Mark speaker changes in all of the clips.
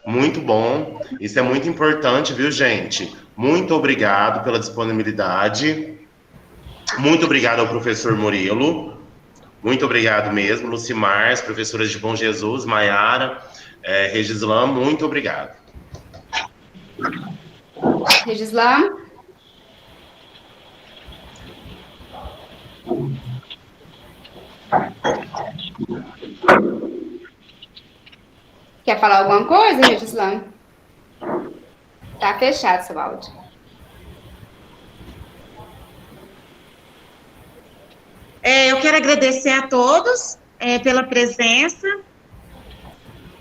Speaker 1: Muito bom. Isso é muito importante, viu, gente? Muito obrigado pela disponibilidade. Muito obrigado ao professor Murilo. Muito obrigado mesmo, Lucimar, as professoras de Bom Jesus, Maiara, Regislan, muito obrigado.
Speaker 2: Regislan? Quer falar alguma coisa, Regislan? Tá fechado seu áudio.
Speaker 3: Eu quero agradecer a todos pela presença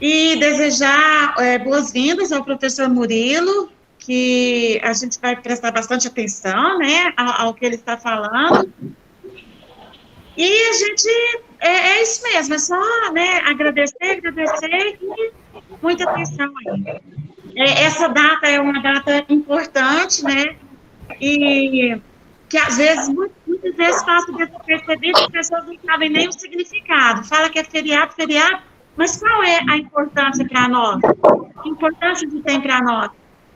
Speaker 3: e desejar boas-vindas ao professor Murilo, que a gente vai prestar bastante atenção, né, ao que ele está falando. E a gente, é isso mesmo, é só, né, agradecer e muita atenção aí. Essa data é uma data importante, né, e que às vezes, muitas vezes passa despercebido, as pessoas não sabem nem o significado. Fala que é feriado, mas qual é a importância para nós? Que importância que tem para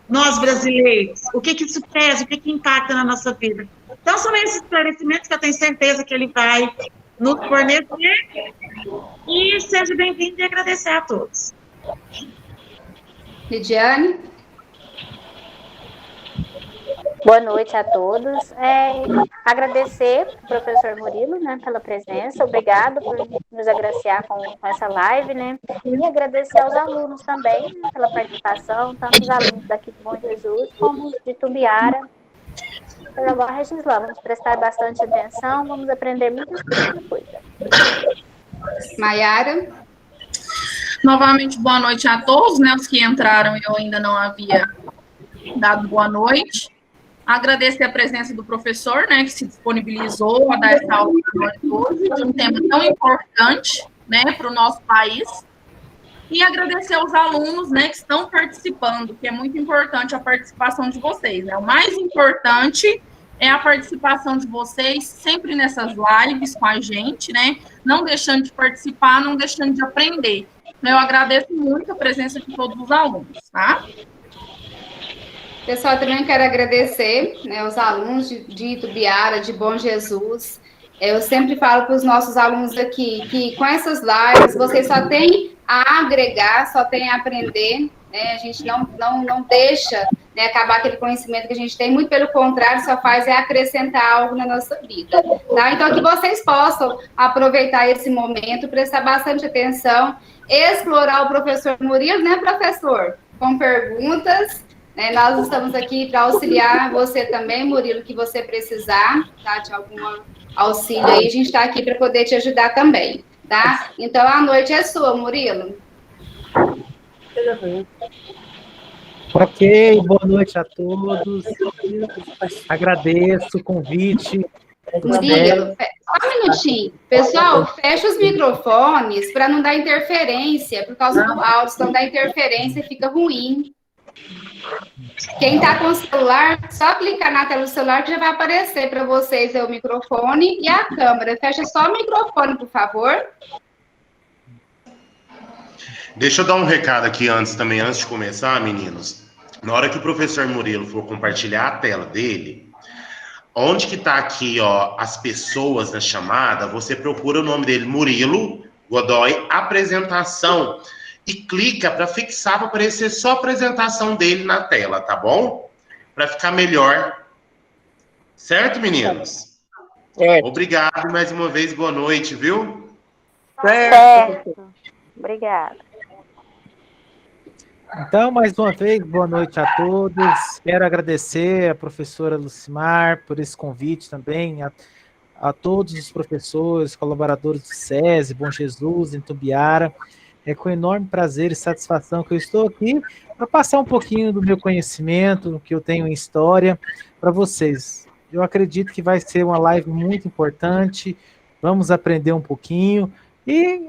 Speaker 3: nós brasileiros? O que isso pesa, o que impacta na nossa vida? Então, são esses esclarecimentos que eu tenho certeza que ele vai nos fornecer. E seja bem-vindo e agradecer a todos.
Speaker 2: Lidiane?
Speaker 4: Boa noite a todos. Agradecer ao professor Murilo, né, pela presença. Obrigado por nos agraciar com essa live, né? E agradecer aos alunos também, né, pela participação, tanto os alunos daqui de Bom Jesus como os de Tumbiara. Então, agora, Regislan, vamos prestar bastante atenção, vamos aprender muitas coisas.
Speaker 2: Maiara?
Speaker 5: Novamente, boa noite a todos, né? Os que entraram e eu ainda não havia dado boa noite. Agradecer a presença do professor, né, que se disponibilizou a dar essa aula hoje, de um tema tão importante, né, para o nosso país. E agradecer aos alunos, né, que estão participando, que é muito importante a participação de vocês, né? O mais importante é a participação de vocês sempre nessas lives com a gente, né? Não deixando de participar, não deixando de aprender. Eu agradeço muito a presença de todos os alunos, tá?
Speaker 2: Pessoal, também quero agradecer, né, os alunos de Itubiara, de Bom Jesus. Eu sempre falo para os nossos alunos aqui que com essas lives vocês só têm a agregar, só têm a aprender, né? A gente não deixa, né, acabar aquele conhecimento que a gente tem, muito pelo contrário, só faz acrescentar algo na nossa vida, tá? Então, que vocês possam aproveitar esse momento, prestar bastante atenção, explorar o professor Murilo, né, professor? Com perguntas. Nós estamos aqui para auxiliar você também, Murilo, que você precisar, tá? De algum auxílio aí, a gente está aqui para poder te ajudar também, tá? Então, a noite é sua, Murilo.
Speaker 6: Ok, boa noite a todos. Agradeço o convite.
Speaker 2: Murilo, só um minutinho. Pessoal, fecha os microfones para não dar interferência, por causa do áudio, se não dá interferência, fica ruim. Quem está com o celular, só clicar na tela do celular que já vai aparecer para vocês o microfone e a câmera. Fecha só o microfone, por favor.
Speaker 1: Deixa eu dar um recado aqui antes de começar, meninos. Na hora que o professor Murilo for compartilhar a tela dele, onde que tá aqui, ó, as pessoas na chamada, você procura o nome dele, Murilo Godoy, apresentação, e clica para fixar, para aparecer só a apresentação dele na tela, tá bom? Para ficar melhor. Certo, meninos?
Speaker 7: Certo.
Speaker 1: Obrigado mais uma vez, boa noite, viu?
Speaker 4: Certo. Obrigada.
Speaker 6: Então, mais uma vez, boa noite a todos. Quero agradecer a professora Lucimar por esse convite também, a todos os professores, colaboradores do SESI, Bom Jesus, em Tumbiara. É com enorme prazer e satisfação que eu estou aqui para passar um pouquinho do meu conhecimento, que eu tenho em história, para vocês. Eu acredito que vai ser uma live muito importante, vamos aprender um pouquinho e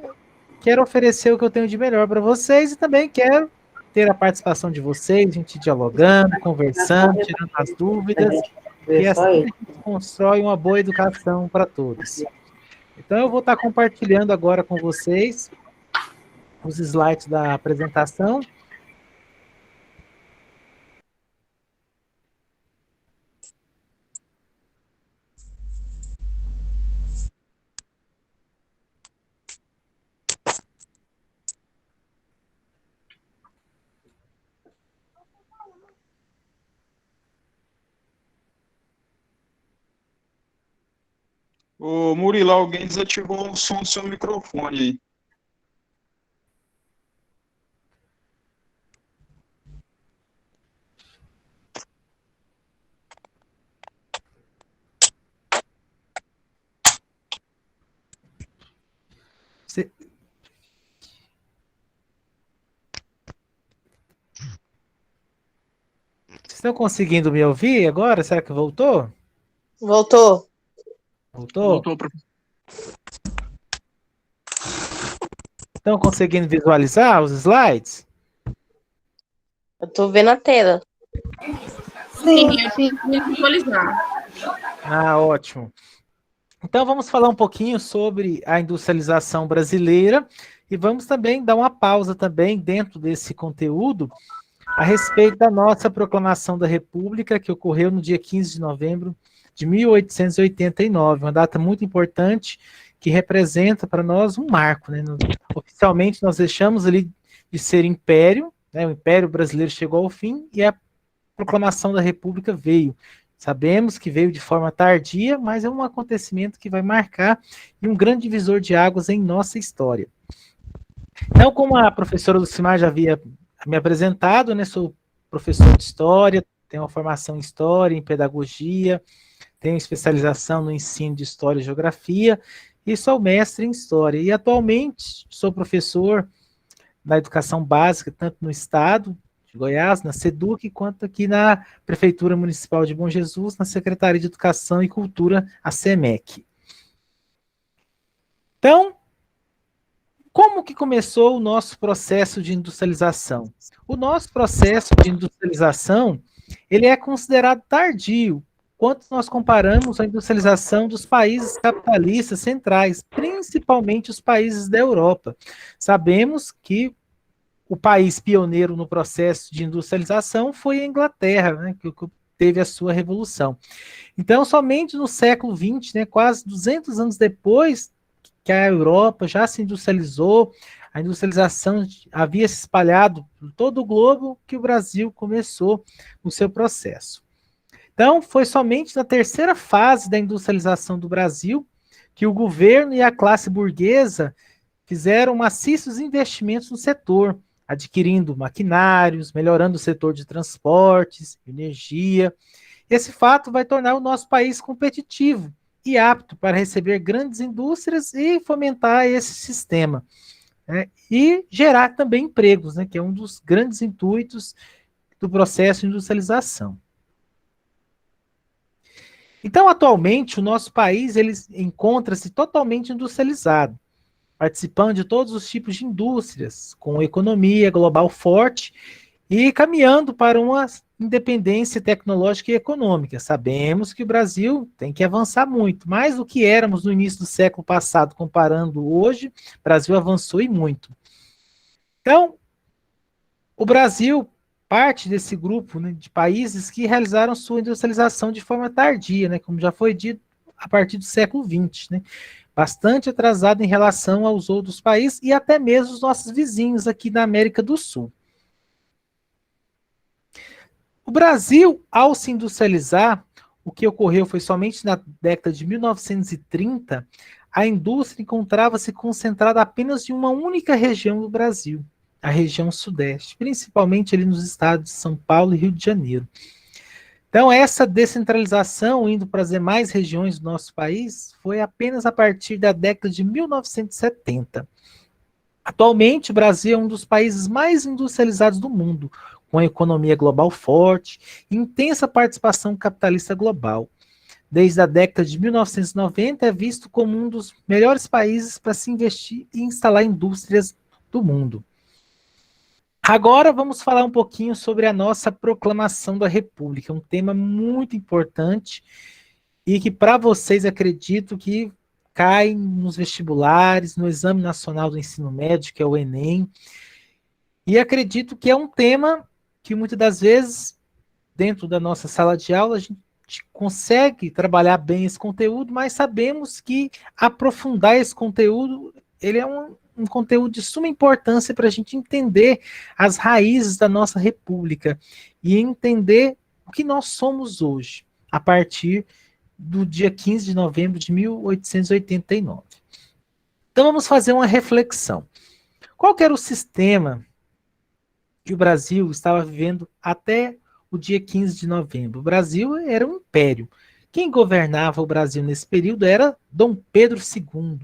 Speaker 6: quero oferecer o que eu tenho de melhor para vocês e também quero ter a participação de vocês, a gente dialogando, conversando, tirando as dúvidas, e assim a gente constrói uma boa educação para todos. Então eu vou estar compartilhando agora com vocês os slides da apresentação
Speaker 7: Ô, Murilo, alguém desativou o som do seu microfone aí.
Speaker 6: Você- Vocês estão conseguindo me ouvir agora? Será que voltou?
Speaker 8: Voltou.
Speaker 6: Voltou?
Speaker 7: Voltou, professor.
Speaker 6: Estão conseguindo visualizar os slides?
Speaker 8: Eu tô vendo a tela.
Speaker 5: Sim, eu tinha que visualizar.
Speaker 6: Ah, ótimo. Então vamos falar um pouquinho sobre a industrialização brasileira e vamos também dar uma pausa também dentro desse conteúdo a respeito da nossa proclamação da República, que ocorreu no dia 15 de novembro de 1889, uma data muito importante que representa para nós um marco, né? Oficialmente nós deixamos ali de ser império, né? O Império Brasileiro chegou ao fim e a proclamação da República veio. Sabemos que veio de forma tardia, mas é um acontecimento que vai marcar e um grande divisor de águas em nossa história. Então, como a professora Lucimar já havia me apresentado, né, sou professor de História, tenho uma formação em História, em Pedagogia, tenho especialização no ensino de História e Geografia, e sou mestre em História. E atualmente sou professor na educação básica, tanto no Estado de Goiás, na SEDUC, quanto aqui na Prefeitura Municipal de Bom Jesus, na Secretaria de Educação e Cultura, a SEMEC. Então, como que começou o nosso processo de industrialização? O nosso processo de industrialização, ele é considerado tardio, quando nós comparamos a industrialização dos países capitalistas centrais, principalmente os países da Europa. Sabemos que o país pioneiro no processo de industrialização foi a Inglaterra, né, que teve a sua revolução. Então, somente no século XX, né, quase 200 anos depois que a Europa já se industrializou, a industrialização havia se espalhado por todo o globo, que o Brasil começou o seu processo. Então, foi somente na terceira fase da industrialização do Brasil que o governo e a classe burguesa fizeram maciços investimentos no setor, adquirindo maquinários, melhorando o setor de transportes, energia. Esse fato vai tornar o nosso país competitivo e apto para receber grandes indústrias e fomentar esse sistema, né? E gerar também empregos, né, que é um dos grandes intuitos do processo de industrialização. Então, atualmente, o nosso país ele encontra-se totalmente industrializado, participando de todos os tipos de indústrias, com economia global forte e caminhando para uma independência tecnológica e econômica. Sabemos que o Brasil tem que avançar muito, mais do que éramos no início do século passado, comparando hoje, o Brasil avançou e muito. Então, o Brasil parte desse grupo, né, de países que realizaram sua industrialização de forma tardia, né, como já foi dito, a partir do século XX, né, bastante atrasado em relação aos outros países e até mesmo os nossos vizinhos aqui da América do Sul. O Brasil, ao se industrializar, o que ocorreu foi somente na década de 1930, a indústria encontrava-se concentrada apenas em uma única região do Brasil, a região sudeste, principalmente ali nos estados de São Paulo e Rio de Janeiro. Então, essa descentralização indo para as demais regiões do nosso país foi apenas a partir da década de 1970. Atualmente, o Brasil é um dos países mais industrializados do mundo, com a economia global forte e intensa participação capitalista global. Desde a década de 1990, é visto como um dos melhores países para se investir e instalar indústrias do mundo. Agora vamos falar um pouquinho sobre a nossa proclamação da República, um tema muito importante e que para vocês acredito que cai nos vestibulares, no Exame Nacional do Ensino Médio, que é o Enem, e acredito que é um tema que muitas das vezes, dentro da nossa sala de aula, a gente consegue trabalhar bem esse conteúdo, mas sabemos que aprofundar esse conteúdo, ele é um conteúdo de suma importância para a gente entender as raízes da nossa República e entender o que nós somos hoje, a partir do dia 15 de novembro de 1889. Então vamos fazer uma reflexão. Qual que era o sistema que o Brasil estava vivendo até o dia 15 de novembro? O Brasil era um império. Quem governava o Brasil nesse período era Dom Pedro II,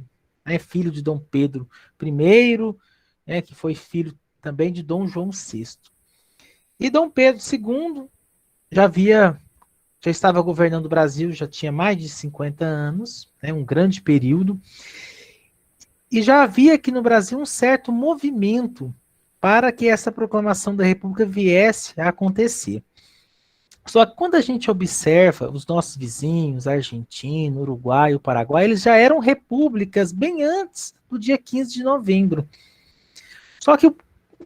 Speaker 6: né, filho de Dom Pedro I, né, que foi filho também de Dom João VI. E Dom Pedro II já estava governando o Brasil, já tinha mais de 50 anos, né, um grande período, e já havia aqui no Brasil um certo movimento para que essa proclamação da República viesse a acontecer. Só que quando a gente observa os nossos vizinhos, Argentina, Uruguai, o Paraguai, eles já eram repúblicas bem antes do dia 15 de novembro. Só que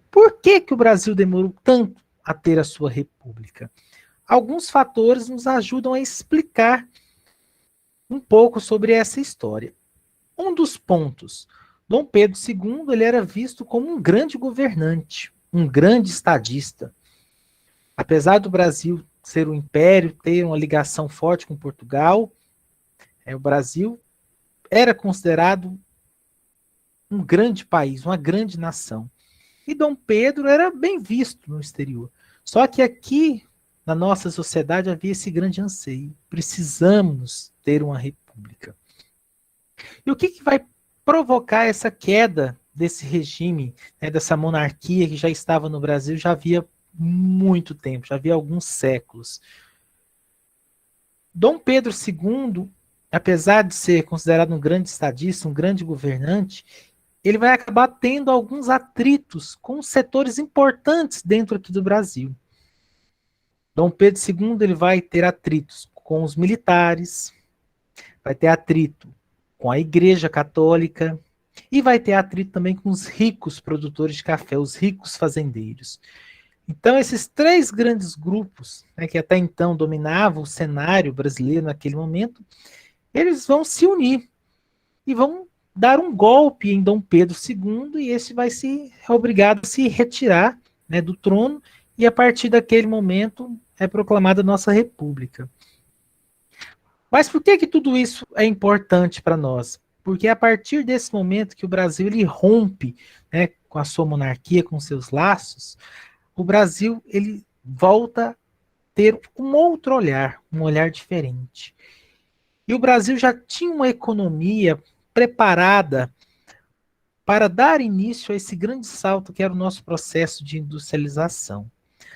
Speaker 6: por que o Brasil demorou tanto a ter a sua república? Alguns fatores nos ajudam a explicar um pouco sobre essa história. Um dos pontos, Dom Pedro II, ele era visto como um grande governante, um grande estadista. Apesar do Brasil ser um império, ter uma ligação forte com Portugal, o Brasil era considerado um grande país, uma grande nação. E Dom Pedro era bem visto no exterior. Só que aqui, na nossa sociedade, havia esse grande anseio. Precisamos ter uma república. E o que vai provocar essa queda desse regime, né, dessa monarquia que já estava no Brasil, já havia muito tempo, já havia alguns séculos. Dom Pedro II, apesar de ser considerado um grande estadista, um grande governante, ele vai acabar tendo alguns atritos com setores importantes dentro aqui do Brasil. Dom Pedro II ele vai ter atritos com os militares, vai ter atrito com a Igreja Católica e vai ter atrito também com os ricos produtores de café, os ricos fazendeiros. Então, esses três grandes grupos, né, que até então dominavam o cenário brasileiro naquele momento, eles vão se unir e vão dar um golpe em Dom Pedro II e esse vai ser obrigado a se retirar, né, do trono e a partir daquele momento é proclamada a nossa república. Mas por que tudo isso é importante para nós? Porque é a partir desse momento que o Brasil ele rompe, né, com a sua monarquia, com seus laços, o Brasil ele volta a ter um outro olhar, um olhar diferente. E o Brasil já tinha uma economia preparada para dar início a esse grande salto que era o nosso processo de industrialização.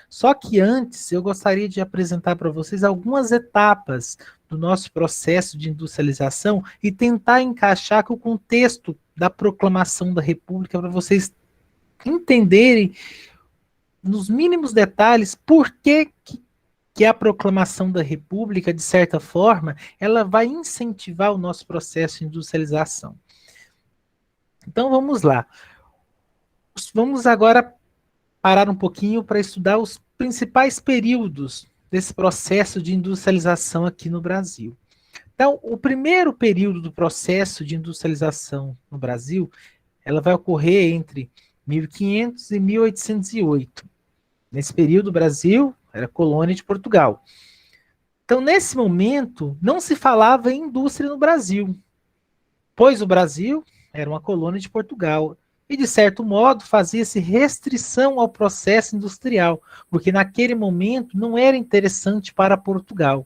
Speaker 6: Só que antes eu gostaria de apresentar para vocês algumas etapas do nosso processo de industrialização e tentar encaixar com o contexto da proclamação da República para vocês entenderem nos mínimos detalhes por que a proclamação da República, de certa forma, ela vai incentivar o nosso processo de industrialização. Então vamos lá. Vamos agora parar um pouquinho para estudar os principais períodos desse processo de industrialização aqui no Brasil. Então, o primeiro período do processo de industrialização no Brasil, ela vai ocorrer entre 1500 e 1808. Nesse período, o Brasil era colônia de Portugal. Então, nesse momento, não se falava em indústria no Brasil, pois o Brasil era uma colônia de Portugal. E, de certo modo, fazia-se restrição ao processo industrial, porque naquele momento não era interessante para Portugal.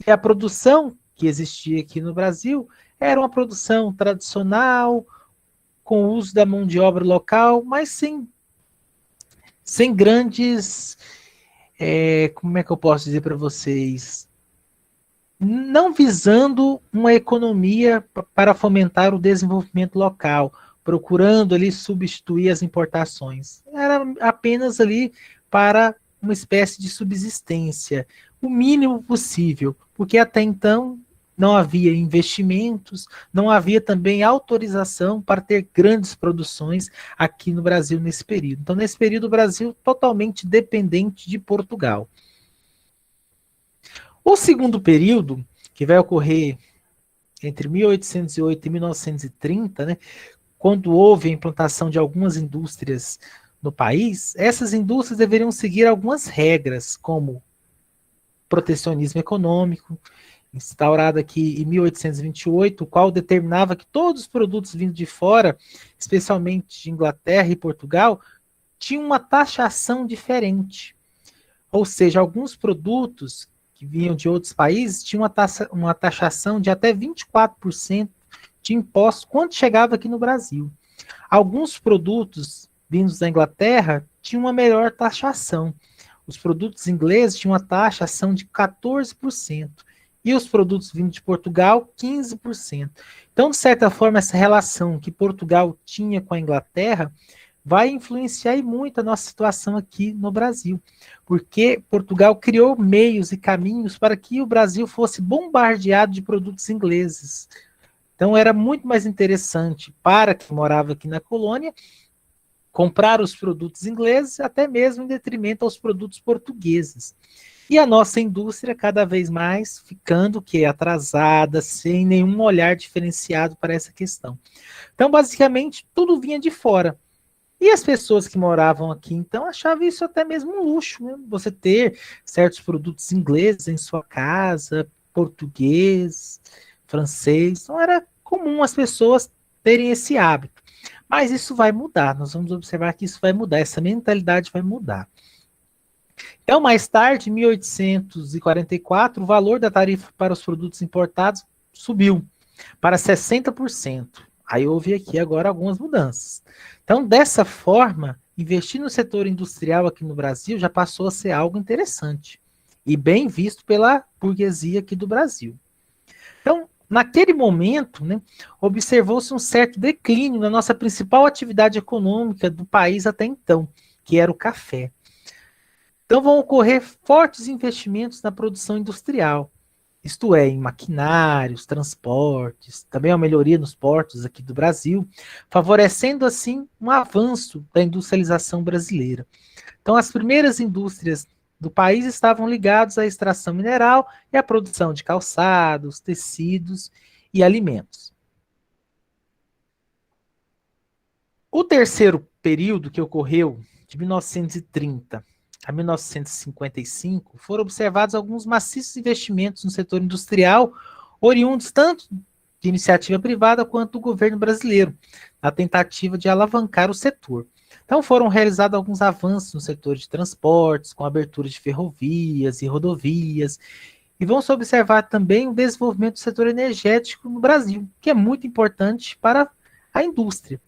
Speaker 6: E a produção que existia aqui no Brasil era uma produção tradicional, com o uso da mão de obra local, mas sem grandes... como é que eu posso dizer para vocês? Não visando uma economia para fomentar o desenvolvimento local, procurando ali substituir as importações. Era apenas ali para uma espécie de subsistência, o mínimo possível, porque até então não havia investimentos, não havia também autorização para ter grandes produções aqui no Brasil nesse período. Então, nesse período, o Brasil totalmente dependente de Portugal. O segundo período, que vai ocorrer entre 1808 e 1930, né, quando houve a implantação de algumas indústrias no país, essas indústrias deveriam seguir algumas regras, como protecionismo econômico, instaurado aqui em 1828, o qual determinava que todos os produtos vindos de fora, especialmente de Inglaterra e Portugal, tinham uma taxação diferente. Ou seja, alguns produtos que vinham de outros países tinham uma taxação de até 24% de impostos quando chegava aqui no Brasil. Alguns produtos vindos da Inglaterra tinham uma melhor taxação. Os produtos ingleses tinham uma taxação de 14%. E os produtos vindos de Portugal, 15%. Então, de certa forma, essa relação que Portugal tinha com a Inglaterra vai influenciar muito a nossa situação aqui no Brasil, porque Portugal criou meios e caminhos para que o Brasil fosse bombardeado de produtos ingleses. Então, era muito mais interessante para quem morava aqui na colônia comprar os produtos ingleses, até mesmo em detrimento aos produtos portugueses. E a nossa indústria cada vez mais ficando atrasada, sem nenhum olhar diferenciado para essa questão. Então, basicamente, tudo vinha de fora. E as pessoas que moravam aqui, então, achavam isso até mesmo um luxo, né? Você ter certos produtos ingleses em sua casa, português, francês. Então, era comum as pessoas terem esse hábito. Mas isso vai mudar, nós vamos observar que isso vai mudar, essa mentalidade vai mudar. Então, mais tarde, em 1844, o valor da tarifa para os produtos importados subiu para 60%. Aí houve aqui agora algumas mudanças. Então, dessa forma, investir no setor industrial aqui no Brasil já passou a ser algo interessante e bem visto pela burguesia aqui do Brasil. Então, naquele momento, né, observou-se um certo declínio na nossa principal atividade econômica do país até então, que era o café. Então vão ocorrer fortes investimentos na produção industrial, isto é, em maquinários, transportes, também a melhoria nos portos aqui do Brasil, favorecendo assim um avanço da industrialização brasileira. Então as primeiras indústrias do país estavam ligadas à extração mineral e à produção de calçados, tecidos e alimentos. O terceiro período, que ocorreu de 1930 a 1955, foram observados alguns maciços investimentos no setor industrial, oriundos tanto de iniciativa privada quanto do governo brasileiro, na tentativa de alavancar o setor. Então foram realizados alguns avanços no setor de transportes, com a abertura de ferrovias e rodovias, e vão-se observar também o desenvolvimento do setor energético no Brasil, que é muito importante para a indústria.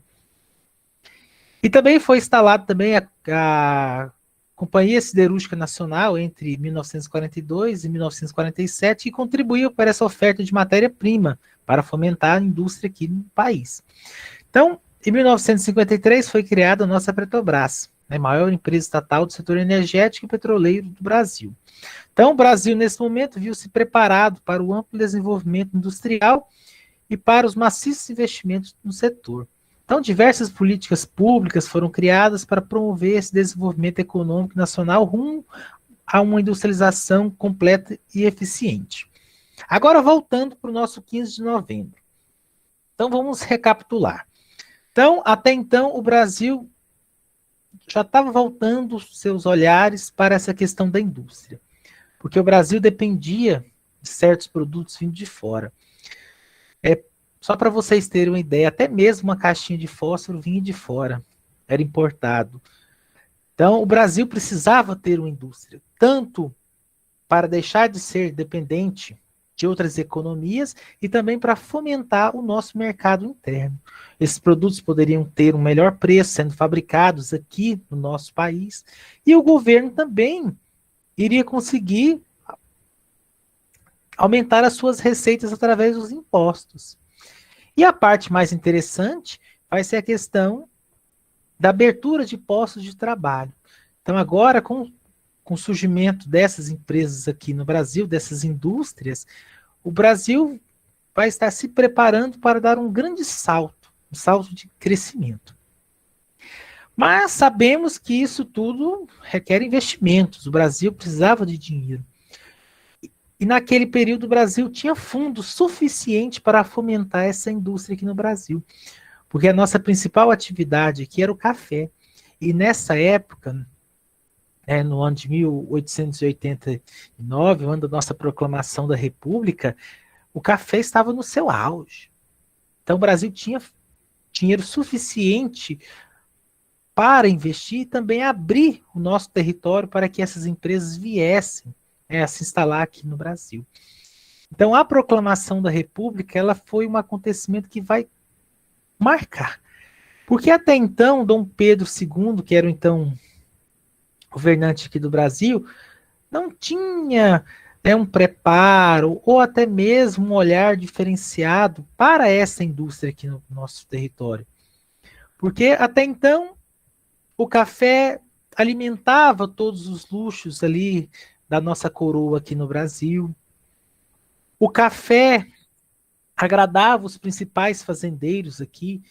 Speaker 6: E também foi instalado também a Companhia Siderúrgica Nacional entre 1942 e 1947 e contribuiu para essa oferta de matéria-prima para fomentar a indústria aqui no país. Então, em 1953 foi criada a nossa Petrobras, a maior empresa estatal do setor energético e petroleiro do Brasil. Então, o Brasil, nesse momento, viu-se preparado para o amplo desenvolvimento industrial e para os maciços investimentos no setor. Então, diversas políticas públicas foram criadas para promover esse desenvolvimento econômico nacional rumo a uma industrialização completa e eficiente. Agora, voltando para o nosso 15 de novembro. Então, vamos recapitular. Então, até então, o Brasil já estava voltando seus olhares para essa questão da indústria, porque o Brasil dependia de certos produtos vindo de fora. Só para vocês terem uma ideia, até mesmo uma caixinha de fósforo vinha de fora, era importado. Então, o Brasil precisava ter uma indústria, tanto para deixar de ser dependente de outras economias e também para fomentar o nosso mercado interno. Esses produtos poderiam ter um melhor preço sendo fabricados aqui no nosso país e o governo também iria conseguir aumentar as suas receitas através dos impostos. E a parte mais interessante vai ser a questão da abertura de postos de trabalho. Então agora, com o surgimento dessas empresas aqui no Brasil, dessas indústrias, o Brasil vai estar se preparando para dar um grande salto, um salto de crescimento. Mas sabemos que isso tudo requer investimentos, o Brasil precisava de dinheiro. E naquele período o Brasil tinha fundo suficiente para fomentar essa indústria aqui no Brasil, porque a nossa principal atividade aqui era o café. E nessa época, no ano de 1889, o ano da nossa proclamação da República, o café estava no seu auge. Então o Brasil tinha dinheiro suficiente para investir e também abrir o nosso território para que essas empresas viessem a se instalar aqui no Brasil. Então a proclamação da República, ela foi um acontecimento que vai marcar. Porque até então, Dom Pedro II, que era então governante aqui do Brasil, não tinha um preparo ou até mesmo um olhar diferenciado para essa indústria aqui no nosso território. Porque até então o café alimentava todos os luxos ali da nossa coroa aqui no Brasil. O café agradava os principais fazendeiros aqui,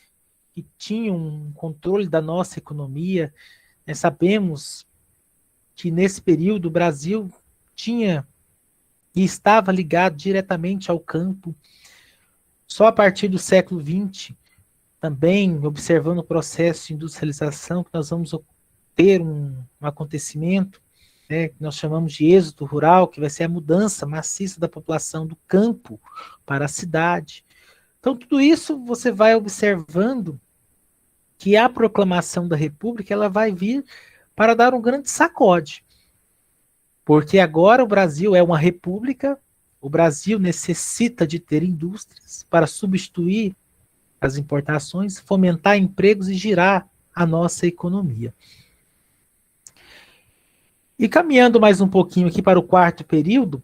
Speaker 6: que tinham um controle da nossa economia. Sabemos que nesse período o Brasil tinha e estava ligado diretamente ao campo. Só a partir do século XX, também observando o processo de industrialização, que nós vamos ter um acontecimento, que nós chamamos de êxodo rural, que vai ser a mudança maciça da população do campo para a cidade. Então, tudo isso você vai observando que a proclamação da República ela vai vir para dar um grande sacode. Porque agora o Brasil é uma república, o Brasil necessita de ter indústrias para substituir as importações, fomentar empregos e girar a nossa economia. E caminhando mais um pouquinho aqui para o quarto período,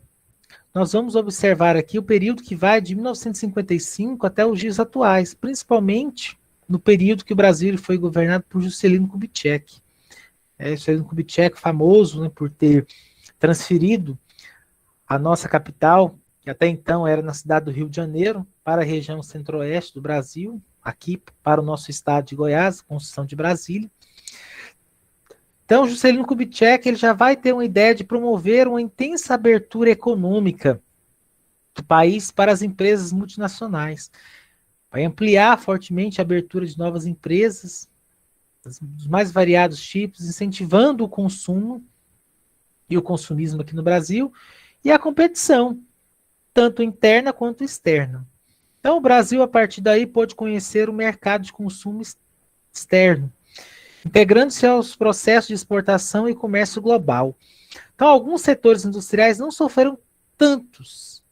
Speaker 6: nós vamos observar aqui o período que vai de 1955 até os dias atuais, principalmente no período que o Brasil foi governado por Juscelino Kubitschek. Juscelino Kubitschek, famoso por ter transferido a nossa capital, que até então era na cidade do Rio de Janeiro, para a região centro-oeste do Brasil, aqui para o nosso estado de Goiás, construção de Brasília. Então, Juscelino Kubitschek ele já vai ter uma ideia de promover uma intensa abertura econômica do país para as empresas multinacionais. Vai ampliar fortemente a abertura de novas empresas, dos mais variados tipos, incentivando o consumo e o consumismo aqui no Brasil, e a competição, tanto interna quanto externa. Então, o Brasil, a partir daí, pôde conhecer o mercado de consumo externo, integrando-se aos processos de exportação e comércio global. Então, alguns setores industriais não sofreram tantos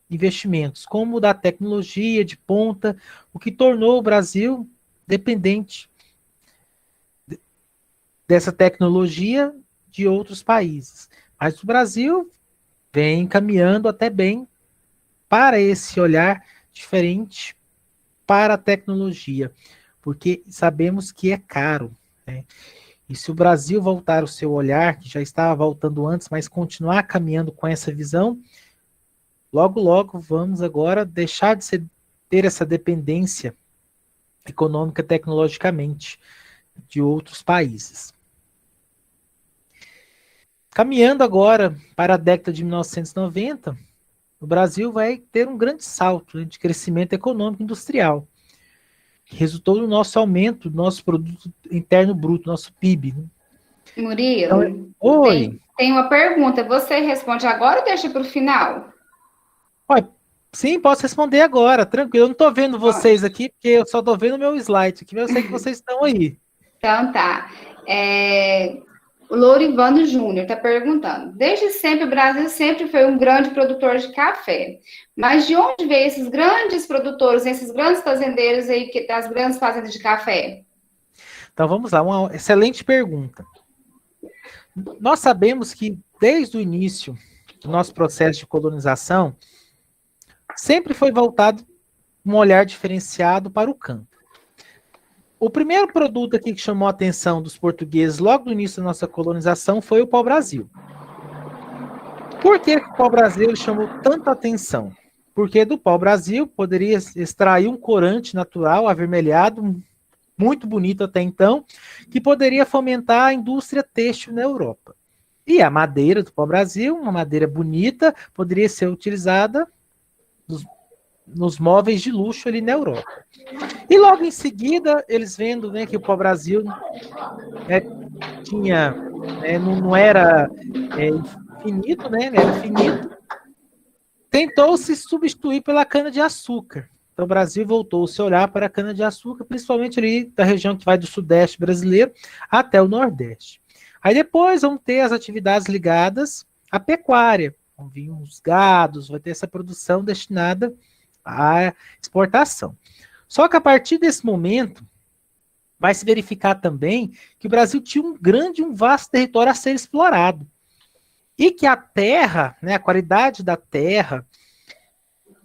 Speaker 6: investimentos, como o da tecnologia de ponta, o que tornou o Brasil dependente dessa tecnologia de outros países. Mas o Brasil vem caminhando até bem para esse olhar diferente para a tecnologia, porque sabemos que é caro, E se o Brasil voltar o seu olhar, que já estava voltando antes, mas continuar caminhando com essa visão, logo, logo vamos agora deixar de ter essa dependência econômica tecnologicamente de outros países. Caminhando agora para a década de 1990, o Brasil vai ter um grande salto de crescimento econômico e industrial, que resultou no nosso aumento do nosso produto interno bruto, nosso PIB.
Speaker 2: Murilo,
Speaker 6: então, oi.
Speaker 2: Tem uma pergunta. Você responde agora ou deixa para o final?
Speaker 6: Sim, posso responder agora, tranquilo. Eu não estou vendo vocês aqui, porque eu só estou vendo o meu slide aqui, mas eu sei que vocês estão aí.
Speaker 2: Então tá. O Lourivando Júnior está perguntando. Desde sempre, o Brasil sempre foi um grande produtor de café. Mas de onde veio esses grandes produtores, esses grandes fazendeiros aí, das grandes fazendas de café?
Speaker 6: Então vamos lá, uma excelente pergunta. Nós sabemos que desde o início do nosso processo de colonização, sempre foi voltado um olhar diferenciado para o campo. O primeiro produto aqui que chamou a atenção dos portugueses logo no início da nossa colonização foi o pau-brasil. Por que o pau-brasil chamou tanta atenção? Porque do pau-brasil poderia extrair um corante natural avermelhado, muito bonito até então, que poderia fomentar a indústria têxtil na Europa. E a madeira do pau-brasil, uma madeira bonita, poderia ser utilizada nos móveis de luxo ali na Europa. E logo em seguida, eles vendo que o pau-brasil tinha né, não era infinito, né, era finito, tentou-se substituir pela cana-de-açúcar. Então, o Brasil voltou-se a olhar para a cana-de-açúcar, principalmente ali da região que vai do sudeste brasileiro até o nordeste. Aí depois vão ter as atividades ligadas à pecuária. Vão vir os gados, vai ter essa produção destinada à exportação. Só que a partir desse momento, vai se verificar também que o Brasil tinha um vasto território a ser explorado. E que a terra, né, a qualidade da terra,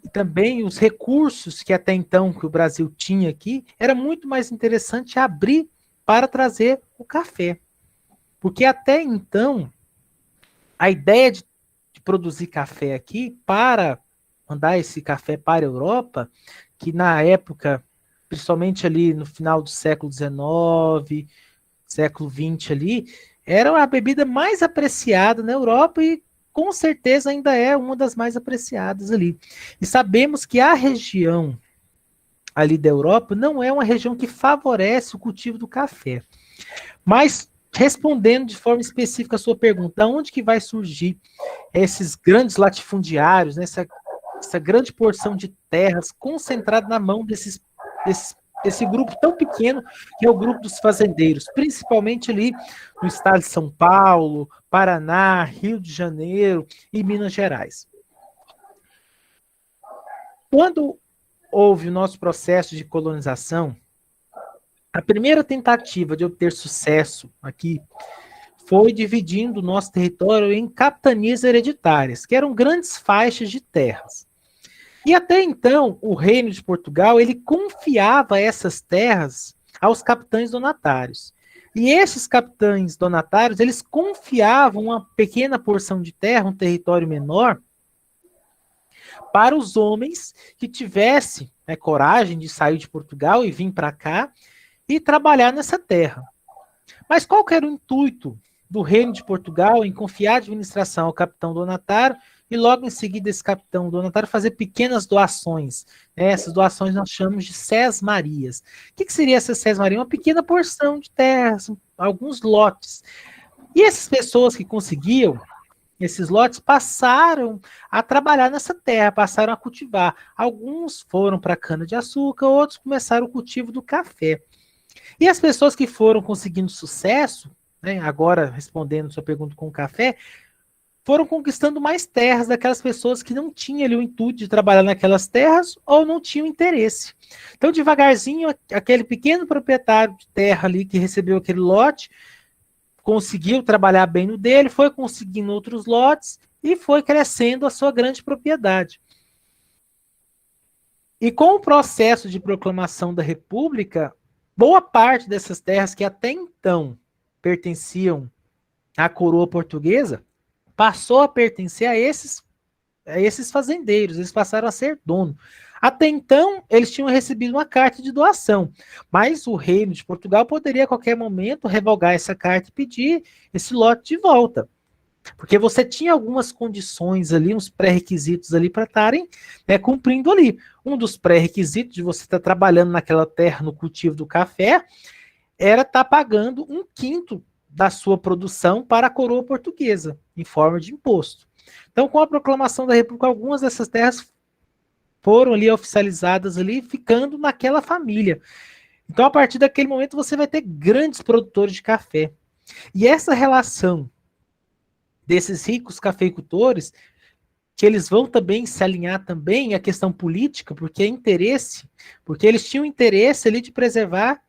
Speaker 6: e também os recursos que até então que o Brasil tinha aqui, era muito mais interessante abrir para trazer o café. Porque até então, a ideia de produzir café aqui para mandar esse café para a Europa, que na época, principalmente ali no final do século XIX, século XX ali, era a bebida mais apreciada na Europa e com certeza ainda é uma das mais apreciadas ali. E sabemos que a região ali da Europa não é uma região que favorece o cultivo do café. Mas, respondendo de forma específica a sua pergunta, onde que vai surgir esses grandes latifundiários, né, essa grande porção de terras concentrada na mão desse grupo tão pequeno que é o grupo dos fazendeiros, principalmente ali no estado de São Paulo, Paraná, Rio de Janeiro e Minas Gerais. Quando houve o nosso processo de colonização, a primeira tentativa de obter sucesso aqui foi dividindo o nosso território em capitanias hereditárias, que eram grandes faixas de terras. E até então, o Reino de Portugal, ele confiava essas terras aos capitães donatários. E esses capitães donatários, eles confiavam uma pequena porção de terra, um território menor, para os homens que tivessem coragem de sair de Portugal e vir para cá e trabalhar nessa terra. Mas qual que era o intuito do Reino de Portugal em confiar a administração ao capitão donatário e logo em seguida esse capitão donatário fazer pequenas doações? Essas doações nós chamamos de sesmarias. O que seria essa sesmaria? Uma pequena porção de terras, alguns lotes. E essas pessoas que conseguiam esses lotes passaram a trabalhar nessa terra, passaram a cultivar. Alguns foram para a cana-de-açúcar, outros começaram o cultivo do café. E as pessoas que foram conseguindo sucesso, né, agora respondendo sua pergunta com o café, foram conquistando mais terras daquelas pessoas que não tinham ali o intuito de trabalhar naquelas terras ou não tinham interesse. Então, devagarzinho, aquele pequeno proprietário de terra ali que recebeu aquele lote, conseguiu trabalhar bem no dele, foi conseguindo outros lotes e foi crescendo a sua grande propriedade. E com o processo de proclamação da República, boa parte dessas terras que até então pertenciam à coroa portuguesa, passou a pertencer a esses fazendeiros, eles passaram a ser dono. Até então, eles tinham recebido uma carta de doação, mas o Reino de Portugal poderia a qualquer momento revogar essa carta e pedir esse lote de volta. Porque você tinha algumas condições ali, uns pré-requisitos ali para estarem cumprindo ali. Um dos pré-requisitos de você estar trabalhando naquela terra no cultivo do café era estar pagando 1/5 da sua produção para a coroa portuguesa, em forma de imposto. Então, com a proclamação da República, algumas dessas terras foram ali oficializadas ali, ficando naquela família. Então, a partir daquele momento, você vai ter grandes produtores de café. E essa relação desses ricos cafeicultores, que eles vão também se alinhar também à questão política, porque é interesse, porque eles tinham interesse ali de preservar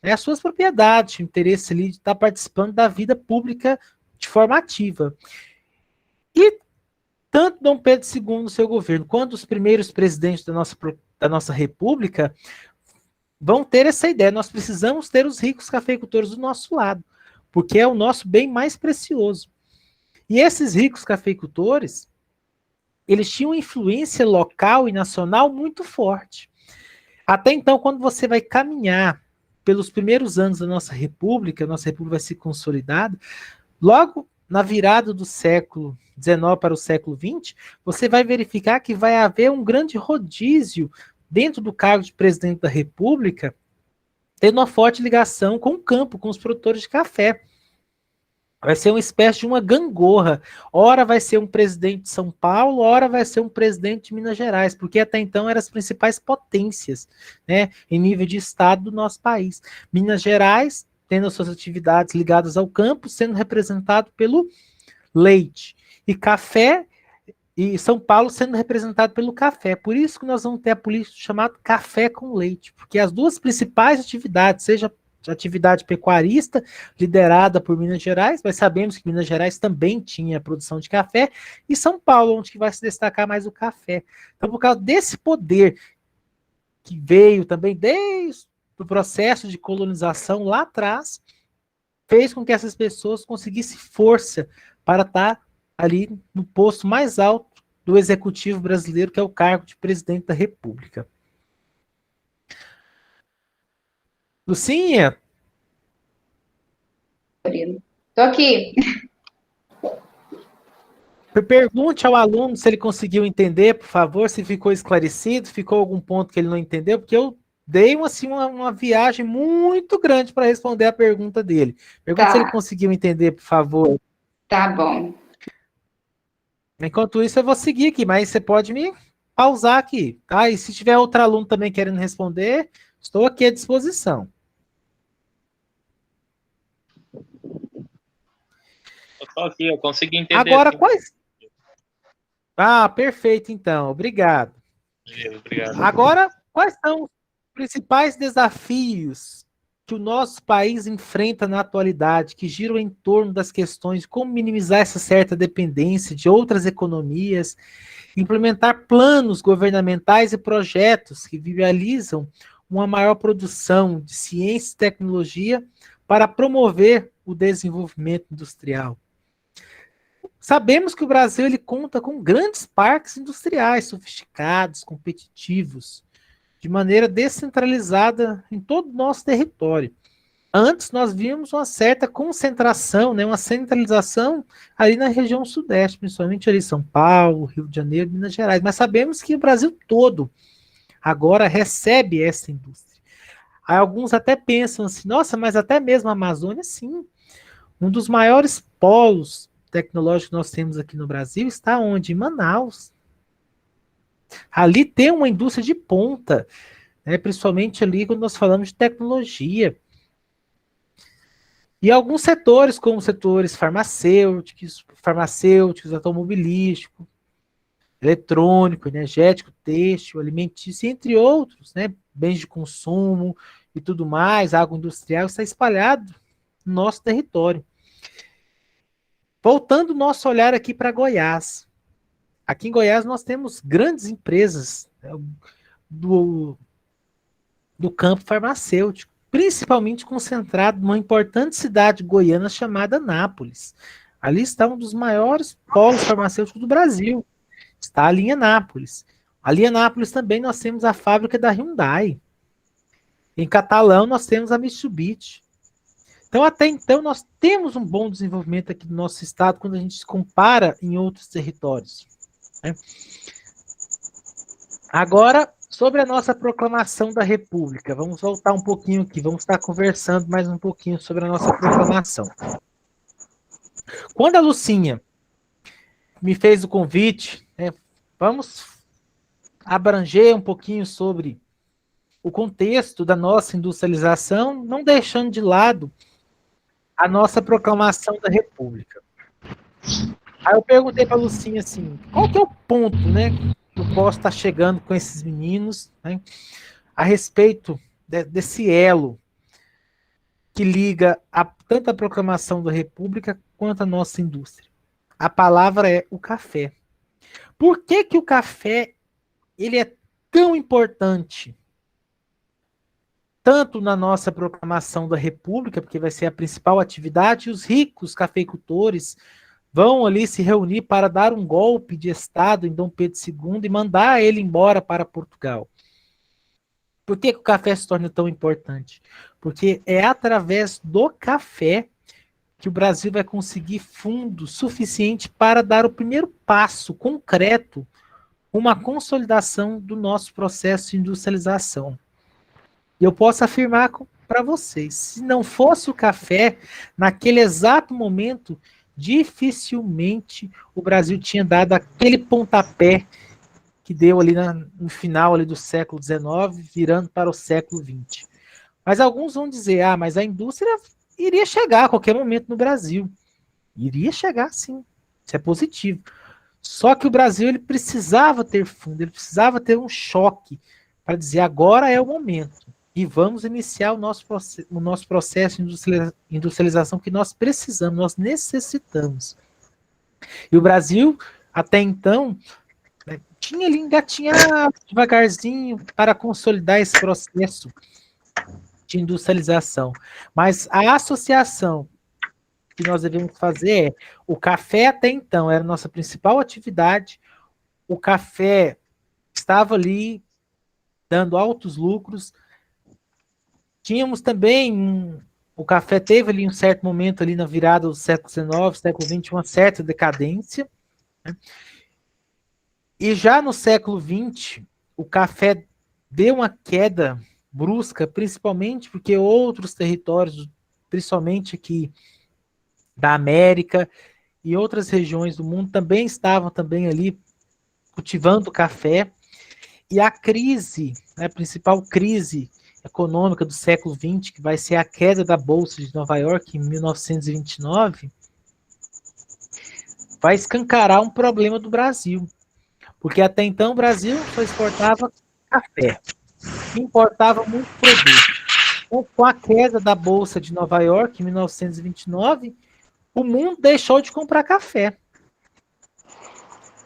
Speaker 6: as suas propriedades, tinham interesse ali de estar participando da vida pública de forma ativa. E tanto Dom Pedro II no seu governo, quanto os primeiros presidentes da nossa república, vão ter essa ideia. Nós precisamos ter os ricos cafeicultores do nosso lado, porque é o nosso bem mais precioso. E esses ricos cafeicultores, eles tinham influência local e nacional muito forte. Até então, quando você vai caminhar pelos primeiros anos da nossa república, a nossa república vai se consolidar, logo na virada do século XIX para o século XX, você vai verificar que vai haver um grande rodízio dentro do cargo de presidente da República, tendo uma forte ligação com o campo, com os produtores de café. Vai ser uma espécie de uma gangorra. Ora vai ser um presidente de São Paulo, ora vai ser um presidente de Minas Gerais, porque até então eram as principais potências, né, em nível de estado do nosso país. Minas Gerais, tendo as suas atividades ligadas ao campo, sendo representado pelo leite. E café, e São Paulo sendo representado pelo café. Por isso que nós vamos ter a política chamada café com leite, porque as duas principais atividades, seja a atividade pecuarista, liderada por Minas Gerais, mas sabemos que Minas Gerais também tinha produção de café, e São Paulo, onde que vai se destacar mais o café. Então, por causa desse poder que veio também desde o processo de colonização lá atrás, fez com que essas pessoas conseguissem força para estar ali no posto mais alto do executivo brasileiro, que é o cargo de presidente da República. Lucinha?
Speaker 2: Tô aqui.
Speaker 6: Pergunte ao aluno se ele conseguiu entender, por favor, se ficou esclarecido, ficou algum ponto que ele não entendeu, porque eu dei uma viagem muito grande para responder a pergunta dele. Pergunte se ele conseguiu entender, por favor.
Speaker 2: Tá bom.
Speaker 6: Enquanto isso, eu vou seguir aqui, mas você pode me pausar aqui, tá? E se tiver outro aluno também querendo responder, estou aqui à disposição.
Speaker 9: Eu tô aqui, eu consegui entender.
Speaker 6: Agora, quais... Ah, perfeito, então. Obrigado.
Speaker 9: Obrigado.
Speaker 6: Agora, quais são os principais desafios que o nosso país enfrenta na atualidade, que giram em torno das questões de como minimizar essa certa dependência de outras economias, implementar planos governamentais e projetos que viabilizam uma maior produção de ciência e tecnologia para promover o desenvolvimento industrial. Sabemos que o Brasil ele conta com grandes parques industriais sofisticados, competitivos, de maneira descentralizada em todo o nosso território. Antes nós víamos uma certa concentração, né, uma centralização ali na região sudeste, principalmente ali São Paulo, Rio de Janeiro, Minas Gerais. Mas sabemos que o Brasil todo agora recebe essa indústria. Aí alguns até pensam assim, nossa, mas até mesmo a Amazônia, sim. Um dos maiores polos tecnológicos que nós temos aqui no Brasil está onde? Em Manaus. Ali tem uma indústria de ponta, né, principalmente ali quando nós falamos de tecnologia. E alguns setores, como setores farmacêuticos, automobilístico, eletrônico, energético, têxtil, alimentício, entre outros, né, bens de consumo e tudo mais, agroindustrial, está espalhado no nosso território. Voltando o nosso olhar aqui para Goiás. Aqui em Goiás nós temos grandes empresas, né, do campo farmacêutico, principalmente concentrado numa importante cidade goiana chamada Anápolis. Ali está um dos maiores polos farmacêuticos do Brasil. Está ali em Anápolis. Ali em Anápolis também nós temos a fábrica da Hyundai. Em Catalão nós temos a Mitsubishi. Então, até então, nós temos um bom desenvolvimento aqui no nosso estado quando a gente se compara em outros territórios, né? Agora, sobre a nossa proclamação da República. Vamos voltar um pouquinho aqui, vamos estar conversando mais um pouquinho sobre a nossa proclamação. Quando a Lucinha me fez o convite, né, vamos abranger um pouquinho sobre o contexto da nossa industrialização, não deixando de lado a nossa proclamação da República. Aí eu perguntei para a Lucinha assim, qual que é o ponto, né, que eu posso estar chegando com esses meninos, né, a respeito desse elo que liga tanto a proclamação da República quanto a nossa indústria. A palavra é o café. Por que que o café ele é tão importante? Tanto na nossa proclamação da República, porque vai ser a principal atividade, e os ricos cafeicultores vão ali se reunir para dar um golpe de Estado em Dom Pedro II e mandar ele embora para Portugal. Por que que o café se torna tão importante? Porque é através do café que o Brasil vai conseguir fundo suficiente para dar o primeiro passo concreto, uma consolidação do nosso processo de industrialização. E eu posso afirmar para vocês. Se não fosse o café, naquele exato momento, dificilmente o Brasil tinha dado aquele pontapé que deu ali no final ali do século XIX, virando para o século XX. Mas alguns vão dizer, mas a indústria iria chegar a qualquer momento no Brasil. Iria chegar, sim. Isso é positivo. Só que o Brasil ele precisava ter fundo, ele precisava ter um choque para dizer agora é o momento. E vamos iniciar o nosso processo de industrialização que nós precisamos, nós necessitamos. E o Brasil, até então, tinha ali engatinhado devagarzinho para consolidar esse processo de industrialização. Mas a associação que nós devemos fazer o café até então era a nossa principal atividade, o café estava ali dando altos lucros, tínhamos também, o café teve ali um certo momento ali na virada do século XIX, século XX, uma certa decadência, né? E já no século XX, o café deu uma queda brusca, principalmente porque outros territórios, principalmente aqui da América e outras regiões do mundo também estavam também ali cultivando café. E a crise, a principal crise econômica do século XX, que vai ser a queda da Bolsa de Nova York em 1929, vai escancarar um problema do Brasil. Porque até então o Brasil só exportava café, importava muito produto. Então, com a queda da Bolsa de Nova York em 1929, o mundo deixou de comprar café.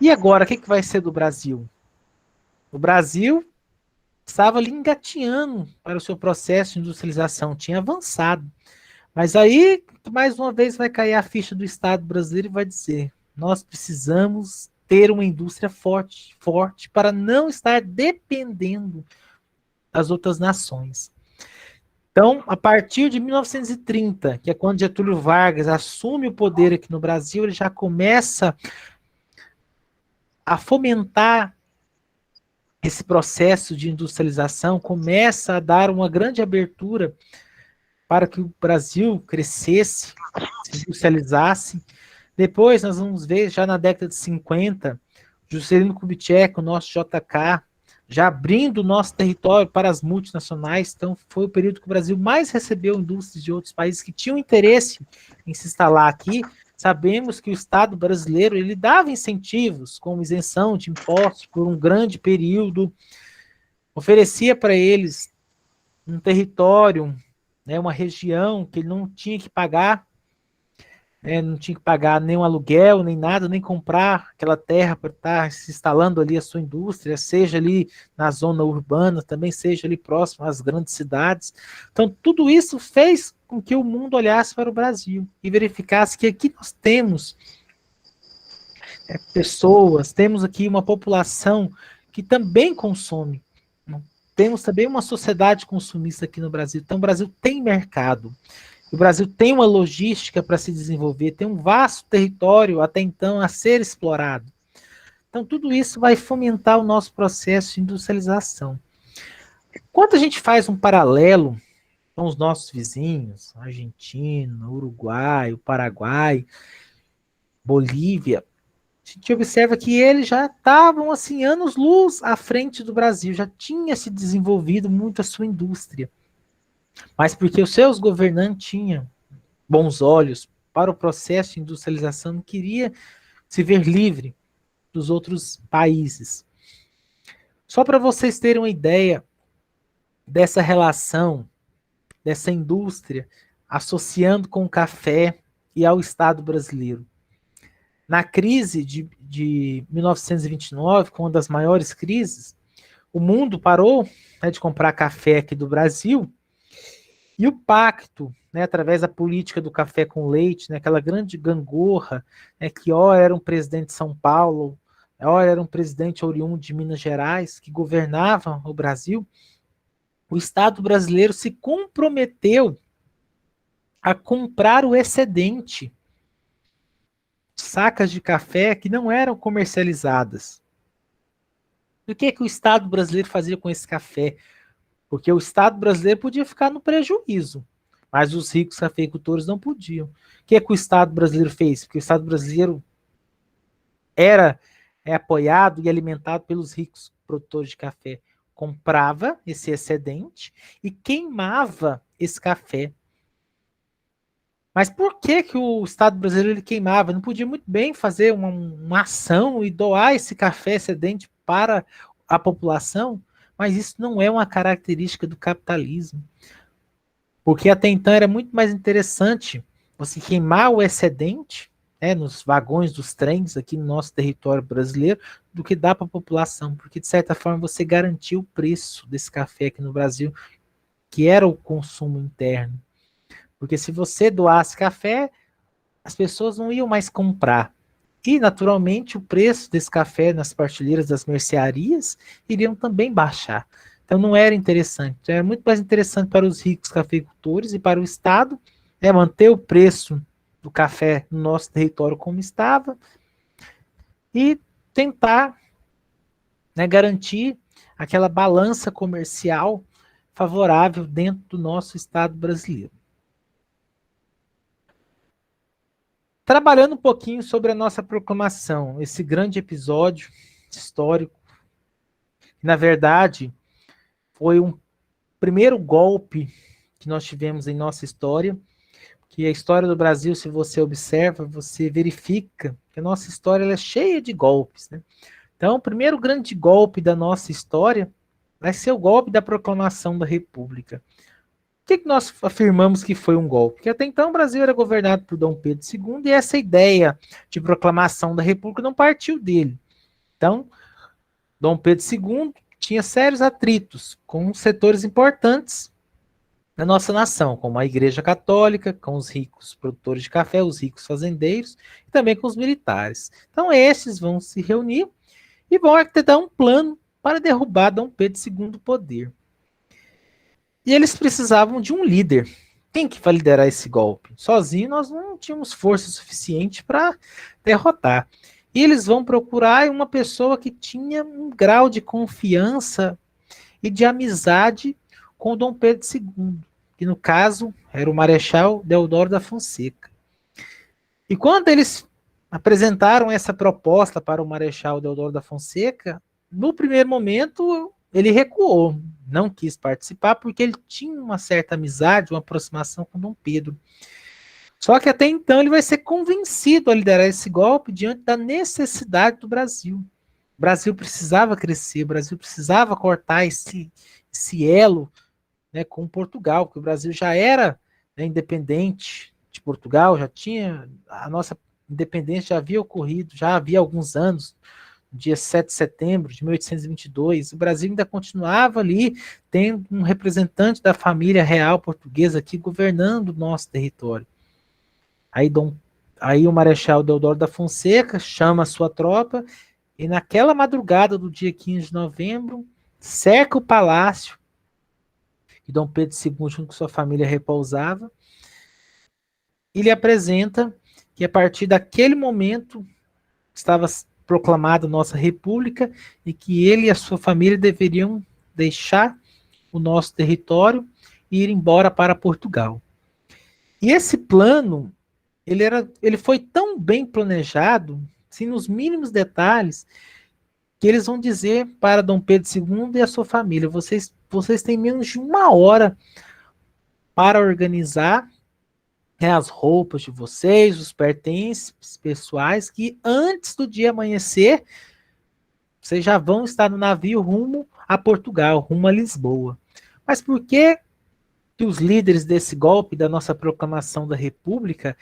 Speaker 6: E agora, o que vai ser do Brasil? O Brasil estava ali engatinhando para o seu processo de industrialização, tinha avançado. Mas aí, mais uma vez, vai cair a ficha do Estado brasileiro e vai dizer, nós precisamos ter uma indústria forte para não estar dependendo das outras nações. Então, a partir de 1930, que é quando Getúlio Vargas assume o poder aqui no Brasil, ele já começa a fomentar esse processo de industrialização, começa a dar uma grande abertura para que o Brasil crescesse, se industrializasse. Depois, nós vamos ver, já na década de 50, Juscelino Kubitschek, o nosso JK, já abrindo o nosso território para as multinacionais. Então, foi o período que o Brasil mais recebeu indústrias de outros países que tinham interesse em se instalar aqui. Sabemos que o Estado brasileiro ele dava incentivos, como isenção de impostos por um grande período, oferecia para eles um território, né, uma região que ele não tinha que pagar, não tinha que pagar nenhum aluguel, nem nada, nem comprar aquela terra para estar se instalando ali a sua indústria, seja ali na zona urbana, também seja ali próximo às grandes cidades. Então, tudo isso fez com que o mundo olhasse para o Brasil e verificasse que aqui nós temos pessoas, temos aqui uma população que também consome. Temos também uma sociedade consumista aqui no Brasil. Então, o Brasil tem mercado. O Brasil tem uma logística para se desenvolver, tem um vasto território até então a ser explorado. Então, tudo isso vai fomentar o nosso processo de industrialização. Quando a gente faz um paralelo com os nossos vizinhos, Argentina, Uruguai, o Paraguai, Bolívia, a gente observa que eles já estavam assim, anos-luz à frente do Brasil, já tinha se desenvolvido muito a sua indústria. Mas porque os seus governantes tinham bons olhos para o processo de industrialização, não queria se ver livre dos outros países. Só para vocês terem uma ideia dessa relação, dessa indústria, associando com o café e ao Estado brasileiro. Na crise de 1929, com uma das maiores crises, o mundo parou, né, de comprar café aqui do Brasil. E o pacto, né, através da política do café com leite, né, aquela grande gangorra, né, que ora era um presidente de São Paulo, ora era um presidente oriundo de Minas Gerais, que governava o Brasil, o Estado brasileiro se comprometeu a comprar o excedente, sacas de café que não eram comercializadas. E o que o Estado brasileiro fazia com esse café? Porque o Estado brasileiro podia ficar no prejuízo, mas os ricos cafeicultores não podiam. O que o Estado brasileiro fez? Porque o Estado brasileiro é apoiado e alimentado pelos ricos produtores de café. Comprava esse excedente e queimava esse café. Mas por que o Estado brasileiro ele queimava? Não podia muito bem fazer uma ação e doar esse café excedente para a população? Mas isso não é uma característica do capitalismo. Porque até então era muito mais interessante você queimar o excedente, né, nos vagões dos trens aqui no nosso território brasileiro, do que dar para a população. Porque, de certa forma, você garantiu o preço desse café aqui no Brasil, que era o consumo interno. Porque se você doasse café, as pessoas não iam mais comprar. E, naturalmente, o preço desse café nas prateleiras das mercearias iriam também baixar. Então, não era interessante. Era muito mais interessante para os ricos cafeicultores e para o Estado manter o preço do café no nosso território como estava e tentar garantir aquela balança comercial favorável dentro do nosso Estado brasileiro. Trabalhando um pouquinho sobre a nossa proclamação, esse grande episódio histórico, que na verdade foi um primeiro golpe que nós tivemos em nossa história, que a história do Brasil, se você observa, você verifica que a nossa história ela é cheia de golpes, né? Então, o primeiro grande golpe da nossa história vai ser o golpe da proclamação da República. Por que nós afirmamos que foi um golpe? Porque até então o Brasil era governado por Dom Pedro II e essa ideia de proclamação da República não partiu dele. Então, Dom Pedro II tinha sérios atritos com setores importantes da nossa nação, como a Igreja Católica, com os ricos produtores de café, os ricos fazendeiros, e também com os militares. Então, esses vão se reunir e vão arquitetar um plano para derrubar Dom Pedro II do poder. E eles precisavam de um líder. Quem que vai liderar esse golpe? Sozinho nós não tínhamos força suficiente para derrotar. E eles vão procurar uma pessoa que tinha um grau de confiança e de amizade com Dom Pedro II, que no caso era o Marechal Deodoro da Fonseca. E quando eles apresentaram essa proposta para o Marechal Deodoro da Fonseca, no primeiro momento ele recuou, não quis participar porque ele tinha uma certa amizade, uma aproximação com Dom Pedro. Só que até então ele vai ser convencido a liderar esse golpe diante da necessidade do Brasil. O Brasil precisava crescer, o Brasil precisava cortar esse elo, né, com Portugal, porque o Brasil já era independente de Portugal, já tinha, a nossa independência já havia ocorrido, já havia alguns anos, no dia 7 de setembro de 1822, o Brasil ainda continuava ali tendo um representante da família real portuguesa aqui governando o nosso território. Aí o Marechal Deodoro da Fonseca chama a sua tropa e naquela madrugada do dia 15 de novembro cerca o palácio que Dom Pedro II junto com sua família repousava e lhe apresenta que a partir daquele momento estava proclamada nossa república e que ele e a sua família deveriam deixar o nosso território e ir embora para Portugal. E esse plano, ele foi tão bem planejado, assim, nos mínimos detalhes, que eles vão dizer para Dom Pedro II e a sua família, vocês têm menos de 1 hora para organizar as roupas de vocês, os pertences pessoais, que antes do dia amanhecer, vocês já vão estar no navio rumo a Portugal, rumo a Lisboa. Mas por que os líderes desse golpe, da nossa proclamação da República,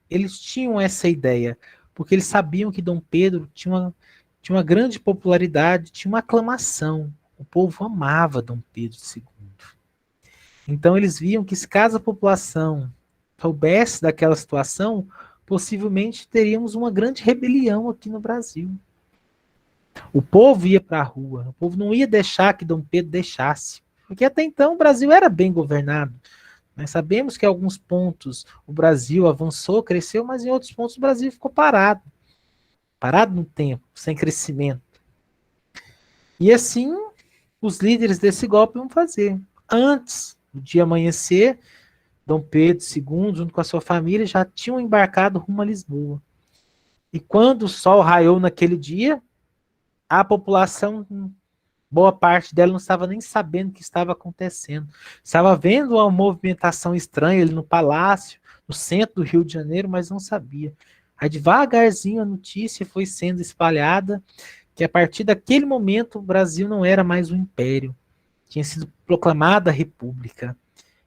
Speaker 6: eles tinham essa ideia? Porque eles sabiam que Dom Pedro tinha uma grande popularidade, tinha uma aclamação. O povo amava Dom Pedro II. Então eles viam que se caso a população soubesse daquela situação, possivelmente teríamos uma grande rebelião aqui no Brasil. O povo ia para a rua, o povo não ia deixar que Dom Pedro deixasse, porque até então o Brasil era bem governado. Nós sabemos que em alguns pontos o Brasil avançou, cresceu, mas em outros pontos o Brasil ficou parado no tempo, sem crescimento. E assim, os líderes desse golpe vão fazer. antes do dia amanhecer, Dom Pedro II, junto com a sua família, já tinham embarcado rumo a Lisboa. E quando o sol raiou naquele dia, a população, boa parte dela, não estava nem sabendo o que estava acontecendo. Estava vendo uma movimentação estranha ali no palácio, no centro do Rio de Janeiro, mas não sabia. Aí devagarzinho a notícia foi sendo espalhada que a partir daquele momento o Brasil não era mais um império. Tinha sido proclamada a república.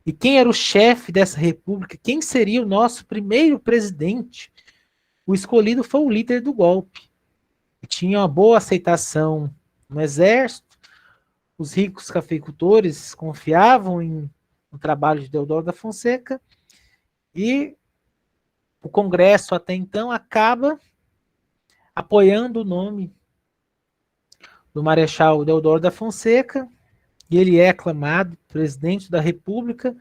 Speaker 6: E quem era o chefe dessa república? Quem seria o nosso primeiro presidente? O escolhido foi o líder do golpe. E tinha uma boa aceitação no exército. Os ricos cafeicultores confiavam no trabalho de Deodoro da Fonseca. E o Congresso, até então, acaba apoiando o nome do Marechal Deodoro da Fonseca, e ele é aclamado presidente da República,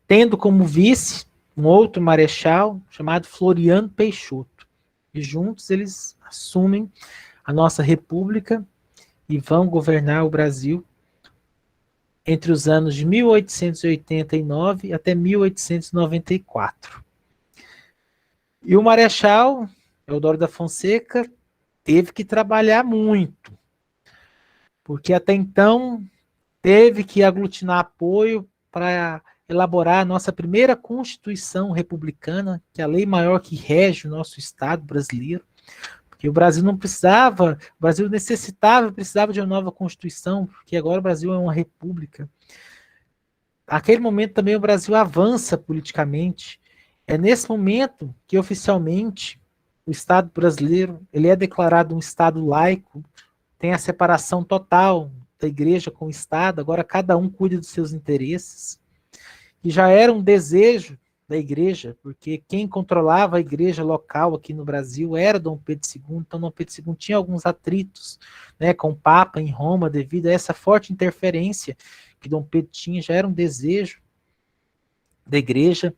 Speaker 6: tendo como vice um outro marechal chamado Floriano Peixoto. E juntos eles assumem a nossa República e vão governar o Brasil entre os anos de 1889 até 1894. E o Marechal Deodoro da Fonseca teve que trabalhar muito, porque até então teve que aglutinar apoio para elaborar a nossa primeira Constituição republicana, que é a lei maior que rege o nosso Estado brasileiro, porque o Brasil não precisava, o Brasil precisava de uma nova Constituição, porque agora o Brasil é uma república. Naquele momento também o Brasil avança politicamente. É nesse momento que oficialmente o Estado brasileiro ele é declarado um Estado laico, tem a separação total da igreja com o Estado, agora cada um cuida dos seus interesses. E já era um desejo da igreja, porque quem controlava a igreja local aqui no Brasil era Dom Pedro II, então Dom Pedro II tinha alguns atritos, né, com o Papa em Roma, devido a essa forte interferência que Dom Pedro tinha, já era um desejo da igreja.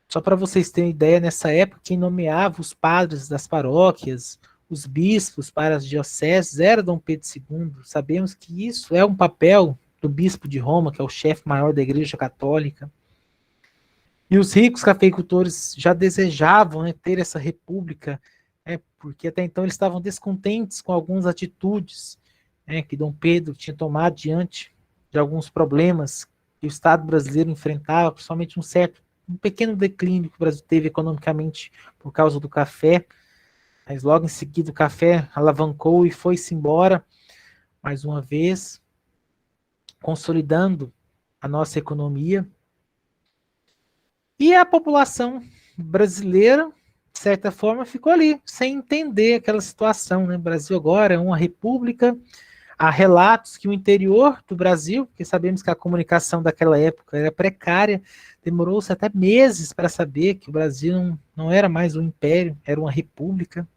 Speaker 6: Só para vocês terem ideia, nessa época, quem nomeava os padres das paróquias, os bispos para as dioceses, era Dom Pedro II. Sabemos que isso é um papel do bispo de Roma, que é o chefe maior da igreja católica. E os ricos cafeicultores já desejavam, né, ter essa república, né, porque até então eles estavam descontentes com algumas atitudes, né, que Dom Pedro tinha tomado diante de alguns problemas que o Estado brasileiro enfrentava, principalmente um pequeno declínio que o Brasil teve economicamente por causa do café, mas logo em seguida o café alavancou e foi-se embora, mais uma vez, consolidando a nossa economia. E a população brasileira, de certa forma, ficou ali, sem entender aquela situação, né? O Brasil agora é uma república. Há relatos que o interior do Brasil, porque sabemos que a comunicação daquela época era precária, demorou-se até meses para saber que o Brasil não era mais um império, era uma república.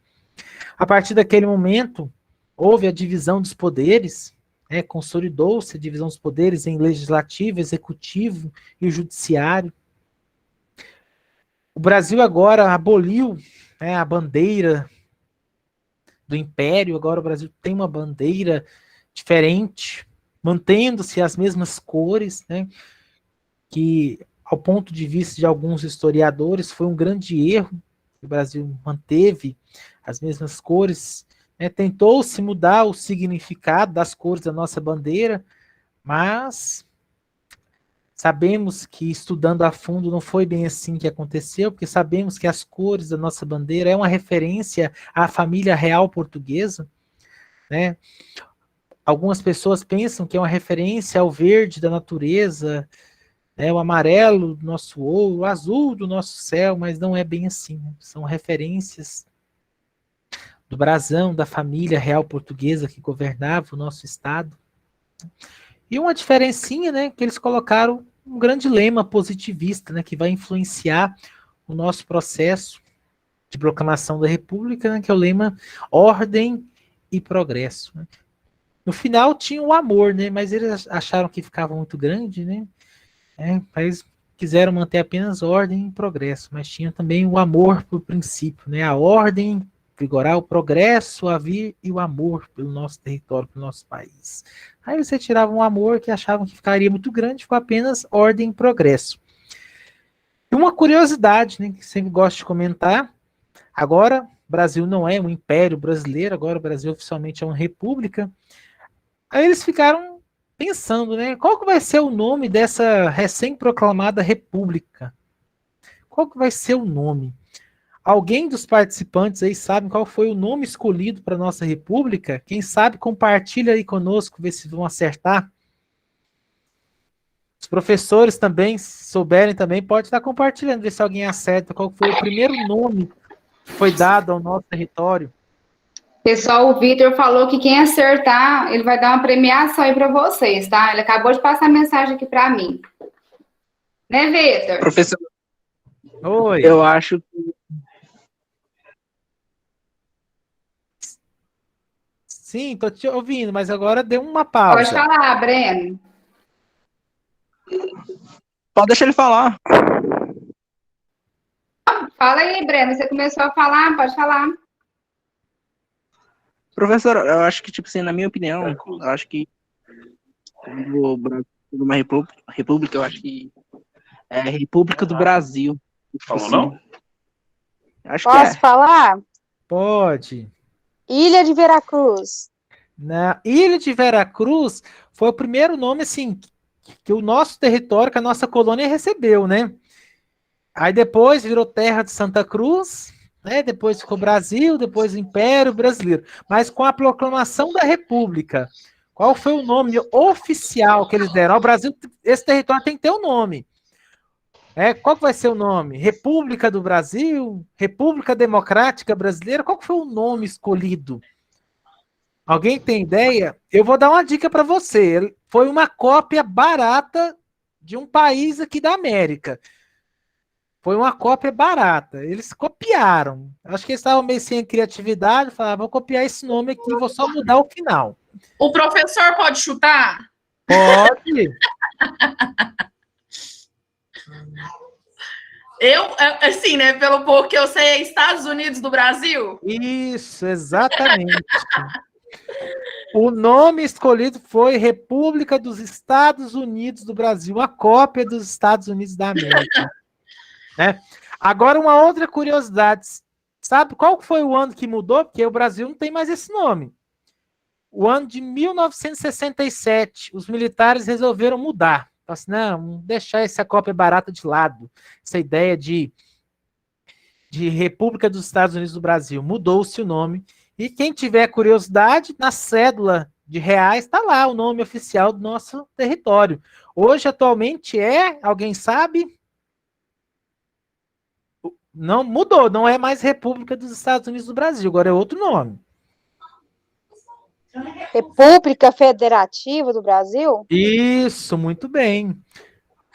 Speaker 6: A partir daquele momento, houve a divisão dos poderes, né? Consolidou-se a divisão dos poderes em legislativo, executivo e judiciário. O Brasil agora aboliu, né, a bandeira do império, agora o Brasil tem uma bandeira diferente, mantendo-se as mesmas cores, né, que, ao ponto de vista de alguns historiadores, foi um grande erro. O Brasil manteve as mesmas cores, né, tentou-se mudar o significado das cores da nossa bandeira, mas sabemos que, estudando a fundo, não foi bem assim que aconteceu, porque sabemos que as cores da nossa bandeira é uma referência à família real portuguesa, né? Algumas pessoas pensam que é uma referência ao verde da natureza, né, o amarelo do nosso ouro, o azul do nosso céu, mas não é bem assim, né? São referências do brasão da família real portuguesa que governava o nosso estado. E uma diferencinha, né, que eles colocaram um grande lema positivista, né, que vai influenciar o nosso processo de proclamação da República, né, que é o lema ordem e progresso, né. No final tinha o amor, né, mas eles acharam que ficava muito grande, né, mas quiseram manter apenas ordem e progresso, mas tinha também o amor por princípio, né, a ordem vigorar o progresso, a vida e o amor pelo nosso território, pelo nosso país. Aí você tirava um amor que achavam que ficaria muito grande, ficou apenas ordem e progresso. E uma curiosidade, né, que sempre gosto de comentar, agora o Brasil não é um império brasileiro, agora o Brasil oficialmente é uma república. Aí eles ficaram pensando, né, qual que vai ser o nome dessa recém-proclamada república? Qual que vai ser o nome? Alguém dos participantes aí sabe qual foi o nome escolhido para a nossa república? Quem sabe compartilha aí conosco, ver se vão acertar. Os professores também, se souberem também, pode estar compartilhando, ver se alguém acerta qual foi o primeiro nome que foi dado ao nosso território.
Speaker 2: Pessoal, o Vitor falou que quem acertar, ele vai dar uma premiação aí para vocês, tá? Ele acabou de passar a mensagem aqui para mim. Né, Vitor?
Speaker 10: Professor,
Speaker 6: Oi.
Speaker 10: eu acho que...
Speaker 6: Sim, tô te ouvindo, mas agora deu uma pausa.
Speaker 2: Pode falar, Breno.
Speaker 10: Pode deixar ele falar.
Speaker 2: Fala aí, Breno. Você começou a falar, pode falar.
Speaker 10: Professor, eu acho que, tipo assim, na minha opinião, eu acho que o Brasil é uma república, eu acho que é a República do Brasil.
Speaker 9: Falou não?
Speaker 10: Acho
Speaker 4: Posso
Speaker 10: que
Speaker 4: falar?
Speaker 6: Pode.
Speaker 4: Ilha de Veracruz.
Speaker 6: Na Ilha de Veracruz foi o primeiro nome, assim, que o nosso território, que a nossa colônia recebeu, né? Aí depois virou terra de Santa Cruz, né? Depois ficou Brasil, depois Império Brasileiro. Mas com a proclamação da República, qual foi o nome oficial que eles deram? O Brasil, esse território tem que ter um nome. Qual que vai ser o nome? República do Brasil? República Democrática Brasileira? Qual que foi o nome escolhido? Alguém tem ideia? Eu vou dar uma dica para você. Foi uma cópia barata de um país aqui da América. Foi uma cópia barata. Eles copiaram. Acho que eles estavam meio sem criatividade. Falaram, vou copiar esse nome aqui, vou só mudar o final.
Speaker 5: O professor pode chutar?
Speaker 6: Pode.
Speaker 5: Eu, assim, né, pelo pouco que eu sei, é Estados Unidos do Brasil?
Speaker 6: Isso, exatamente. O nome escolhido foi República dos Estados Unidos do Brasil, a cópia dos Estados Unidos da América. Né? Agora, uma outra curiosidade. Sabe qual foi o ano que mudou? Porque o Brasil não tem mais esse nome. O ano de 1967, os militares resolveram mudar. Assim, não, vamos deixar essa cópia barata de lado. Essa ideia de República dos Estados Unidos do Brasil. Mudou-se o nome. E quem tiver curiosidade, na cédula de reais está lá o nome oficial do nosso território. Hoje, atualmente, alguém sabe? Não mudou, não é mais República dos Estados Unidos do Brasil, agora é outro nome.
Speaker 4: República Federativa do Brasil?
Speaker 6: Isso, muito bem.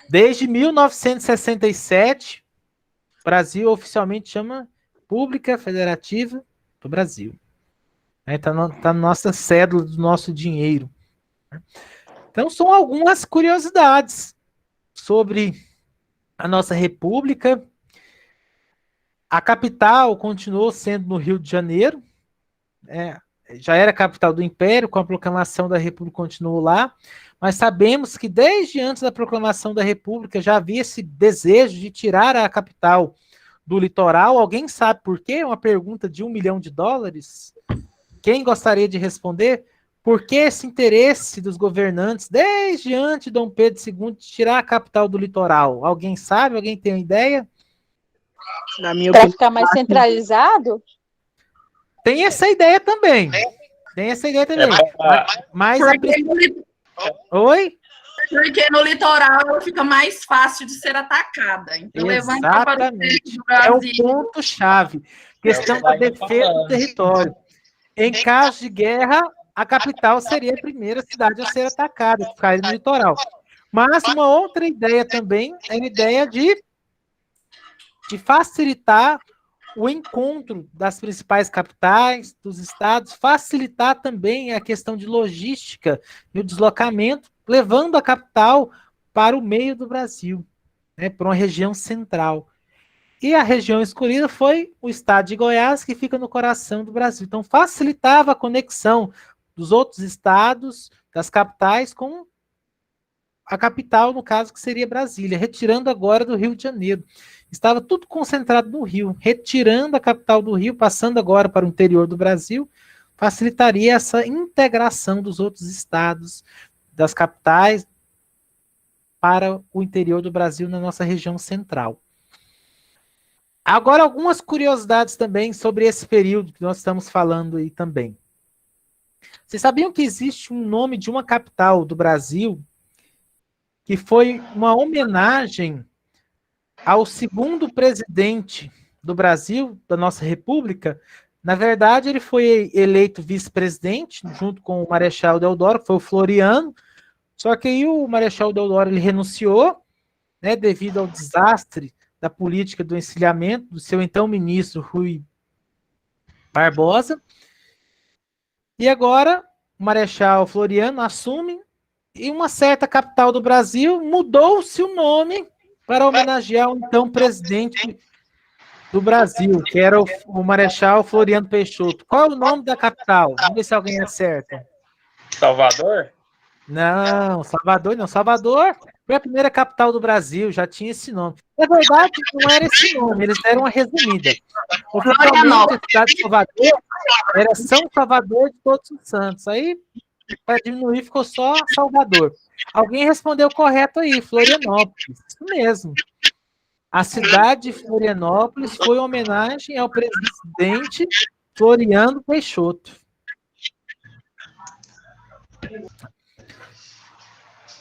Speaker 6: Desde 1967, o Brasil oficialmente chama República Federativa do Brasil. Está na nossa cédula do nosso dinheiro. Então, são algumas curiosidades sobre a nossa república. A capital continuou sendo no Rio de Janeiro. Já era a capital do Império, com a proclamação da República continuou lá. Mas sabemos que desde antes da proclamação da República já havia esse desejo de tirar a capital do litoral. Alguém sabe por quê? Uma pergunta de $1 milhão. Quem gostaria de responder? Por que esse interesse dos governantes, desde antes de Dom Pedro II, de tirar a capital do litoral? Alguém sabe? Alguém tem uma ideia?
Speaker 4: Para ficar mais centralizado?
Speaker 6: Tem essa ideia também. Mas Oi?
Speaker 5: Porque no litoral fica mais fácil de ser atacada. Então, levanta para o
Speaker 6: Brasil. É o ponto-chave. Questão da defesa do território. Em caso de guerra, a capital seria a primeira cidade a ser atacada, ficaria no litoral. Mas uma outra ideia também é a ideia de facilitar o encontro das principais capitais, dos estados, facilitar também a questão de logística e o deslocamento, levando a capital para o meio do Brasil, né, para uma região central. E a região escolhida foi o estado de Goiás, que fica no coração do Brasil. Então, facilitava a conexão dos outros estados, das capitais, com a capital, no caso, que seria Brasília, retirando agora do Rio de Janeiro. Estava tudo concentrado no Rio, retirando a capital do Rio, passando agora para o interior do Brasil, facilitaria essa integração dos outros estados, das capitais, para o interior do Brasil, na nossa região central. Agora, algumas curiosidades também sobre esse período que nós estamos falando aí também. Vocês sabiam que existe um nome de uma capital do Brasil que foi uma homenagem ao segundo presidente do Brasil, da nossa República? Na verdade, ele foi eleito vice-presidente, junto com o Marechal Deodoro, que foi o Floriano, só que aí o Marechal Deodoro ele renunciou, né, devido ao desastre da política do encilhamento do seu então ministro Rui Barbosa. E agora o Marechal Floriano assume e uma certa capital do Brasil mudou-se o nome para homenagear o então presidente do Brasil, que era o Marechal Floriano Peixoto. Qual é o nome da capital? Vamos ver se alguém acerta.
Speaker 9: Salvador?
Speaker 6: Não, Salvador não. Salvador foi a primeira capital do Brasil, já tinha esse nome. Na verdade, não era esse nome, eles deram uma resumida. Oficialmente, a cidade de Salvador era São Salvador de Todos os Santos. Aí, para diminuir, ficou só Salvador. Alguém respondeu correto aí, Florianópolis. Isso mesmo. A cidade de Florianópolis foi uma homenagem ao presidente Floriano Peixoto.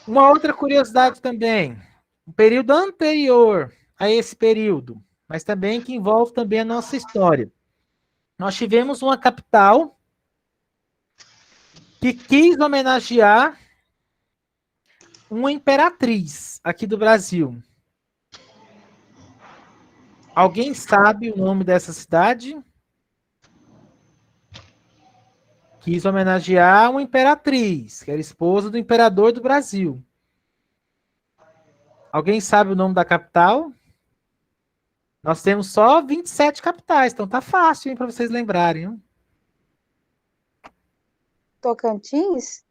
Speaker 6: Uma outra curiosidade também, o período anterior a esse período, mas também que envolve também a nossa história. Nós tivemos uma capital que quis homenagear uma imperatriz aqui do Brasil. Alguém sabe o nome dessa cidade? Quis homenagear uma imperatriz, que era esposa do imperador do Brasil. Alguém sabe o nome da capital? Nós temos só 27 capitais, então tá fácil, hein, para vocês lembrarem. Hein?
Speaker 11: Tocantins?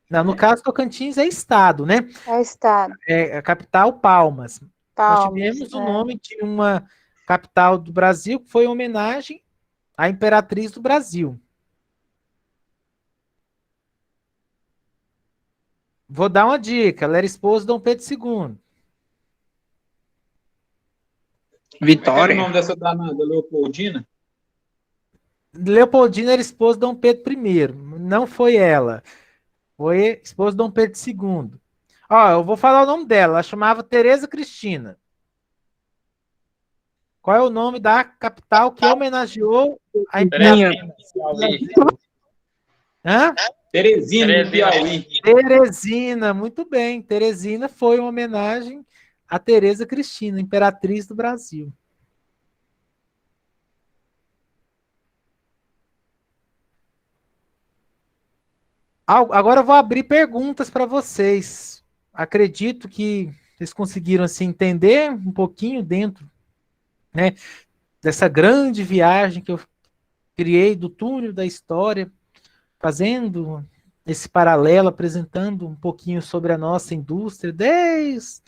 Speaker 6: Não, no caso, Tocantins é estado, né?
Speaker 11: É estado.
Speaker 6: É a capital Palmas.
Speaker 11: Palmas,
Speaker 6: nós tivemos o nome de uma capital do Brasil que foi em homenagem à imperatriz do Brasil. Vou dar uma dica. Ela era esposa de Dom Pedro II.
Speaker 10: Vitória.
Speaker 12: Qual é o nome dessa danada, Leopoldina?
Speaker 6: Leopoldina era esposa de Dom Pedro I. Não foi ela. Foi esposa de Dom Pedro II. Ó, eu vou falar o nome dela. Ela chamava Tereza Cristina. Qual é o nome da capital que homenageou a imperatriz? Hã?
Speaker 12: Teresina, do Piauí.
Speaker 6: Teresina, muito bem. Teresina foi uma homenagem a Tereza Cristina, imperatriz do Brasil. Agora eu vou abrir perguntas para vocês. Acredito que vocês conseguiram assim, entender um pouquinho dentro, né, dessa grande viagem que eu criei do túnel da história, fazendo esse paralelo, apresentando um pouquinho sobre a nossa indústria, desde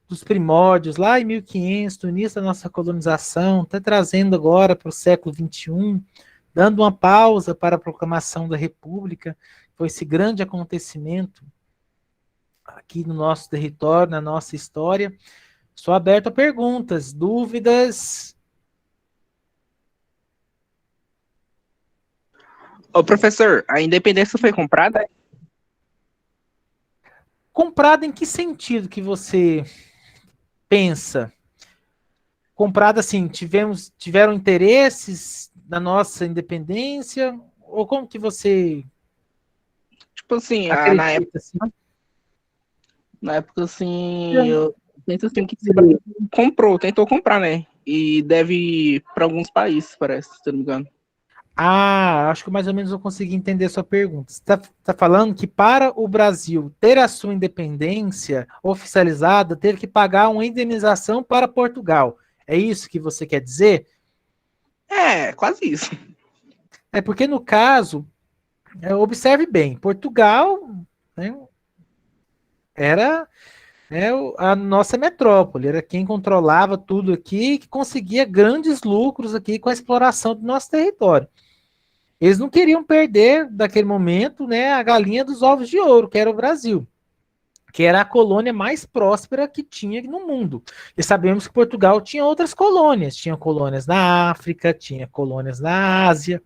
Speaker 6: os primórdios, lá em 1500, no início da nossa colonização, até trazendo agora para o século XXI, dando uma pausa para a proclamação da República, foi esse grande acontecimento aqui no nosso território, na nossa história. Estou aberto a perguntas, dúvidas.
Speaker 10: Ô, professor, a independência foi comprada?
Speaker 6: Comprada em que sentido que você pensa? Comprada assim, tiveram interesses na nossa independência? Ou como que você...
Speaker 10: Tipo assim,
Speaker 6: acredita,
Speaker 10: na época,
Speaker 6: assim?
Speaker 10: Na época, assim, eu penso assim que tentou comprar, né? E deve ir para alguns países, parece, se eu não me engano.
Speaker 6: Ah, acho que mais ou menos eu consegui entender a sua pergunta. Você está falando que para o Brasil ter a sua independência oficializada, teve que pagar uma indenização para Portugal. É isso que você quer dizer?
Speaker 10: É, quase isso.
Speaker 6: É porque, no caso, observe bem, Portugal, né, era a nossa metrópole, era quem controlava tudo aqui, que conseguia grandes lucros aqui com a exploração do nosso território. Eles não queriam perder, daquele momento, né, a galinha dos ovos de ouro, que era o Brasil, que era a colônia mais próspera que tinha no mundo. E sabemos que Portugal tinha outras colônias, tinha colônias na África, tinha colônias na Ásia,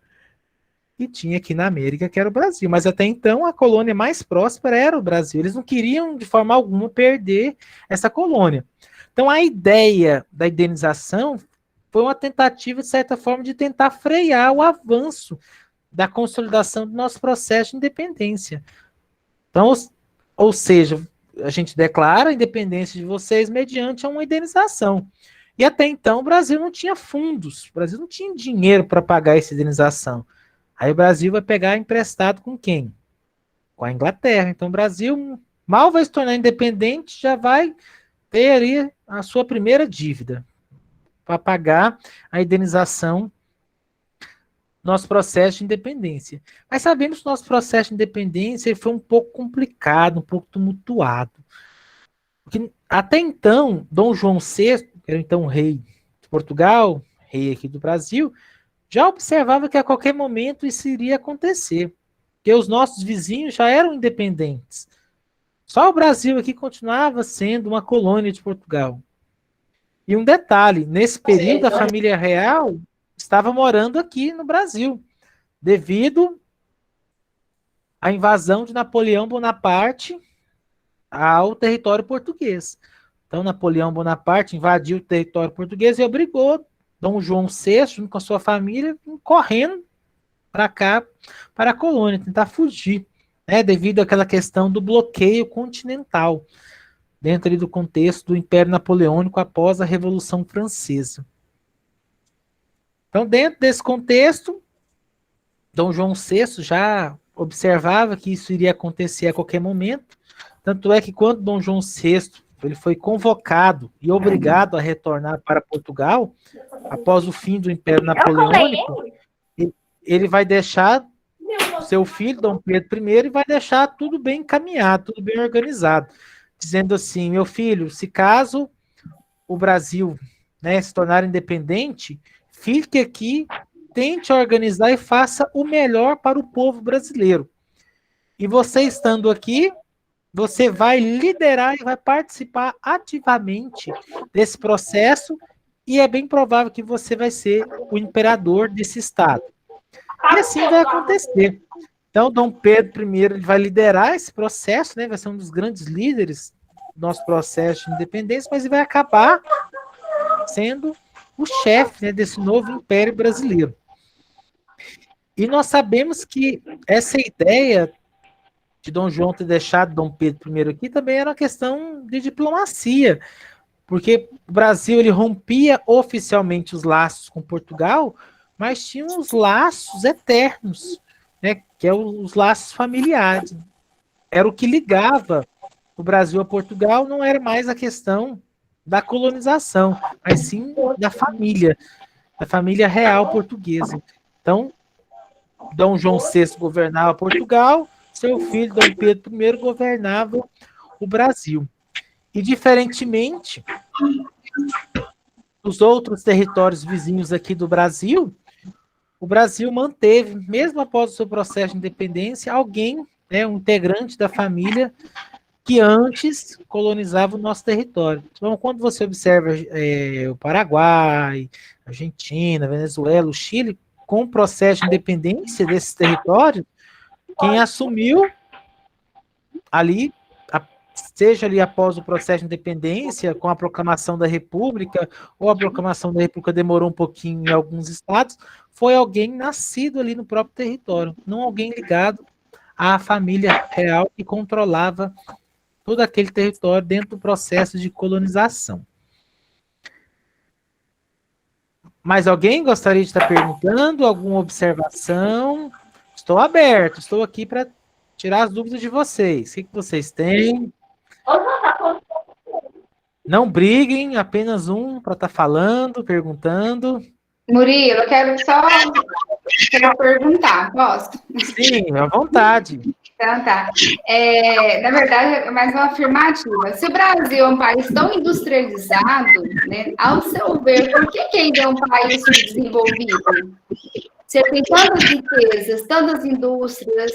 Speaker 6: e tinha aqui na América, que era o Brasil. Mas até então, a colônia mais próspera era o Brasil. Eles não queriam, de forma alguma, perder essa colônia. Então, a ideia da indenização foi uma tentativa, de certa forma, de tentar frear o avanço da consolidação do nosso processo de independência. Então, ou seja, a gente declara a independência de vocês mediante uma indenização. E até então, o Brasil não tinha fundos, o Brasil não tinha dinheiro para pagar essa indenização. Aí o Brasil vai pegar emprestado com quem? Com a Inglaterra. Então o Brasil mal vai se tornar independente, já vai ter ali a sua primeira dívida para pagar a indenização do nosso processo de independência. Mas sabemos que o nosso processo de independência foi um pouco complicado, um pouco tumultuado. Porque até então, Dom João VI, que era então rei de Portugal, rei aqui do Brasil, já observava que a qualquer momento isso iria acontecer, que os nossos vizinhos já eram independentes. Só o Brasil aqui continuava sendo uma colônia de Portugal. E um detalhe, nesse período a família real estava morando aqui no Brasil, devido à invasão de Napoleão Bonaparte ao território português. Então Napoleão Bonaparte invadiu o território português e obrigou Dom João VI, junto com a sua família, correndo para cá, para a colônia, tentar fugir, né, devido àquela questão do bloqueio continental, dentro ali do contexto do Império Napoleônico após a Revolução Francesa. Então, dentro desse contexto, Dom João VI já observava que isso iria acontecer a qualquer momento, tanto é que quando Dom João VI ele foi convocado e obrigado a retornar para Portugal, após o fim do Império Napoleônico, ele vai deixar seu filho, Dom Pedro I, e vai deixar tudo bem encaminhado, tudo bem organizado, dizendo assim: meu filho, se caso o Brasil, né, se tornar independente, fique aqui, tente organizar e faça o melhor para o povo brasileiro. E você estando aqui, você vai liderar e vai participar ativamente desse processo, e é bem provável que você vai ser o imperador desse estado. E assim vai acontecer. Então, Dom Pedro I ele vai liderar esse processo, né, vai ser um dos grandes líderes do nosso processo de independência, mas ele vai acabar sendo o chefe, né, desse novo império brasileiro. E nós sabemos que essa ideia de Dom João ter deixado Dom Pedro I aqui também era uma questão de diplomacia, porque o Brasil ele rompia oficialmente os laços com Portugal, mas tinha uns laços eternos, né, que é os laços familiares. Era o que ligava o Brasil a Portugal, não era mais a questão da colonização, mas sim da família real portuguesa. Então, Dom João VI governava Portugal, seu filho, Dom Pedro I, governava o Brasil. E, diferentemente dos outros territórios vizinhos aqui do Brasil, o Brasil manteve, mesmo após o seu processo de independência, alguém, né, um integrante da família, que antes colonizava o nosso território. Então, quando você observa o Paraguai, Argentina, Venezuela, o Chile, com o processo de independência desses territórios, quem assumiu ali, seja ali após o processo de independência, com a proclamação da República, ou a proclamação da República demorou um pouquinho em alguns estados, foi alguém nascido ali no próprio território, não alguém ligado à família real que controlava todo aquele território dentro do processo de colonização. Mais alguém gostaria de estar perguntando? Alguma observação? Estou aberto, estou aqui para tirar as dúvidas de vocês. O que vocês têm? Não briguem, apenas um para estar falando, perguntando.
Speaker 2: Murilo, eu quero só perguntar, posso?
Speaker 6: Sim, à vontade.
Speaker 2: Então tá. Na verdade, é mais uma afirmativa. Se o Brasil é um país tão industrializado, né, ao seu ver, por que ainda é um país subdesenvolvido? Você tem tantas riquezas, tantas indústrias.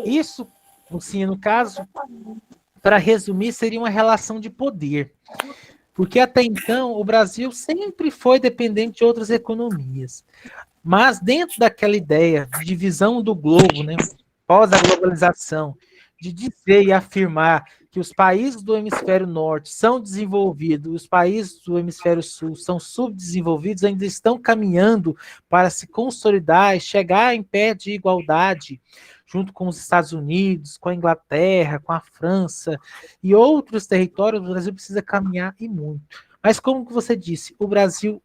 Speaker 6: Isso, assim, no caso, para resumir, seria uma relação de poder. Porque até então o Brasil sempre foi dependente de outras economias. Mas dentro daquela ideia de divisão do globo, né, pós a globalização, de dizer e afirmar que os países do hemisfério norte são desenvolvidos, os países do hemisfério sul são subdesenvolvidos, ainda estão caminhando para se consolidar e chegar em pé de igualdade, junto com os Estados Unidos, com a Inglaterra, com a França e outros territórios, o Brasil precisa caminhar e muito. Mas como que você disse, o Brasil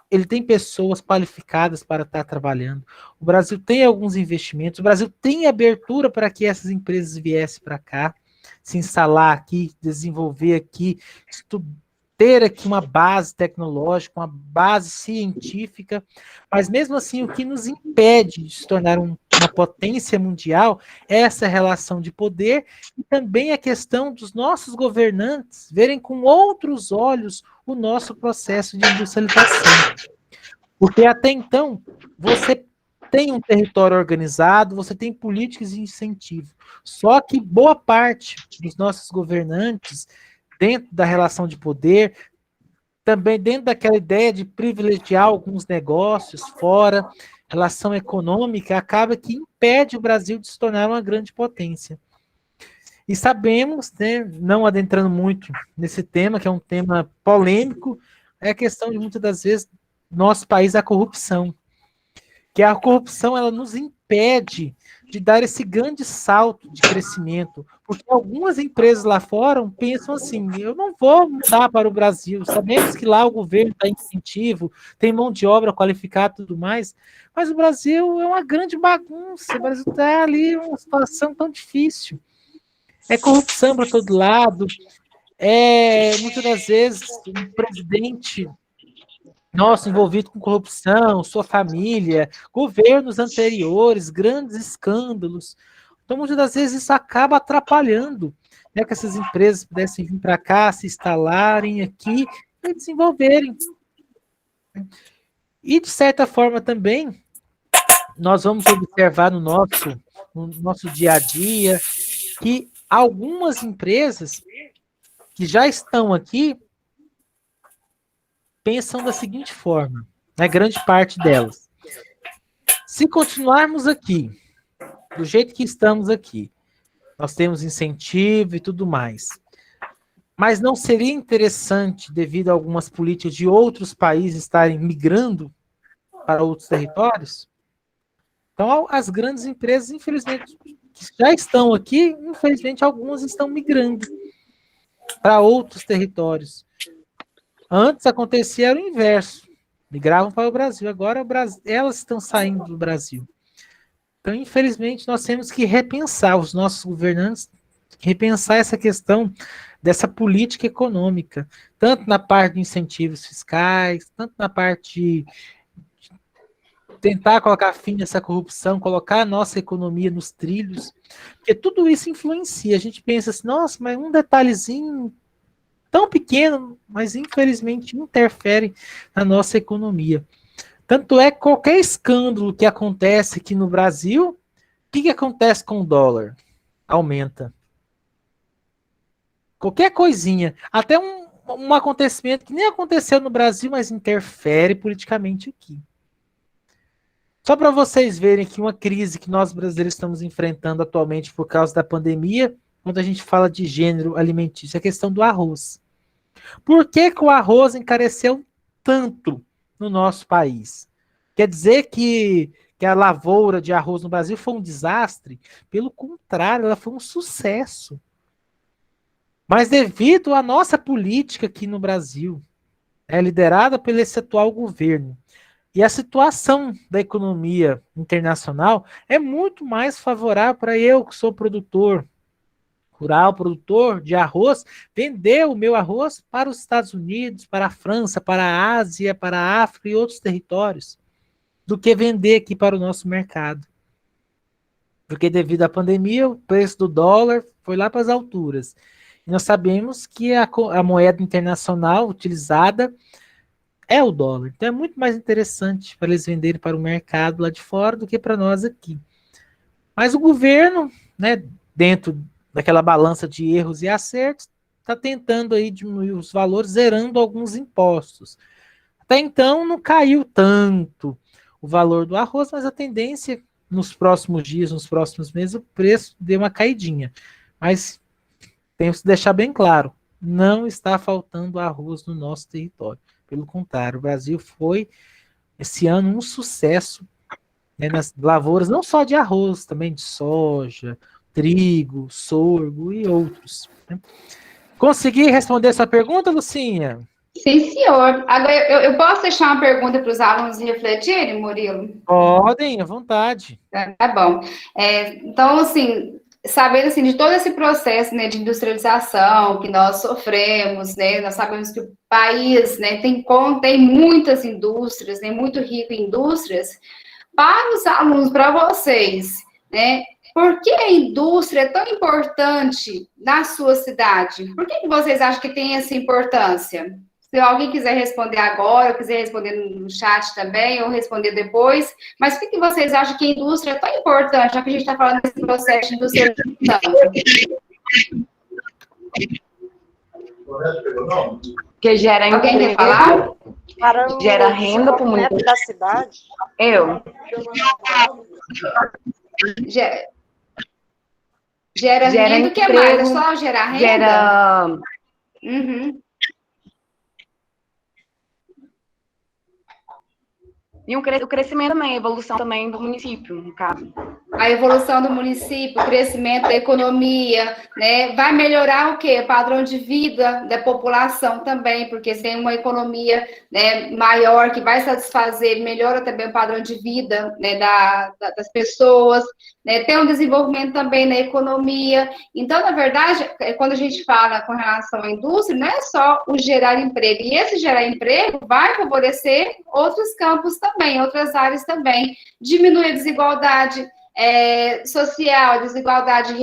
Speaker 6: ele tem pessoas qualificadas para estar trabalhando. O Brasil tem alguns investimentos, o Brasil tem abertura para que essas empresas viessem para cá, se instalar aqui, desenvolver aqui, ter aqui uma base tecnológica, uma base científica, mas mesmo assim o que nos impede de se tornar uma potência mundial é essa relação de poder e também a questão dos nossos governantes verem com outros olhos o nosso processo de industrialização. Porque até então, você tem um território organizado, você tem políticas de incentivo. Só que boa parte dos nossos governantes, dentro da relação de poder, também dentro daquela ideia de privilegiar alguns negócios fora, relação econômica, acaba que impede o Brasil de se tornar uma grande potência. E sabemos, né, não adentrando muito nesse tema, que é um tema polêmico, é a questão de muitas das vezes nosso país a corrupção. Que a corrupção ela nos impede de dar esse grande salto de crescimento, porque algumas empresas lá fora pensam assim, eu não vou mudar para o Brasil, sabemos que lá o governo dá incentivo, tem mão de obra qualificada e tudo mais, mas o Brasil é uma grande bagunça, o Brasil está ali numa situação tão difícil. É corrupção para todo lado, muitas das vezes um presidente nosso envolvido com corrupção, sua família, governos anteriores, grandes escândalos. Então, muitas das vezes isso acaba atrapalhando, né, que essas empresas pudessem vir para cá, se instalarem aqui e desenvolverem. E, de certa forma, também, nós vamos observar no nosso dia a dia que algumas empresas que já estão aqui pensam da seguinte forma, né, grande parte delas. Se continuarmos aqui, do jeito que estamos aqui, nós temos incentivo e tudo mais, mas não seria interessante, devido a algumas políticas de outros países estarem migrando para outros territórios? Então, as grandes empresas, infelizmente, que já estão aqui, infelizmente, algumas estão migrando para outros territórios. Antes acontecia o inverso, migravam para o Brasil, agora elas estão saindo do Brasil. Então, infelizmente, nós temos que repensar, os nossos governantes, repensar essa questão dessa política econômica, tanto na parte de incentivos fiscais, tanto na parte de tentar colocar fim nessa corrupção, colocar a nossa economia nos trilhos, porque tudo isso influencia. A gente pensa assim, nossa, mas um detalhezinho tão pequeno, mas infelizmente interfere na nossa economia. Tanto é que qualquer escândalo que acontece aqui no Brasil, o que acontece com o dólar? Aumenta. Qualquer coisinha, até um acontecimento que nem aconteceu no Brasil, mas interfere politicamente aqui. Só para vocês verem que uma crise que nós brasileiros estamos enfrentando atualmente por causa da pandemia, quando a gente fala de gênero alimentício, é a questão do arroz. Por que o arroz encareceu tanto no nosso país? Quer dizer que a lavoura de arroz no Brasil foi um desastre? Pelo contrário, ela foi um sucesso. Mas devido à nossa política aqui no Brasil, liderada pelo esse atual governo, e a situação da economia internacional é muito mais favorável para eu, que sou produtor rural, produtor de arroz, vender o meu arroz para os Estados Unidos, para a França, para a Ásia, para a África e outros territórios, do que vender aqui para o nosso mercado. Porque devido à pandemia, o preço do dólar foi lá para as alturas. E nós sabemos que a moeda internacional utilizada é o dólar. Então é muito mais interessante para eles venderem para o mercado lá de fora do que para nós aqui. Mas o governo, né, dentro daquela balança de erros e acertos, está tentando aí diminuir os valores, zerando alguns impostos. Até então não caiu tanto o valor do arroz, mas a tendência nos próximos dias, nos próximos meses, o preço deu uma caidinha. Mas temos que deixar bem claro, não está faltando arroz no nosso território. Pelo contrário, o Brasil foi, esse ano, um sucesso, né, nas lavouras, não só de arroz, também de soja, trigo, sorgo e outros. Né? Consegui responder essa pergunta, Lucinha?
Speaker 2: Sim, senhor. Agora, eu posso deixar uma pergunta para os alunos refletirem, Murilo?
Speaker 6: Podem, à vontade.
Speaker 2: Tá bom. Então, assim, sabendo assim, de todo esse processo, né, de industrialização que nós sofremos, né, nós sabemos que o país, né, tem muitas indústrias, né, muito rico em indústrias. Para os alunos, para vocês, né, por que a indústria é tão importante na sua cidade? Por que vocês acham que tem essa importância? Se alguém quiser responder agora, ou quiser responder no chat também, ou responder depois, mas por que vocês acham que a indústria é tão importante, já que a gente está falando desse processo de industrialização?
Speaker 13: Que gera emprego.
Speaker 2: Alguém quer falar?
Speaker 13: Gera renda para o município
Speaker 11: da cidade.
Speaker 13: Eu.
Speaker 2: Gera renda, o que mais? É só gerar renda?
Speaker 13: Gera...
Speaker 2: Uhum.
Speaker 13: E o crescimento também, a evolução também do município, no caso.
Speaker 2: A evolução do município, o crescimento da economia, né? Vai melhorar o quê? O padrão de vida da população também, porque sem uma economia, né, maior que vai satisfazer, melhora também o padrão de vida, né, das pessoas, né? Tem um desenvolvimento também na economia. Então, na verdade, quando a gente fala com relação à indústria, não é só o gerar emprego. E esse gerar emprego vai favorecer outros campos também, outras áreas também. Diminui a desigualdade social, a desigualdade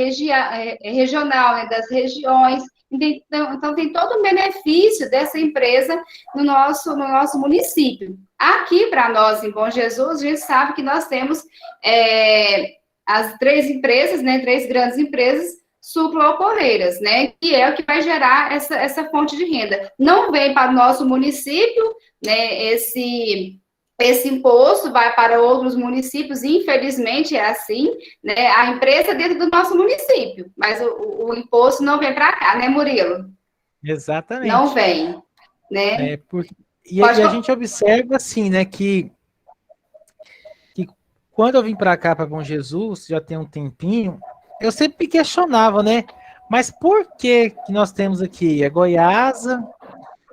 Speaker 2: regional, né, das regiões. Então, tem todo um benefício dessa empresa no nosso município. Aqui, para nós, em Bom Jesus, a gente sabe que nós temos as 3 empresas, né, 3 grandes empresas sucroalcooleiras, né, que é o que vai gerar essa fonte de renda. Não vem para o nosso município, né, esse imposto vai para outros municípios, infelizmente é assim, né? A empresa é dentro do nosso município, mas o imposto não vem para cá, né, Murilo?
Speaker 6: Exatamente.
Speaker 2: Não vem, né?
Speaker 6: E a gente observa, assim, né, que quando eu vim para cá, para Bom Jesus, já tem um tempinho, eu sempre me questionava, né, mas por que nós temos aqui a Goiasa,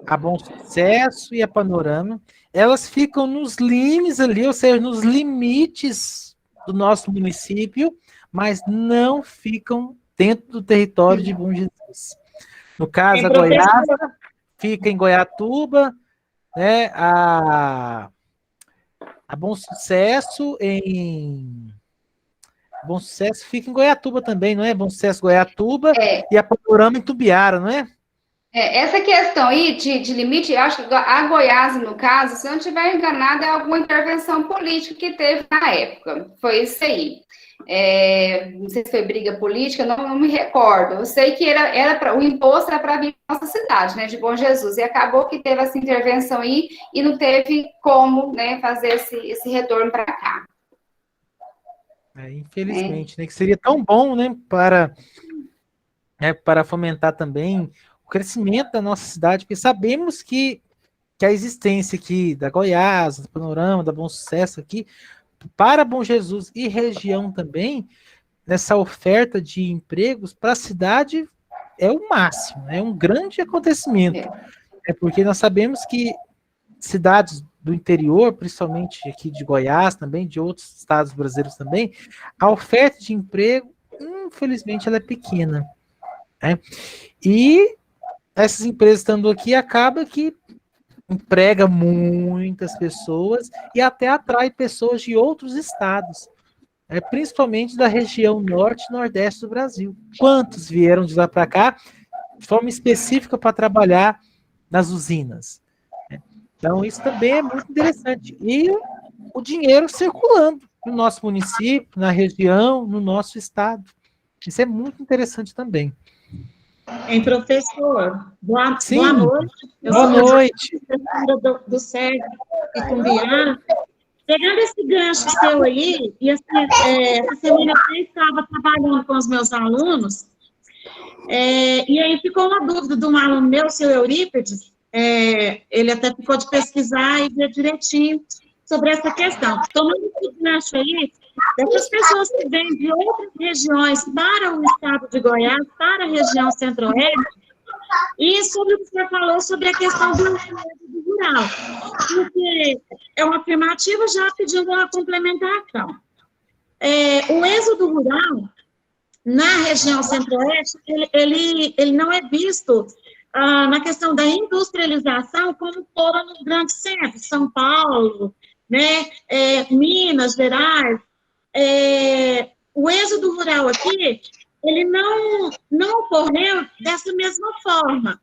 Speaker 6: a Bom Sucesso e a Panorama? Elas ficam nos limites ali, ou seja, nos limites do nosso município, mas não ficam dentro do território de Bom Jesus. No caso, a Goiasa fica em Goiatuba, né? A Bom Sucesso Bom Sucesso fica em Goiatuba também, não é? Bom Sucesso, Goiatuba, e a Panorama em Tubiara, não é?
Speaker 2: Essa questão aí de limite, eu acho que a Goiás, no caso, se eu não estiver enganada, é alguma intervenção política que teve na época. Foi isso aí. Não sei se foi briga política, não me recordo. Eu sei que o imposto era para vir para nossa cidade, né, de Bom Jesus, e acabou que teve essa intervenção aí e não teve como, né, fazer esse retorno para cá.
Speaker 6: Infelizmente, né, que seria tão bom, né, para fomentar também o crescimento da nossa cidade, porque sabemos que a existência aqui da Goiás, do Panorama, da Bom Sucesso aqui, para Bom Jesus e região também, nessa oferta de empregos para a cidade é o máximo, é um grande acontecimento. Porque nós sabemos que cidades do interior, principalmente aqui de Goiás, também de outros estados brasileiros também, a oferta de emprego, infelizmente, ela é pequena. né? E essas empresas estando aqui, acaba que emprega muitas pessoas e até atrai pessoas de outros estados, principalmente da região norte e nordeste do Brasil. Quantos vieram de lá para cá de forma específica para trabalhar nas usinas? Então, isso também é muito interessante. E o dinheiro circulando no nosso município, na região, no nosso estado. Isso é muito interessante também.
Speaker 3: Hein, professor? Boa
Speaker 6: Sim.
Speaker 3: noite.
Speaker 6: Boa noite.
Speaker 3: Do SESI Itumbiara. Pegando esse gancho seu aí, e assim, essa semana eu estava trabalhando com os meus alunos, e aí ficou uma dúvida de um aluno meu, o seu Eurípides, ele até ficou de pesquisar e ver direitinho sobre essa questão. Tomando esse gancho aí, dessas pessoas que vêm de outras regiões para o estado de Goiás, para a região centro-oeste, e sobre o que você falou sobre a questão do rural, porque é uma afirmativa já pedindo uma complementação. O êxodo rural, na região centro-oeste, ele não é visto na questão da industrialização como foram nos grandes centros, São Paulo, né, Minas Gerais. O êxodo rural aqui, ele não ocorreu dessa mesma forma.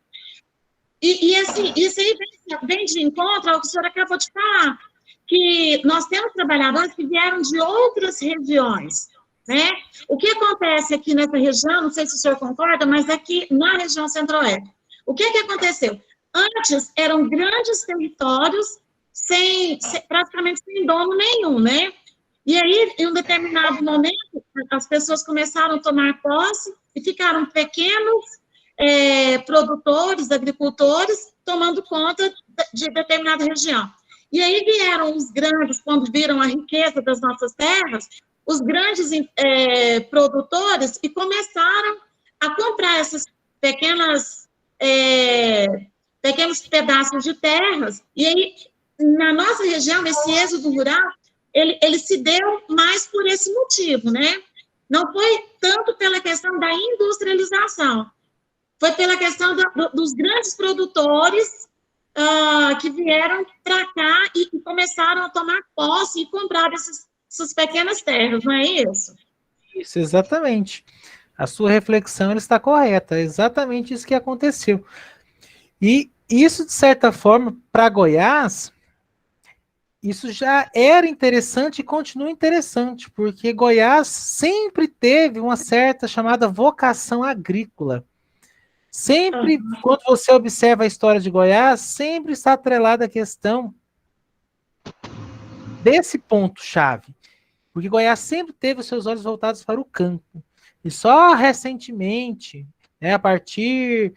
Speaker 3: E assim, isso aí vem de encontro ao que o senhor acabou de falar, que nós temos trabalhadores que vieram de outras regiões, né? O que acontece aqui nessa região, não sei se o senhor concorda, mas aqui na região centro-oeste, o que aconteceu? Antes eram grandes territórios praticamente sem dono nenhum, né? E aí, em um determinado momento, as pessoas começaram a tomar posse e ficaram pequenos produtores, agricultores, tomando conta de determinada região. E aí vieram os grandes, quando viram a riqueza das nossas terras, os grandes produtores e começaram a comprar essas pequenos pedaços de terras. E aí, na nossa região, esse êxodo rural, ele se deu mais por esse motivo, né? Não foi tanto pela questão da industrialização, foi pela questão dos grandes produtores que vieram para cá e começaram a tomar posse e comprar essas pequenas terras, não é isso?
Speaker 6: Isso, exatamente. A sua reflexão ela está correta, é exatamente isso que aconteceu. E isso, de certa forma, para Goiás, isso já era interessante e continua interessante, porque Goiás sempre teve uma certa chamada vocação agrícola. Sempre, quando você observa a história de Goiás, sempre está atrelada a questão desse ponto-chave. Porque Goiás sempre teve os seus olhos voltados para o campo. E só recentemente, a partir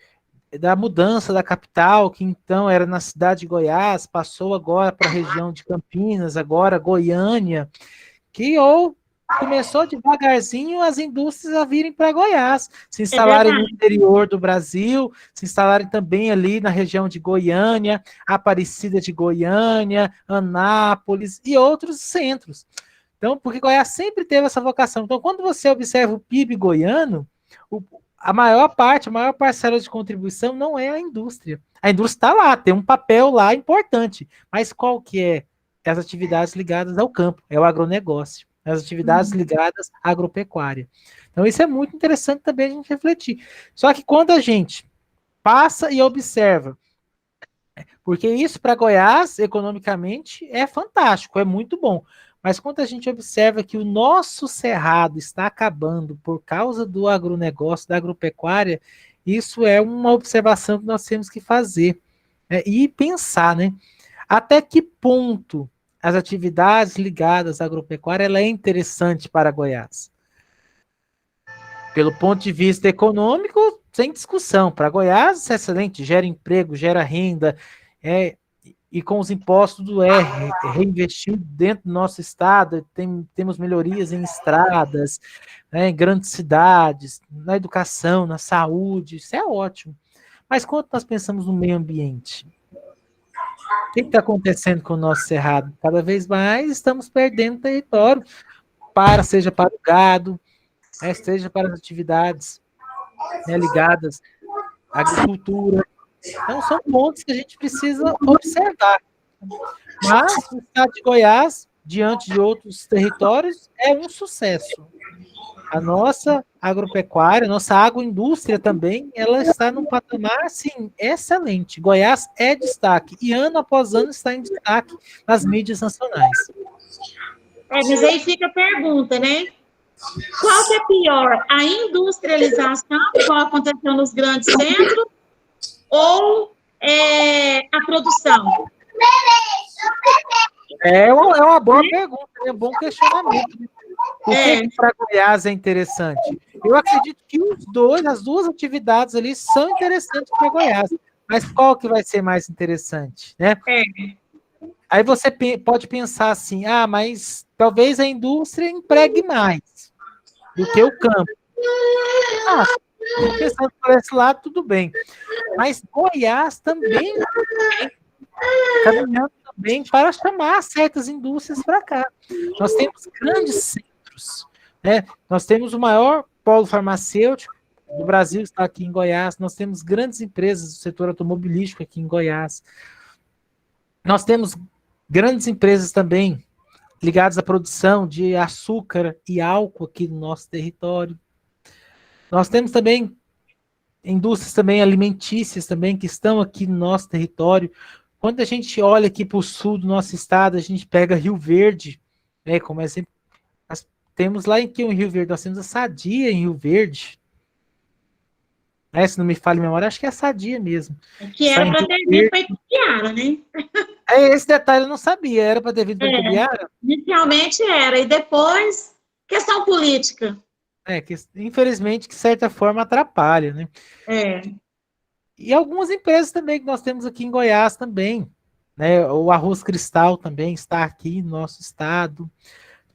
Speaker 6: da mudança da capital, que então era na cidade de Goiás, passou agora para a região de Campinas, agora Goiânia, que começou devagarzinho as indústrias a virem para Goiás, se instalarem no interior do Brasil, se instalarem também ali na região de Goiânia, Aparecida de Goiânia, Anápolis e outros centros. Então, porque Goiás sempre teve essa vocação. Então, quando você observa o PIB goiano, a maior parcela de contribuição não é a indústria. A indústria está lá, tem um papel lá importante. Mas qual que é? As atividades ligadas ao campo, é o agronegócio. As atividades ligadas à agropecuária. Então, isso é muito interessante também a gente refletir. Só que quando a gente passa e observa, porque isso para Goiás, economicamente, é fantástico, é muito bom. Mas quando a gente observa que o nosso cerrado está acabando por causa do agronegócio, da agropecuária, isso é uma observação que nós temos que fazer. E pensar, né? Até que ponto as atividades ligadas à agropecuária ela é interessante para Goiás? Pelo ponto de vista econômico, sem discussão. Para Goiás, é excelente, gera emprego, gera renda, e com os impostos do reinvestido dentro do nosso estado, temos melhorias em estradas, em grandes cidades, na educação, na saúde, isso é ótimo. Mas quando nós pensamos no meio ambiente, o que está acontecendo com o nosso cerrado? Cada vez mais estamos perdendo território, seja para o gado, seja para as atividades né, ligadas à agricultura. Então, são pontos que a gente precisa observar. Mas o estado de Goiás, diante de outros territórios, é um sucesso. A nossa agropecuária, a nossa agroindústria também, ela está num patamar, assim, excelente. Goiás é destaque, e ano após ano está em destaque nas mídias nacionais.
Speaker 3: Mas aí fica a pergunta, né? Qual que é pior, a industrialização, igual aconteceu nos grandes centros, ou a produção?
Speaker 6: É uma boa pergunta, é um bom questionamento. O que para Goiás é interessante? Eu acredito que as duas atividades ali são interessantes para Goiás, mas qual que vai ser mais interessante, né? Aí você pode pensar assim, mas talvez a indústria empregue mais do que o campo. Pensando por esse lado, tudo bem. Mas Goiás também caminhando também para chamar certas indústrias para cá. Nós temos grandes centros, né? Nós temos o maior polo farmacêutico do Brasil, está aqui em Goiás. Nós temos grandes empresas do setor automobilístico aqui em Goiás. Nós temos grandes empresas também ligadas à produção de açúcar e álcool aqui no nosso território. Nós temos também indústrias também alimentícias também que estão aqui no nosso território. Quando a gente olha aqui para o sul do nosso estado, a gente pega Rio Verde, né, como exemplo. Nós temos lá em Rio Verde, nós temos a Sadia em Rio Verde. Se não me falha a memória, acho que é a Sadia mesmo.
Speaker 3: Que era para ter vindo para Itubiara, né?
Speaker 6: Esse detalhe eu não sabia, era para ter vindo para Itubiara?
Speaker 3: Inicialmente era, e depois, questão política.
Speaker 6: Que infelizmente, de certa forma, atrapalha, né? E algumas empresas também que nós temos aqui em Goiás também, né? O Arroz Cristal também está aqui no nosso estado.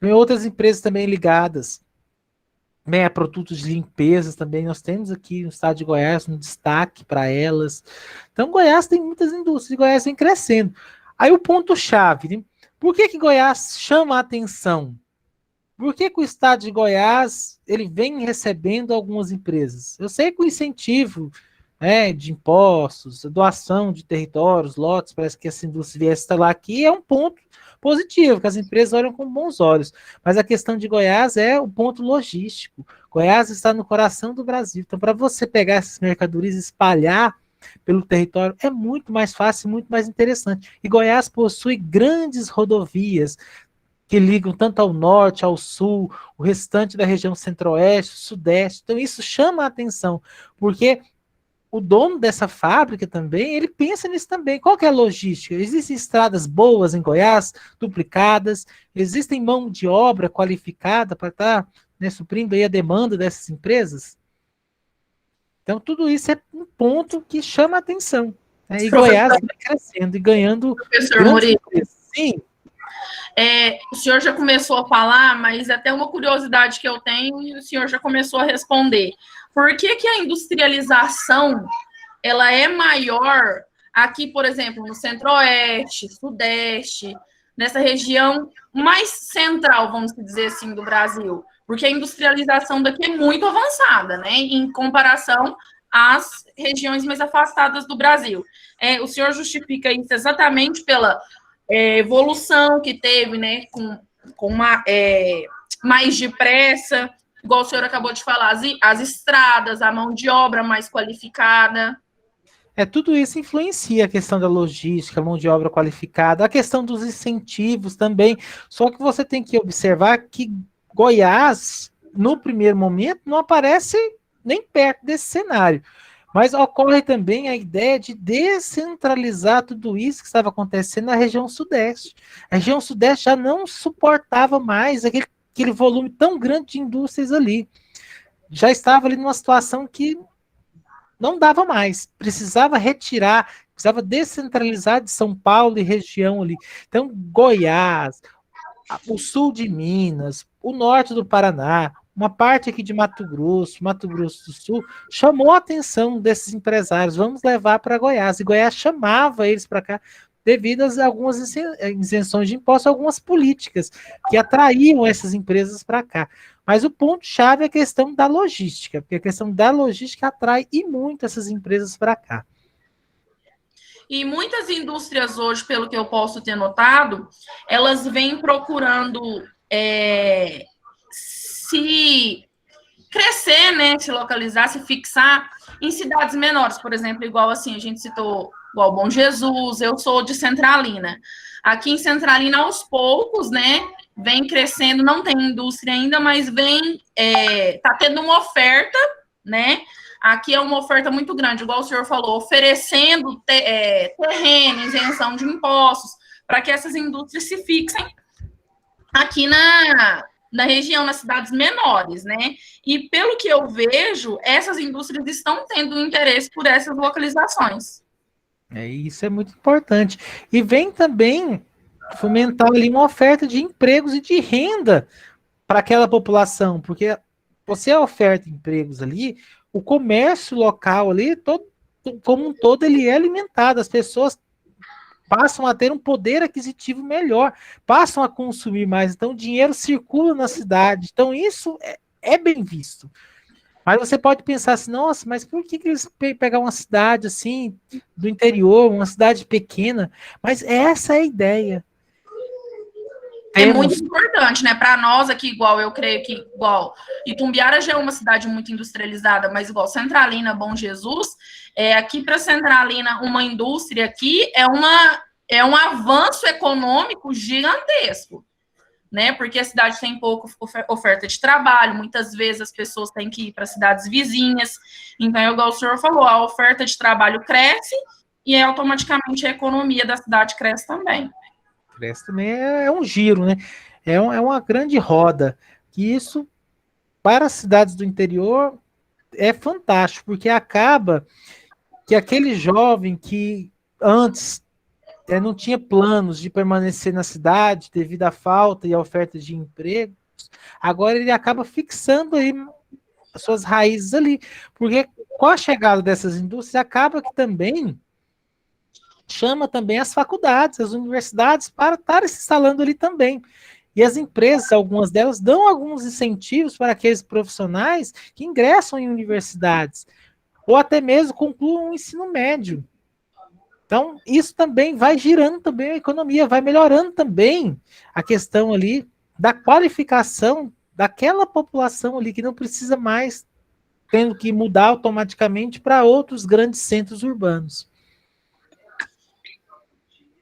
Speaker 6: Tem outras empresas também ligadas, né, a produtos de limpeza também. Nós temos aqui no estado de Goiás um destaque para elas. Então, Goiás tem muitas indústrias, Goiás vem crescendo. Aí o ponto-chave, né? Por que Goiás chama a atenção? Por que o estado de Goiás ele vem recebendo algumas empresas? Eu sei que o incentivo, né, de impostos, doação de territórios, lotes, parece que essa indústria viesse estar lá aqui, é um ponto positivo, que as empresas olham com bons olhos. Mas a questão de Goiás é o ponto logístico. Goiás está no coração do Brasil. Então, para você pegar essas mercadorias e espalhar pelo território, é muito mais fácil, muito mais interessante. E Goiás possui grandes rodovias que ligam tanto ao norte, ao sul, o restante da região centro-oeste, sudeste. Então, isso chama a atenção, porque o dono dessa fábrica também, ele pensa nisso também. Qual que é a logística? Existem estradas boas em Goiás, duplicadas, existem mão de obra qualificada para estar, né, suprindo aí a demanda dessas empresas? Então, tudo isso é um ponto que chama a atenção. Né? E Goiás vai crescendo e ganhando...
Speaker 5: Professor Murilo.
Speaker 6: Sim.
Speaker 5: O senhor já começou a falar, mas até uma curiosidade que eu tenho e o senhor já começou a responder. Por que a industrialização ela é maior aqui, por exemplo, no centro-oeste, sudeste, nessa região mais central, vamos dizer assim, do Brasil? Porque a industrialização daqui é muito avançada, né, em comparação às regiões mais afastadas do Brasil. O senhor justifica isso exatamente pela evolução que teve, né, com mais depressa, igual o senhor acabou de falar, as estradas, a mão de obra mais qualificada.
Speaker 6: Tudo isso influencia a questão da logística, a mão de obra qualificada, a questão dos incentivos também. Só que você tem que observar que Goiás, no primeiro momento, não aparece nem perto desse cenário. Mas ocorre também a ideia de descentralizar tudo isso que estava acontecendo na região sudeste. A região sudeste já não suportava mais aquele volume tão grande de indústrias ali. Já estava ali numa situação que não dava mais. Precisava retirar, precisava descentralizar de São Paulo e região ali. Então, Goiás, o sul de Minas, o norte do Paraná, uma parte aqui de Mato Grosso do Sul, chamou a atenção desses empresários. Vamos levar para Goiás. E Goiás chamava eles para cá devido a algumas isenções de impostos, algumas políticas que atraíam essas empresas para cá. Mas o ponto-chave é a questão da logística, porque a questão da logística atrai e muito essas empresas para cá.
Speaker 5: E muitas indústrias hoje, pelo que eu posso ter notado, elas vêm procurando se crescer, né, se localizar, se fixar em cidades menores, por exemplo, igual assim, a gente citou, igual Bom Jesus, eu sou de Centralina. Aqui em Centralina, aos poucos, né, vem crescendo, não tem indústria ainda, mas tá tendo uma oferta, né, aqui é uma oferta muito grande, igual o senhor falou, oferecendo terreno, isenção de impostos, para que essas indústrias se fixem aqui na região, nas cidades menores, né? E pelo que eu vejo, essas indústrias estão tendo interesse por essas localizações.
Speaker 6: Isso é muito importante. E vem também fomentar ali uma oferta de empregos e de renda para aquela população, porque você oferta empregos ali, o comércio local ali, como um todo, ele é alimentado, as pessoas passam a ter um poder aquisitivo melhor, passam a consumir mais, então o dinheiro circula na cidade, então isso é bem visto. Mas você pode pensar assim, nossa, mas por que eles pegar uma cidade assim, do interior, uma cidade pequena? Mas essa é a ideia.
Speaker 5: É muito importante, né? Para nós aqui, igual eu creio que igual Itumbiara já é uma cidade muito industrializada, mas igual Centralina, Bom Jesus, aqui para Centralina, uma indústria aqui é um avanço econômico gigantesco, né? Porque a cidade tem pouca oferta de trabalho, muitas vezes as pessoas têm que ir para cidades vizinhas. Então, igual o senhor falou, a oferta de trabalho cresce e automaticamente a economia da cidade cresce também.
Speaker 6: Cresce também é um giro, né? É uma grande roda. Que isso, para as cidades do interior, é fantástico, porque acaba que aquele jovem que antes não tinha planos de permanecer na cidade devido à falta e à oferta de empregos, agora ele acaba fixando aí as suas raízes ali, porque com a chegada dessas indústrias acaba que também chama também as faculdades, as universidades para estarem se instalando ali também. E as empresas, algumas delas, dão alguns incentivos para aqueles profissionais que ingressam em universidades, ou até mesmo concluam o ensino médio. Então, isso também vai girando também a economia, vai melhorando também a questão ali da qualificação daquela população ali que não precisa mais tendo que mudar automaticamente para outros grandes centros urbanos.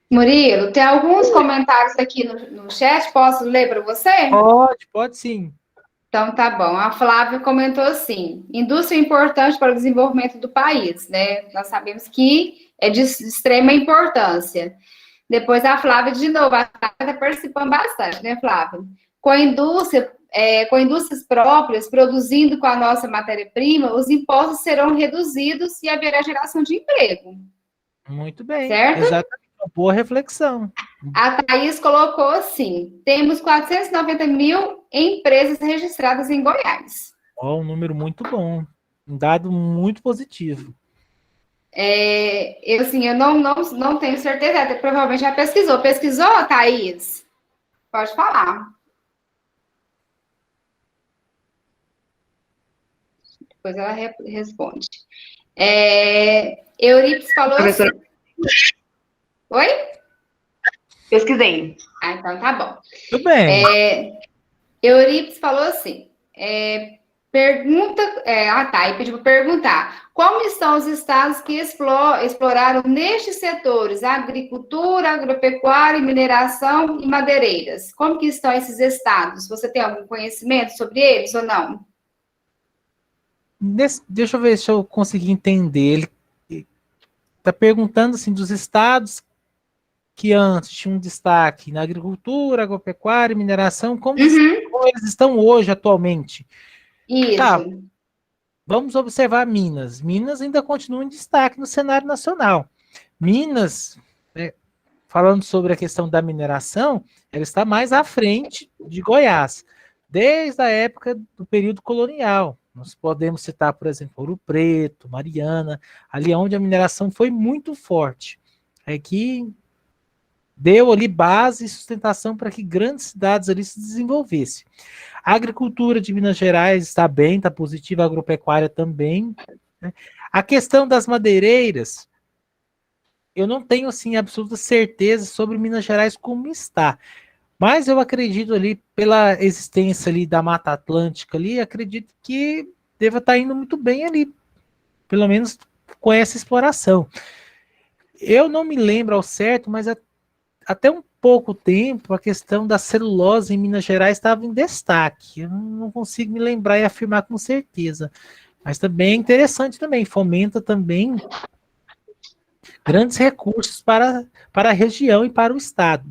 Speaker 2: Murilo, tem alguns comentários aqui no chat, posso ler para você?
Speaker 6: Pode sim.
Speaker 2: Então, tá bom. A Flávia comentou assim, indústria é importante para o desenvolvimento do país, né? Nós sabemos que é de extrema importância. Depois a Flávia, de novo, a Flávia está participando bastante, né, Flávia? Com indústrias próprias, produzindo com a nossa matéria-prima, os impostos serão reduzidos e haverá geração de emprego.
Speaker 6: Muito bem.
Speaker 2: Certo?
Speaker 6: Exatamente. Uma boa reflexão.
Speaker 2: A Thaís colocou assim, temos 490 mil empresas registradas em Goiás.
Speaker 6: Um número muito bom. Um dado muito positivo.
Speaker 2: Eu não tenho certeza, provavelmente já pesquisou. Pesquisou, Thaís? Pode falar. Depois ela responde. Eurípides falou assim... Oi?
Speaker 13: Pesquisei.
Speaker 2: Então tá bom.
Speaker 6: Tudo bem.
Speaker 2: Eurípides falou assim, e pediu para perguntar, como estão os estados que exploraram nestes setores, agricultura, agropecuária, mineração e madeireiras? Como que estão esses estados? Você tem algum conhecimento sobre eles ou não?
Speaker 6: Deixa eu ver se eu consegui entender. Ele está perguntando assim, dos estados que antes tinham um destaque na agricultura, agropecuária, mineração, como eles estão hoje, atualmente.
Speaker 2: Isso.
Speaker 6: Tá, vamos observar Minas. Minas ainda continua em destaque no cenário nacional. Minas, falando sobre a questão da mineração, ela está mais à frente de Goiás, desde a época do período colonial. Nós podemos citar, por exemplo, Ouro Preto, Mariana, ali onde a mineração foi muito forte. É que deu ali base e sustentação para que grandes cidades ali se desenvolvessem. A agricultura de Minas Gerais está bem, está positiva, a agropecuária também, né? A questão das madeireiras, eu não tenho, assim, absoluta certeza sobre Minas Gerais como está, mas eu acredito ali, pela existência ali da Mata Atlântica ali, acredito que deva estar indo muito bem ali, pelo menos com essa exploração. Eu não me lembro ao certo, mas até um pouco tempo a questão da celulose em Minas Gerais estava em destaque. Eu não consigo me lembrar e afirmar com certeza. Mas também é interessante também, fomenta também grandes recursos para a região e para o estado.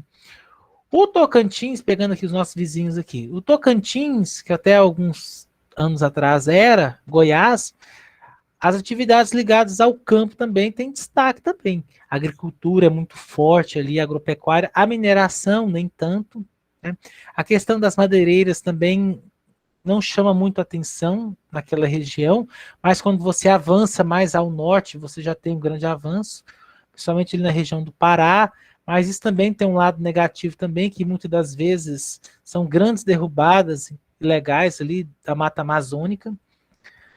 Speaker 6: O Tocantins, pegando aqui os nossos vizinhos aqui, o Tocantins, que até alguns anos atrás era Goiás, as atividades ligadas ao campo também têm destaque também. A agricultura é muito forte ali, a agropecuária, a mineração nem tanto, né? A questão das madeireiras também não chama muito atenção naquela região, mas quando você avança mais ao norte, você já tem um grande avanço, principalmente ali na região do Pará, mas isso também tem um lado negativo também, que muitas das vezes são grandes derrubadas ilegais ali da Mata Amazônica.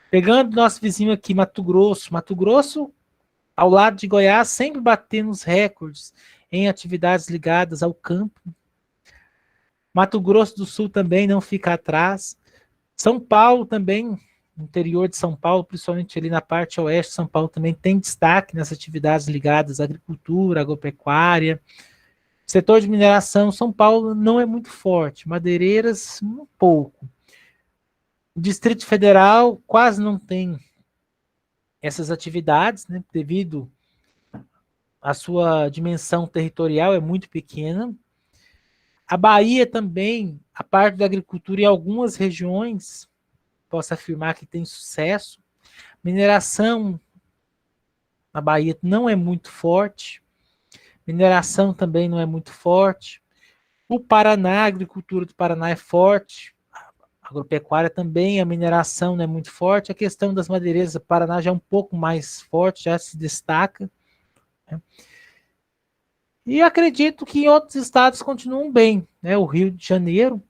Speaker 6: Pegando nosso vizinho aqui, Mato Grosso, ao lado de Goiás, sempre batendo os recordes em atividades ligadas ao campo. Mato Grosso do Sul também não fica atrás. São Paulo também, interior de São Paulo, principalmente ali na parte oeste de São Paulo, também tem destaque nas atividades ligadas à agricultura, agropecuária. Setor de mineração, São Paulo não é muito forte, madeireiras um pouco. O Distrito Federal quase não tem essas atividades, né, devido à sua dimensão territorial, é muito pequena. A Bahia também, a parte da agricultura em algumas regiões, posso afirmar que tem sucesso. Mineração na Bahia não é muito forte. Mineração também não é muito forte. O Paraná, a agricultura do Paraná é forte. A agropecuária também, a mineração não é muito forte. A questão das madeireiras do Paraná já é um pouco mais forte, já se destaca, né? E acredito que em outros estados continuam bem, né? O Rio de Janeiro,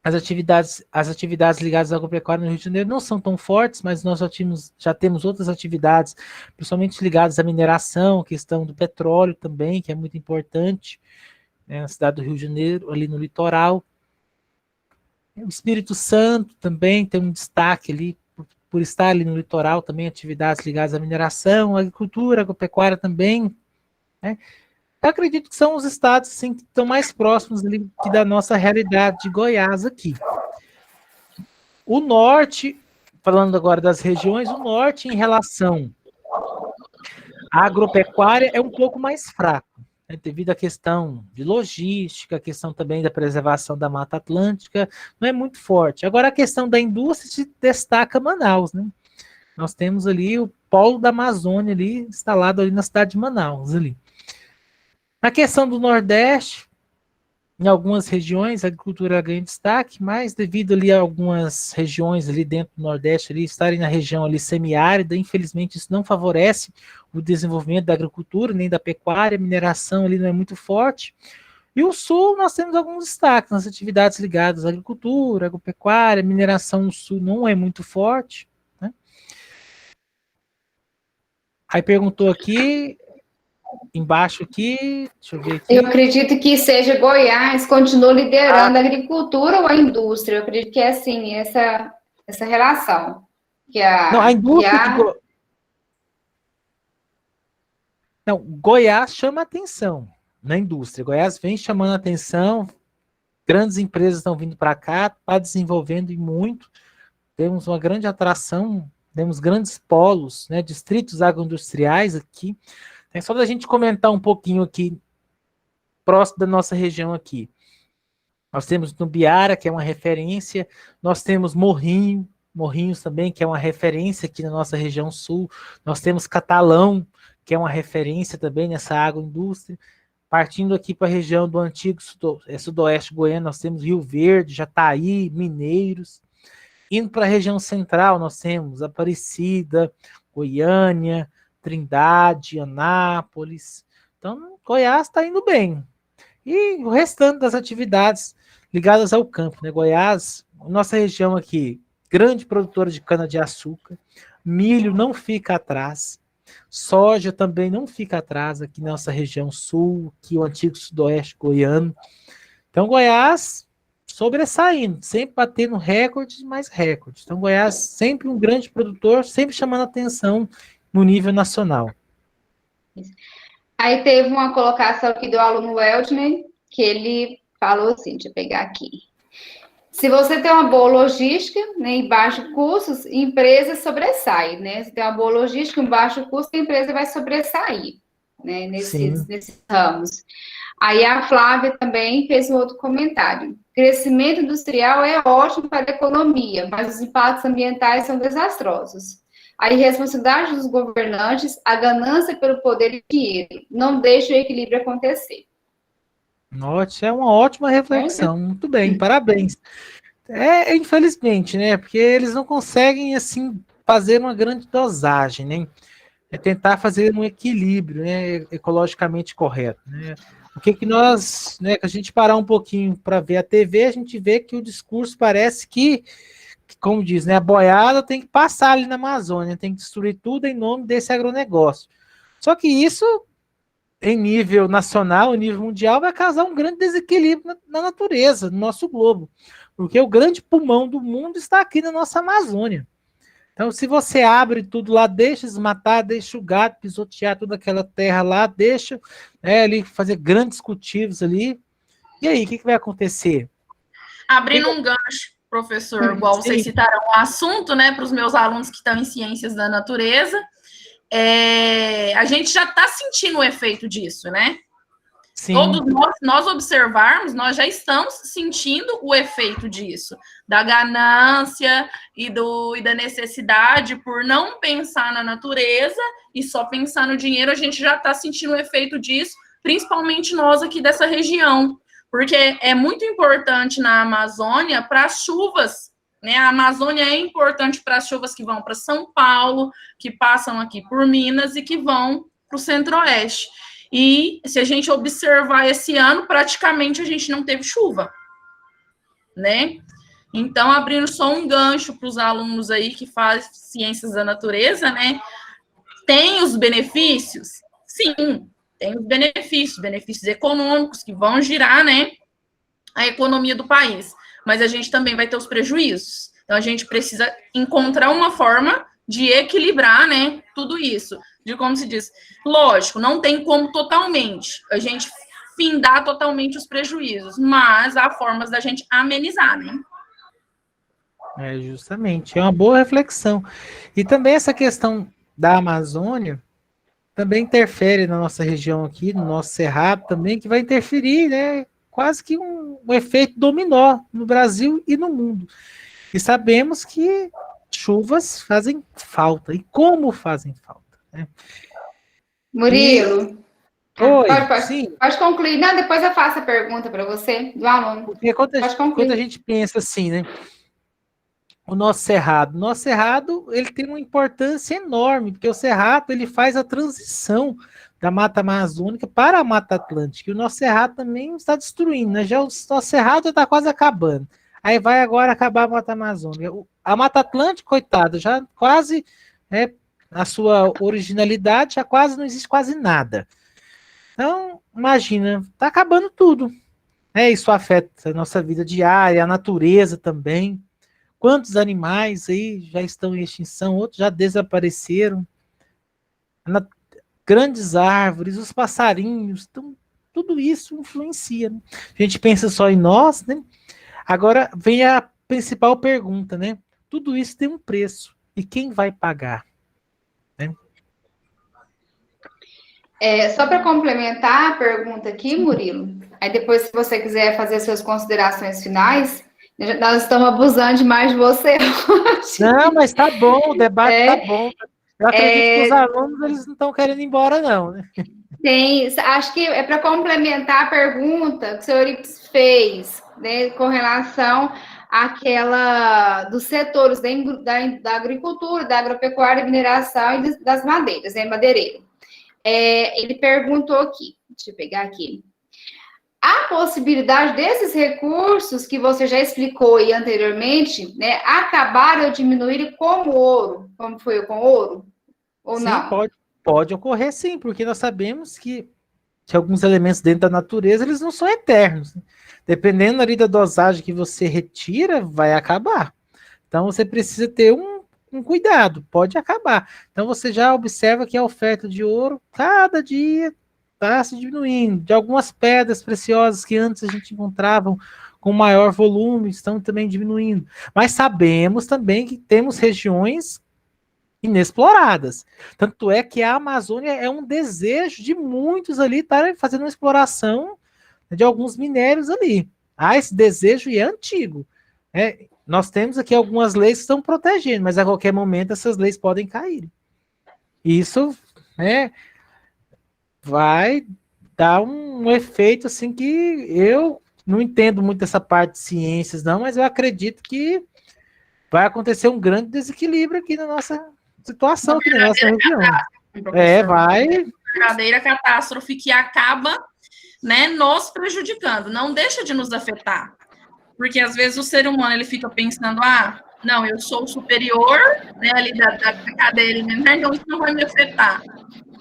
Speaker 6: as atividades ligadas à agropecuária no Rio de Janeiro não são tão fortes, mas nós já temos outras atividades, principalmente ligadas à mineração, questão do petróleo também, que é muito importante, né, na cidade do Rio de Janeiro, ali no litoral. O Espírito Santo também tem um destaque ali, por estar ali no litoral, também atividades ligadas à mineração, agricultura, agropecuária também, né? Eu acredito que são os estados assim, que estão mais próximos ali, que da nossa realidade de Goiás aqui. O norte, falando agora das regiões, o norte em relação à agropecuária é um pouco mais fraco, né, devido à questão de logística, a questão também da preservação da Mata Atlântica, não é muito forte. Agora a questão da indústria se destaca Manaus, né? Nós temos ali o polo da Amazônia ali, instalado ali na cidade de Manaus ali. Na questão do Nordeste, em algumas regiões a agricultura ganha destaque, mas devido ali a algumas regiões ali dentro do Nordeste ali estarem na região ali semiárida, infelizmente isso não favorece o desenvolvimento da agricultura, nem da pecuária, a mineração ali não é muito forte. E o Sul nós temos alguns destaques nas atividades ligadas à agricultura, agropecuária, mineração no Sul não é muito forte, né? Aí perguntou aqui embaixo aqui, deixa eu ver aqui.
Speaker 2: Eu acredito que seja Goiás, continua liderando a agricultura ou a indústria. Eu acredito que é assim, essa relação. Que
Speaker 6: não, a indústria Não, Goiás chama atenção na indústria. Goiás vem chamando atenção, grandes empresas estão vindo para cá, está desenvolvendo e muito. Temos uma grande atração, temos grandes polos, né, distritos agroindustriais aqui. É só da gente comentar um pouquinho aqui, próximo da nossa região aqui. Nós temos Nubiara, que é uma referência, nós temos Morrinhos também, que é uma referência aqui na nossa região sul, nós temos Catalão, que é uma referência também nessa agroindústria. Partindo aqui para a região do antigo sudoeste goiano, nós temos Rio Verde, Jataí, Mineiros. Indo para a região central, nós temos Aparecida, Goiânia, Trindade, Anápolis. Então, Goiás está indo bem. E o restante das atividades ligadas ao campo, né? Goiás, nossa região aqui, grande produtora de cana-de-açúcar, milho não fica atrás, soja também não fica atrás aqui na nossa região sul, aqui o antigo sudoeste goiano. Então, Goiás sobressaindo, sempre batendo recordes mais recordes. Então, Goiás sempre um grande produtor, sempre chamando atenção no nível nacional.
Speaker 2: Aí teve uma colocação aqui do aluno Weldner, que ele falou assim, deixa eu pegar aqui. Se você tem uma boa logística, né, e baixo custos, a empresa sobressai, né? Se tem uma boa logística, um baixo custo, a empresa vai sobressair, né, nesses ramos. Aí a Flávia também fez um outro comentário. Crescimento industrial é ótimo para a economia, mas os impactos ambientais são desastrosos. A irresponsabilidade dos governantes, a ganância pelo poder e dinheiro, não deixa o equilíbrio acontecer.
Speaker 6: Note, é uma ótima reflexão, muito bem, parabéns. Infelizmente, né, porque eles não conseguem, assim, fazer uma grande dosagem, né, tentar fazer um equilíbrio, né, ecologicamente correto, né. O que nós, né, que a gente parar um pouquinho para ver a TV, a gente vê que o discurso parece que, como diz, né, a boiada tem que passar ali na Amazônia, tem que destruir tudo em nome desse agronegócio. Só que isso, em nível nacional, em nível mundial, vai causar um grande desequilíbrio na natureza, no nosso globo, porque o grande pulmão do mundo está aqui na nossa Amazônia. Então, se você abre tudo lá, deixa desmatar, deixa o gado pisotear toda aquela terra lá, deixa ali fazer grandes cultivos ali, e aí, o que vai acontecer?
Speaker 5: Abrindo um gancho, professor, igual vocês citaram o assunto, né, para os meus alunos que estão em ciências da natureza, a gente já está sentindo o efeito disso, né? Sim. Todos nós observarmos, nós já estamos sentindo o efeito disso, da ganância e da necessidade por não pensar na natureza e só pensar no dinheiro, a gente já está sentindo o efeito disso, principalmente nós aqui dessa região, porque é muito importante na Amazônia para as chuvas, né? A Amazônia é importante para as chuvas que vão para São Paulo, que passam aqui por Minas e que vão para o Centro-Oeste. E se a gente observar esse ano, praticamente a gente não teve chuva, né? Então, abrindo só um gancho para os alunos aí que fazem ciências da natureza, né? Tem os benefícios? Sim, tem os benefícios econômicos que vão girar, né, a economia do país. Mas a gente também vai ter os prejuízos. Então, a gente precisa encontrar uma forma de equilibrar, né, tudo isso. De como se diz, lógico, não tem como totalmente a gente findar totalmente os prejuízos, mas há formas da gente amenizar, né?
Speaker 6: Justamente, é uma boa reflexão. E também essa questão da Amazônia também interfere na nossa região aqui, no nosso cerrado também, que vai interferir, né, quase que um efeito dominó no Brasil e no mundo. E sabemos que chuvas fazem falta, e como fazem falta.
Speaker 2: Murilo,
Speaker 6: Oi,
Speaker 2: pode concluir. Não, depois eu faço a pergunta para você, do aluno.
Speaker 6: Porque quando a gente pensa assim, né? O nosso cerrado, ele tem uma importância enorme, porque o cerrado, ele faz a transição da Mata Amazônica para a Mata Atlântica, e o nosso cerrado também está destruindo, né? Já o nosso cerrado está quase acabando. Aí vai agora acabar a Mata Amazônica. A Mata Atlântica, coitada, já quase... a sua originalidade já quase não existe quase nada. Então, imagina, está acabando tudo. Isso afeta a nossa vida diária, a natureza também. Quantos animais aí já estão em extinção, outros já desapareceram. Grandes árvores, os passarinhos, então, tudo isso influencia. Né? A gente pensa só em nós, né? Agora vem a principal pergunta, né? Tudo isso tem um preço. E quem vai pagar?
Speaker 2: Só para complementar a pergunta aqui, Murilo, aí depois, se você quiser fazer suas considerações finais, nós estamos abusando demais de você hoje.
Speaker 6: Não, mas tá bom, o debate tá bom. Eu acredito que os alunos, eles não estão querendo ir embora, não. Né?
Speaker 2: Acho que é para complementar a pergunta que o senhor fez, né, com relação àquela dos setores da agricultura, da agropecuária, mineração e das madeiras, né, madeireiro. Ele perguntou aqui, deixa eu pegar aqui. A possibilidade desses recursos que você já explicou aí anteriormente, né, acabarem ou diminuírem como ouro, como foi com ouro, ou
Speaker 6: Sim,
Speaker 2: não?
Speaker 6: pode ocorrer sim, porque nós sabemos que alguns elementos dentro da natureza, eles não são eternos. Dependendo ali da dosagem que você retira, vai acabar. Então, você precisa ter um cuidado, pode acabar. Então, você já observa que a oferta de ouro, cada dia, está se diminuindo. De algumas pedras preciosas que antes a gente encontrava com maior volume, estão também diminuindo. Mas sabemos também que temos regiões inexploradas. Tanto é que a Amazônia é um desejo de muitos ali estarem fazendo uma exploração de alguns minérios ali. Há esse desejo e é antigo. Nós temos aqui algumas leis que estão protegendo, mas a qualquer momento essas leis podem cair. Isso vai dar um efeito assim que eu não entendo muito essa parte de ciências, não, mas eu acredito que vai acontecer um grande desequilíbrio aqui na nossa situação, aqui na nossa região. Vai.
Speaker 5: Uma verdadeira catástrofe que acaba, né, nos prejudicando, não deixa de nos afetar. Porque às vezes o ser humano ele fica pensando, não, eu sou superior, né, ali da cadeia alimentar, então isso não vai me afetar.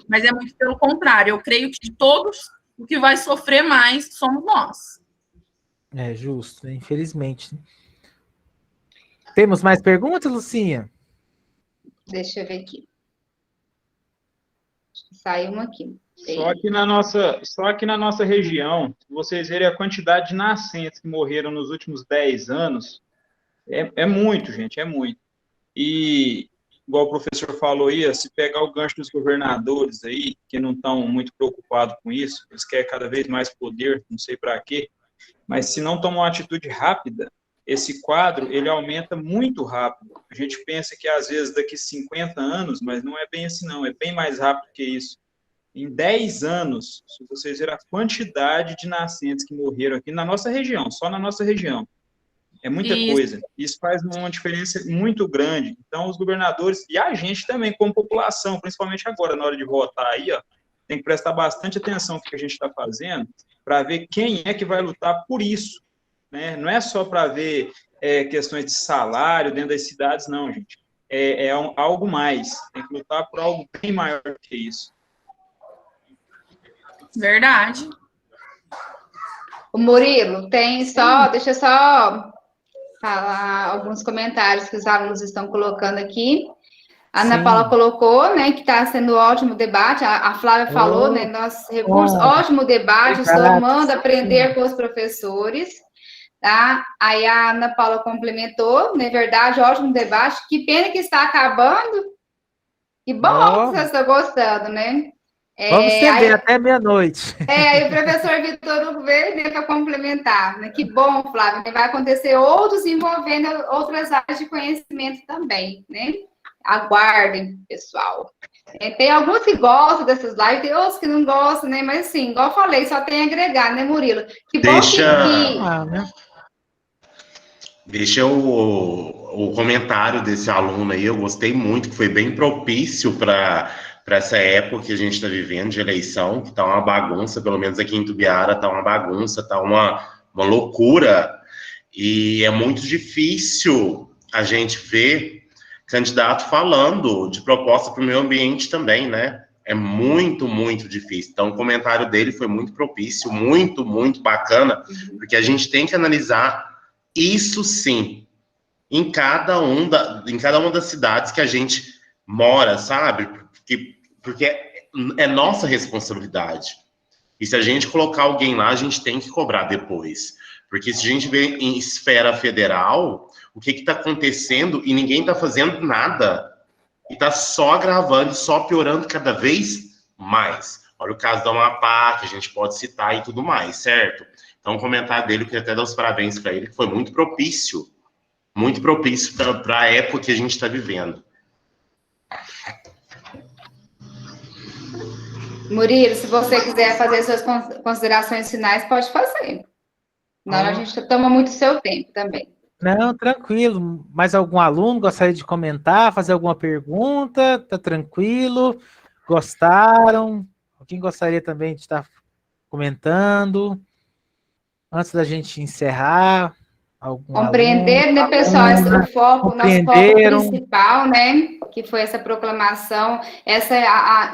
Speaker 5: Mas é muito pelo contrário, eu creio que de todos, o que vai sofrer mais somos nós.
Speaker 6: É justo, infelizmente. Temos mais perguntas, Lucinha?
Speaker 2: Deixa eu ver aqui. Saiu uma aqui.
Speaker 12: Só aqui na nossa região, vocês verem a quantidade de nascentes que morreram nos últimos 10 anos, é muito, gente, é muito. E, igual o professor falou aí, se pegar o gancho dos governadores aí, que não estão muito preocupados com isso, eles querem cada vez mais poder, não sei para quê, mas se não tomar uma atitude rápida, esse quadro, ele aumenta muito rápido. A gente pensa que, às vezes, daqui 50 anos, mas não é bem assim, não, é bem mais rápido que isso. Em 10 anos, se vocês verem a quantidade de nascentes que morreram aqui na nossa região, só na nossa região, é muita coisa. Isso faz uma diferença muito grande. Então, os governadores, e a gente também, como população, principalmente agora, na hora de votar aí, tem que prestar bastante atenção no que a gente está fazendo, para ver quem é que vai lutar por isso. Né? Não é só para ver questões de salário dentro das cidades, não, gente. É algo mais. Tem que lutar por algo bem maior que isso.
Speaker 5: Verdade.
Speaker 2: O Murilo, deixa eu só falar alguns comentários que os alunos estão colocando aqui. A Ana Paula colocou, né, que está sendo um ótimo debate. A Flávia falou, né, nossos recursos, ótimo debate, estou amando aprender com os professores. Tá? Aí a Ana Paula complementou, na verdade, ótimo debate. Que pena que está acabando. Que bom que vocês estão gostando, né?
Speaker 6: Vamos estender até meia-noite.
Speaker 2: Aí o professor Vitor veio, né, para complementar. Né? Que bom, Flávio, vai acontecer outros envolvendo outras áreas de conhecimento também, né? Aguardem, pessoal. Tem alguns que gostam dessas lives, tem outros que não gostam, né? Mas assim, igual eu falei, só tem a agregar, né, Murilo? Que bom
Speaker 1: Deixa o comentário desse aluno aí, eu gostei muito, que foi bem propício para essa época que a gente está vivendo de eleição, que está uma bagunça, pelo menos aqui em Tubiara está uma bagunça, está uma loucura, e é muito difícil a gente ver candidato falando de proposta para o meio ambiente também, né? É muito, muito difícil. Então, o comentário dele foi muito propício, muito, muito bacana, porque a gente tem que analisar isso sim, em cada uma das cidades que a gente mora, sabe? Porque é nossa responsabilidade. E se a gente colocar alguém lá, a gente tem que cobrar depois. Porque se a gente vê em esfera federal, o que está acontecendo e ninguém está fazendo nada. E está só agravando, só piorando cada vez mais. Olha o caso da Amapá, que a gente pode citar e tudo mais, certo? Então, o comentário dele, eu queria até dar os parabéns para ele, que foi muito propício para a época que a gente está vivendo.
Speaker 2: Murilo, se você quiser fazer suas considerações finais, pode fazer. Senão a gente toma muito seu tempo também.
Speaker 6: Não, tranquilo. Mais algum aluno gostaria de comentar, fazer alguma pergunta? Tá tranquilo? Gostaram? Alguém gostaria também de estar comentando, antes da gente encerrar, algum
Speaker 2: Compreender,
Speaker 6: aluno,
Speaker 2: né, pessoal,
Speaker 6: aluna,
Speaker 2: nosso foco
Speaker 6: compreenderam?
Speaker 2: principal, né, que foi essa proclamação,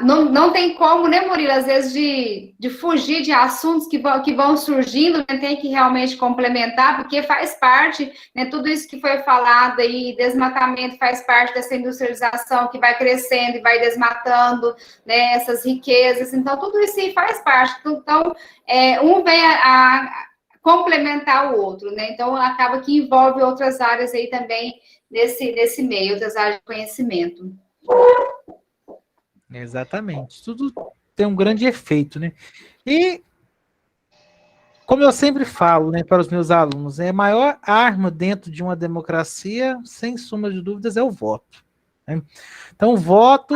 Speaker 2: não tem como, né, Murilo, às vezes de fugir de assuntos que vão surgindo, né, tem que realmente complementar, porque faz parte, né, tudo isso que foi falado aí, desmatamento faz parte dessa industrialização que vai crescendo e vai desmatando, né, essas riquezas, então tudo isso aí faz parte, então um vem a complementar o outro, né? Então, acaba que envolve outras áreas aí também nesse meio, outras áreas de conhecimento.
Speaker 6: Exatamente. Tudo tem um grande efeito, né? E, como eu sempre falo, né, para os meus alunos, a maior arma dentro de uma democracia, sem sombra de dúvidas, é o voto, né? Então, o voto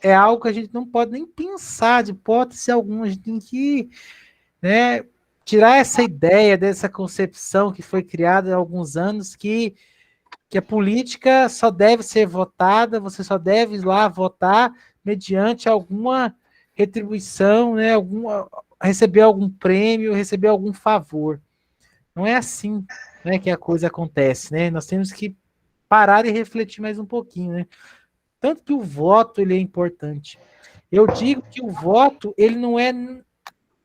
Speaker 6: é algo que a gente não pode nem pensar de hipótese alguma, a gente tem que, né, tirar essa ideia dessa concepção que foi criada há alguns anos que a política só deve ser votada, você só deve ir lá votar mediante alguma retribuição, né, receber algum prêmio, receber algum favor. Não é assim, né, que a coisa acontece, né? Nós temos que parar e refletir mais um pouquinho, né? Tanto que o voto ele é importante. Eu digo que o voto ele não é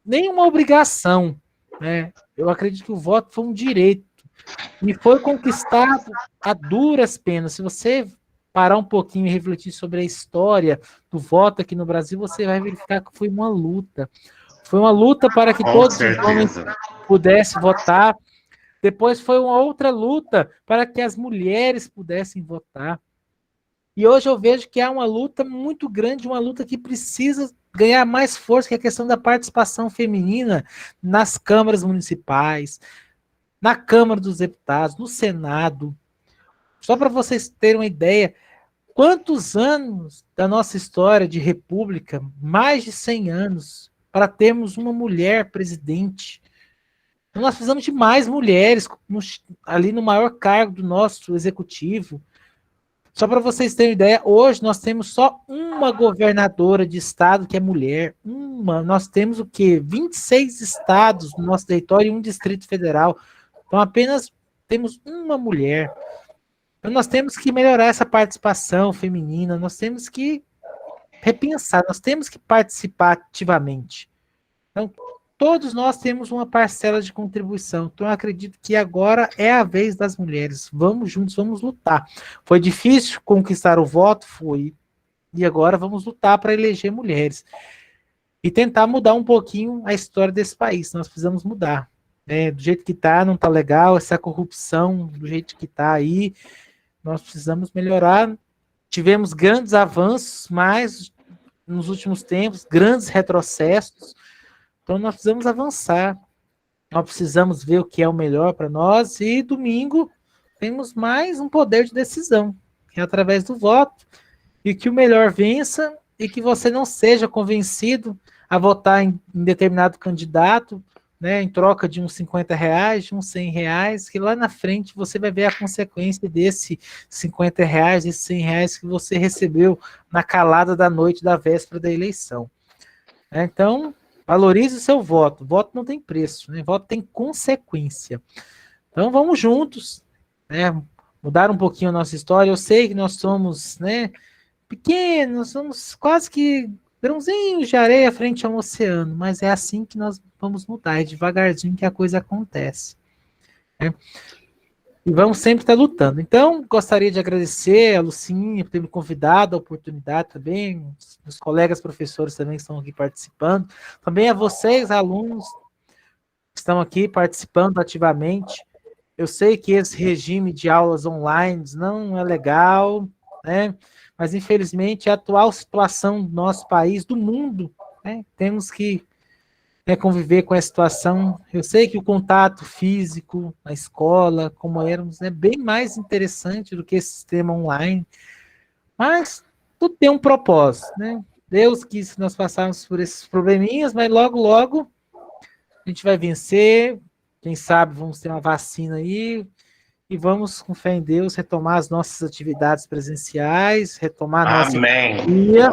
Speaker 6: nenhuma obrigação, né? Eu acredito que o voto foi um direito e foi conquistado a duras penas. Se você parar um pouquinho e refletir sobre a história do voto aqui no Brasil, você vai verificar que foi uma luta. Foi uma luta para que todos os homens pudessem votar. Depois foi uma outra luta para que as mulheres pudessem votar. E hoje eu vejo que há uma luta muito grande, uma luta que precisa ganhar mais força, que é a questão da participação feminina nas câmaras municipais, na Câmara dos Deputados, no Senado. Só para vocês terem uma ideia, quantos anos da nossa história de república, mais de 100 anos, para termos uma mulher presidente. Então, nós precisamos de mais mulheres ali no maior cargo do nosso executivo. Só para vocês terem ideia, hoje nós temos só uma governadora de estado que é mulher. Nós temos o quê? 26 estados no nosso território e um distrito federal. Então apenas temos uma mulher. Então nós temos que melhorar essa participação feminina, nós temos que repensar, nós temos que participar ativamente. Então todos nós temos uma parcela de contribuição. Então eu acredito que agora é a vez das mulheres. Vamos juntos, vamos lutar. Foi difícil conquistar o voto, foi. E agora vamos lutar para eleger mulheres. E tentar mudar um pouquinho a história desse país. Nós precisamos mudar. Do jeito que está, não está legal. Essa corrupção, do jeito que está aí, nós precisamos melhorar. Tivemos grandes avanços, mas nos últimos tempos, grandes retrocessos. Então, nós precisamos avançar, nós precisamos ver o que é o melhor para nós, e domingo temos mais um poder de decisão, que é através do voto, e que o melhor vença, e que você não seja convencido a votar em determinado candidato, né, em troca de uns R$50, de uns R$100, que lá na frente você vai ver a consequência desse R$50, desses R$100 que você recebeu na calada da noite da véspera da eleição. Então, valorize o seu voto. Voto não tem preço, né? Voto tem consequência. Então vamos juntos, né? Mudar um pouquinho a nossa história. Eu sei que nós somos, né, pequenos, somos quase que grãozinhos de areia frente a um oceano, mas é assim que nós vamos mudar, é devagarzinho que a coisa acontece, né? E vamos sempre estar lutando. Então, gostaria de agradecer a Lucinha por ter me convidado, a oportunidade também, os colegas professores também que estão aqui participando, também a vocês, alunos, que estão aqui participando ativamente. Eu sei que esse regime de aulas online não é legal, né? Mas, infelizmente, a atual situação do nosso país, do mundo, né? Temos que conviver com essa situação. Eu sei que o contato físico na escola, como éramos, é bem mais interessante do que esse sistema online, mas tudo tem um propósito, né? Deus quis que nós passássemos por esses probleminhas, mas logo, logo a gente vai vencer. Quem sabe vamos ter uma vacina aí e vamos, com fé em Deus, retomar as nossas atividades presenciais, retomar a nossa economia,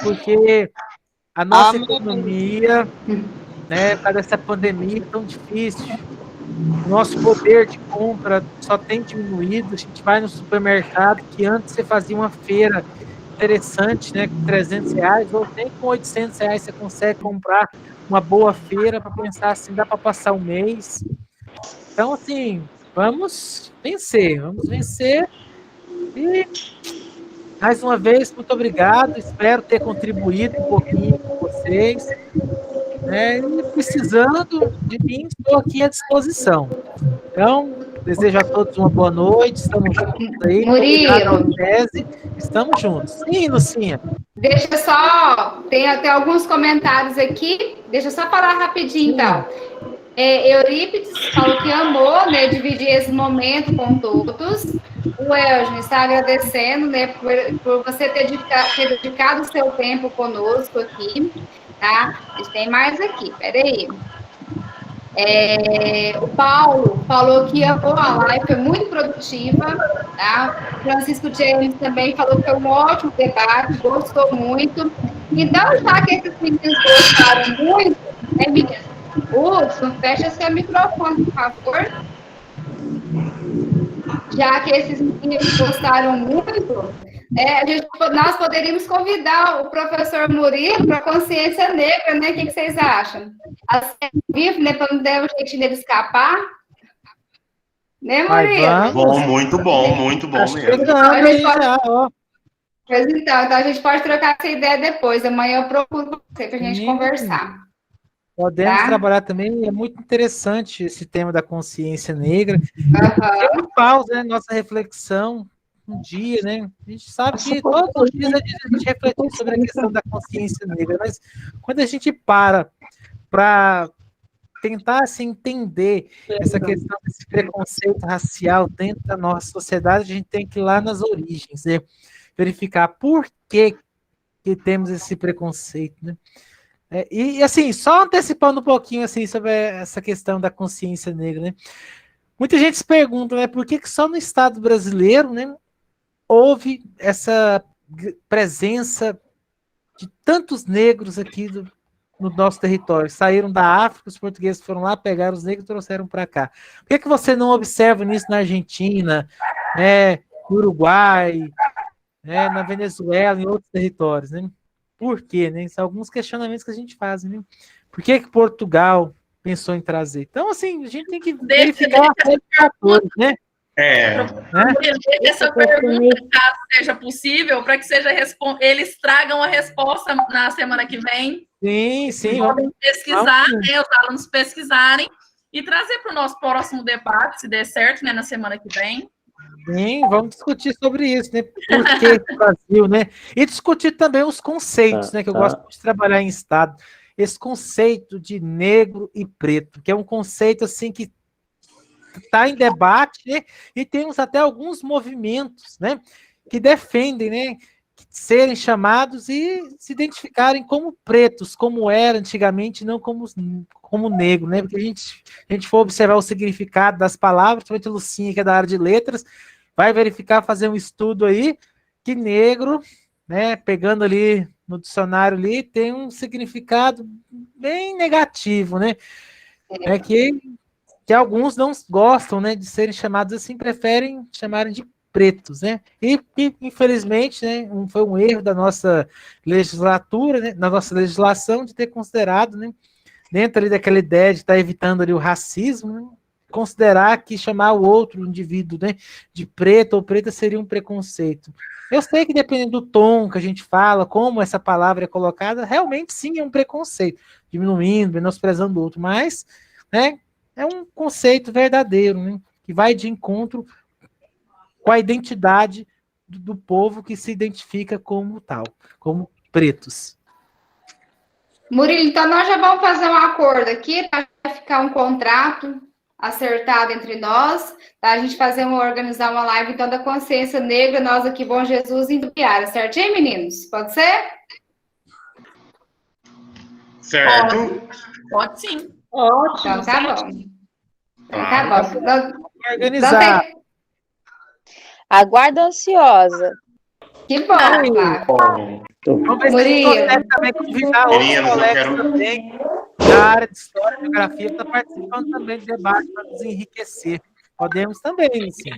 Speaker 6: porque a nossa economia, né, por causa dessa pandemia tão difícil. O nosso poder de compra só tem diminuído. A gente vai no supermercado, que antes você fazia uma feira interessante, né, com R$300, ou nem com R$800 você consegue comprar uma boa feira para pensar assim, dá para passar um mês. Então, assim, vamos vencer. E, mais uma vez, muito obrigado. Espero ter contribuído um pouquinho com vocês. Né? E precisando de mim, estou aqui à disposição. Então, desejo a todos uma boa noite. Estamos juntos aí.
Speaker 2: Murilo.
Speaker 6: Estamos juntos. Sim, Lucinha.
Speaker 2: Deixa só, tem até alguns comentários aqui. Deixa eu só falar rapidinho, então. Eurípides falou que amou, né, dividir esse momento com todos. O Elgin está agradecendo, né, por você ter dedicado o seu tempo conosco aqui, tá? A gente tem mais aqui, peraí. O Paulo falou que amou a live, foi muito produtiva, tá? O Francisco James também falou que foi um ótimo debate, gostou muito. Então, já que esses meninos gostaram muito, né, meninas? Hudson, fecha seu microfone, por favor. Já que esses meninos gostaram muito, nós poderíamos convidar o professor Murilo para a Consciência Negra, né? O que vocês acham? Assim, vivo, né? Para não dar um jeitinho dele escapar. Né, Murilo?
Speaker 1: Bom, muito bom mesmo.
Speaker 2: Pois então, a gente pode trocar essa ideia depois. Amanhã eu procuro você para a gente conversar.
Speaker 6: Podemos trabalhar também, é muito interessante esse tema da consciência negra. É uma pausa, né? Nossa reflexão, um dia, né? A gente sabe que todos os dias a gente reflete sobre a questão da consciência negra, mas quando a gente para tentar assim, entender essa questão desse preconceito racial dentro da nossa sociedade, a gente tem que ir lá nas origens, né? Verificar por que temos esse preconceito, né? E assim, só antecipando um pouquinho assim, sobre essa questão da consciência negra, né? Muita gente se pergunta, né, por que só no Estado brasileiro, né, houve essa presença de tantos negros aqui no nosso território? Saíram da África, os portugueses foram lá, pegaram os negros e trouxeram para cá. Por que você não observa nisso na Argentina, no Uruguai, na Venezuela, em outros territórios, né? Por quê, né? São alguns questionamentos que a gente faz, né? Por que Portugal pensou em trazer? Então, assim, a gente tem que verificar os fatores, né?
Speaker 5: Essa pergunta, caso seja possível, para que eles tragam a resposta na semana que vem.
Speaker 6: Sim.
Speaker 5: Podem pesquisar, né? Os alunos pesquisarem e trazer para o nosso próximo debate, se der certo, né? Na semana que vem.
Speaker 6: Sim, vamos discutir sobre isso, né? Por que o Brasil, né? E discutir também os conceitos, né? Que eu gosto de trabalhar em Estado. Esse conceito de negro e preto, que é um conceito, assim, que está em debate, né? E temos até alguns movimentos, né? Que defendem, né? Serem chamados e se identificarem como pretos, como era antigamente, não como negro, né? Porque a gente for observar o significado das palavras, principalmente a Lucinha, que é da área de letras, vai verificar, fazer um estudo aí, que negro, né, pegando ali no dicionário ali, tem um significado bem negativo, né? Que alguns não gostam, né, de serem chamados assim, preferem chamarem de pretos, né? E infelizmente, né, foi um erro da nossa legislatura, né, na nossa legislação, de ter considerado, né, dentro ali daquela ideia de estar evitando ali o racismo, né, considerar que chamar o outro indivíduo, né, de preto ou preta seria um preconceito. Eu sei que dependendo do tom que a gente fala, como essa palavra é colocada, realmente sim é um preconceito, diminuindo, menosprezando o outro, mas, né, é um conceito verdadeiro, né, que vai de encontro com a identidade do povo que se identifica como tal, como pretos.
Speaker 2: Murilo, então nós já vamos fazer um acordo aqui para ficar um contrato acertado entre nós, tá? A gente organizar uma live, então, da consciência negra, nós aqui, Bom Jesus, em Tupiara, certinho, meninos? Pode ser?
Speaker 1: Certo.
Speaker 5: Pode sim.
Speaker 2: Ótimo. Então, tá bom. Então, tá bom.
Speaker 6: Organizar.
Speaker 11: Aguardo ansiosa.
Speaker 2: Que bom, claro.
Speaker 6: Vamos ver se a gente consegue também convidar outros
Speaker 1: Meninos, eu
Speaker 6: colegas
Speaker 1: quero-
Speaker 6: também da área de História e Geografia que estão participando também do debate para nos enriquecer. Podemos também, sim.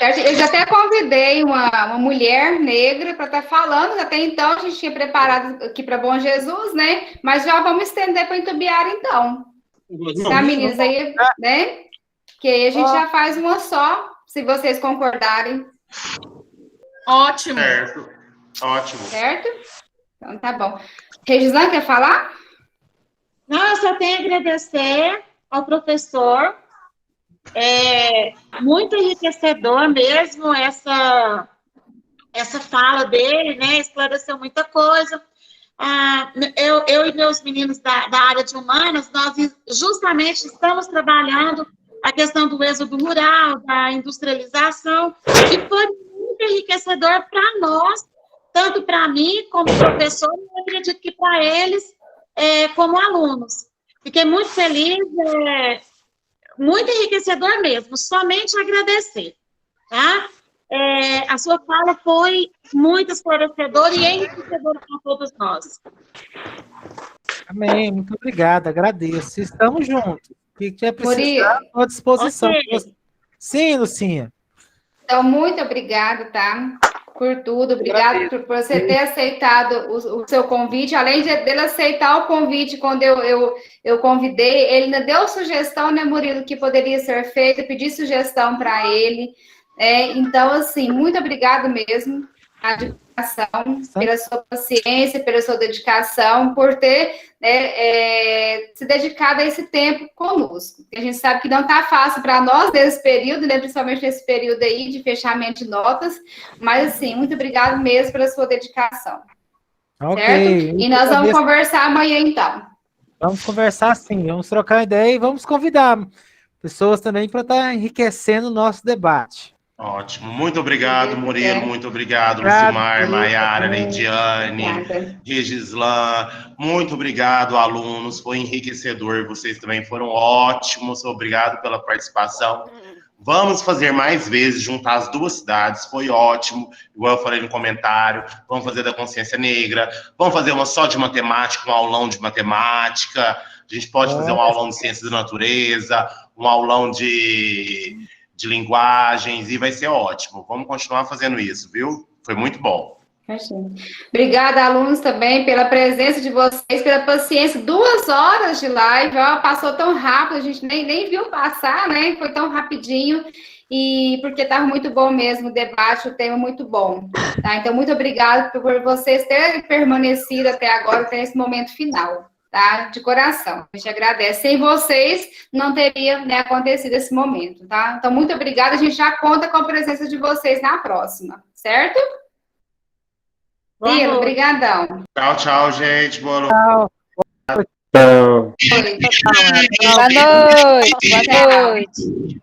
Speaker 2: Eu já até convidei uma mulher negra para estar falando, até então a gente tinha preparado aqui para Bom Jesus, né? Mas já vamos estender para Itubiara, então. Tá, meninas, aí, né? Que aí a gente já faz uma só, se vocês concordarem.
Speaker 5: Ótimo.
Speaker 1: Certo. Ótimo.
Speaker 2: Certo? Então tá bom. Regislane, quer falar?
Speaker 3: Não, eu só tenho a agradecer ao professor. É muito enriquecedor mesmo essa fala dele, né? Esclareceu muita coisa. Eu e meus meninos da área de humanas, nós justamente estamos trabalhando a questão do êxodo rural, da industrialização, e foi muito enriquecedor para nós, tanto para mim como professor, e eu acredito que para eles, como alunos. Fiquei muito feliz, muito enriquecedor mesmo, somente agradecer, tá? A sua fala foi muito esclarecedora e enriquecedora para todos nós.
Speaker 6: Amém, muito obrigado, agradeço. Estamos juntos. O que tiver precisar, estou à disposição.
Speaker 3: Ok.
Speaker 6: Sim, Lucinha.
Speaker 2: Então, muito obrigada, tá? Por tudo. Obrigada por você ter aceitado o seu convite. Além dele aceitar o convite, quando eu convidei, ele ainda deu sugestão, né, Murilo, que poderia ser feito, pedi sugestão para ele. Então, assim, muito obrigada mesmo, a dedicação, pela sua paciência, pela sua dedicação, por ter se dedicado a esse tempo conosco. A gente sabe que não está fácil para nós nesse período, né, principalmente nesse período aí de fechamento de notas, mas, assim, muito obrigada mesmo pela sua dedicação.
Speaker 6: Ok.
Speaker 2: Certo? E nós vamos conversar amanhã, então.
Speaker 6: Vamos conversar sim, vamos trocar ideia e vamos convidar pessoas também para estar enriquecendo o nosso debate.
Speaker 1: Ótimo. Muito obrigado, Murilo. Muito obrigado, Lucimar, Maiara, Leidiane, Regislan. Muito obrigado, alunos. Foi enriquecedor. Vocês também foram ótimos. Obrigado pela participação. Vamos fazer mais vezes, juntar as duas cidades. Foi ótimo. Igual eu falei no comentário. Vamos fazer da consciência negra. Vamos fazer uma só de matemática, um aulão de matemática. A gente pode fazer um aulão de ciências da natureza, um aulão de linguagens, e vai ser ótimo. Vamos continuar fazendo isso, viu? Foi muito bom.
Speaker 2: Obrigada, alunos, também, pela presença de vocês, pela paciência. 2 horas de live, ó, passou tão rápido, a gente nem viu passar, né? Foi tão rapidinho, e porque estava muito bom mesmo o debate, o tema muito bom. Tá? Então, muito obrigada por vocês terem permanecido até agora, até esse momento final. Tá? De coração. A gente agradece. Sem vocês, não teria, né, acontecido esse momento, tá? Então, muito obrigada. A gente já conta com a presença de vocês na próxima, certo? Lilo, brigadão.
Speaker 1: Tchau, tchau, gente. Boa noite.
Speaker 6: Tchau.
Speaker 11: Boa noite. Boa noite.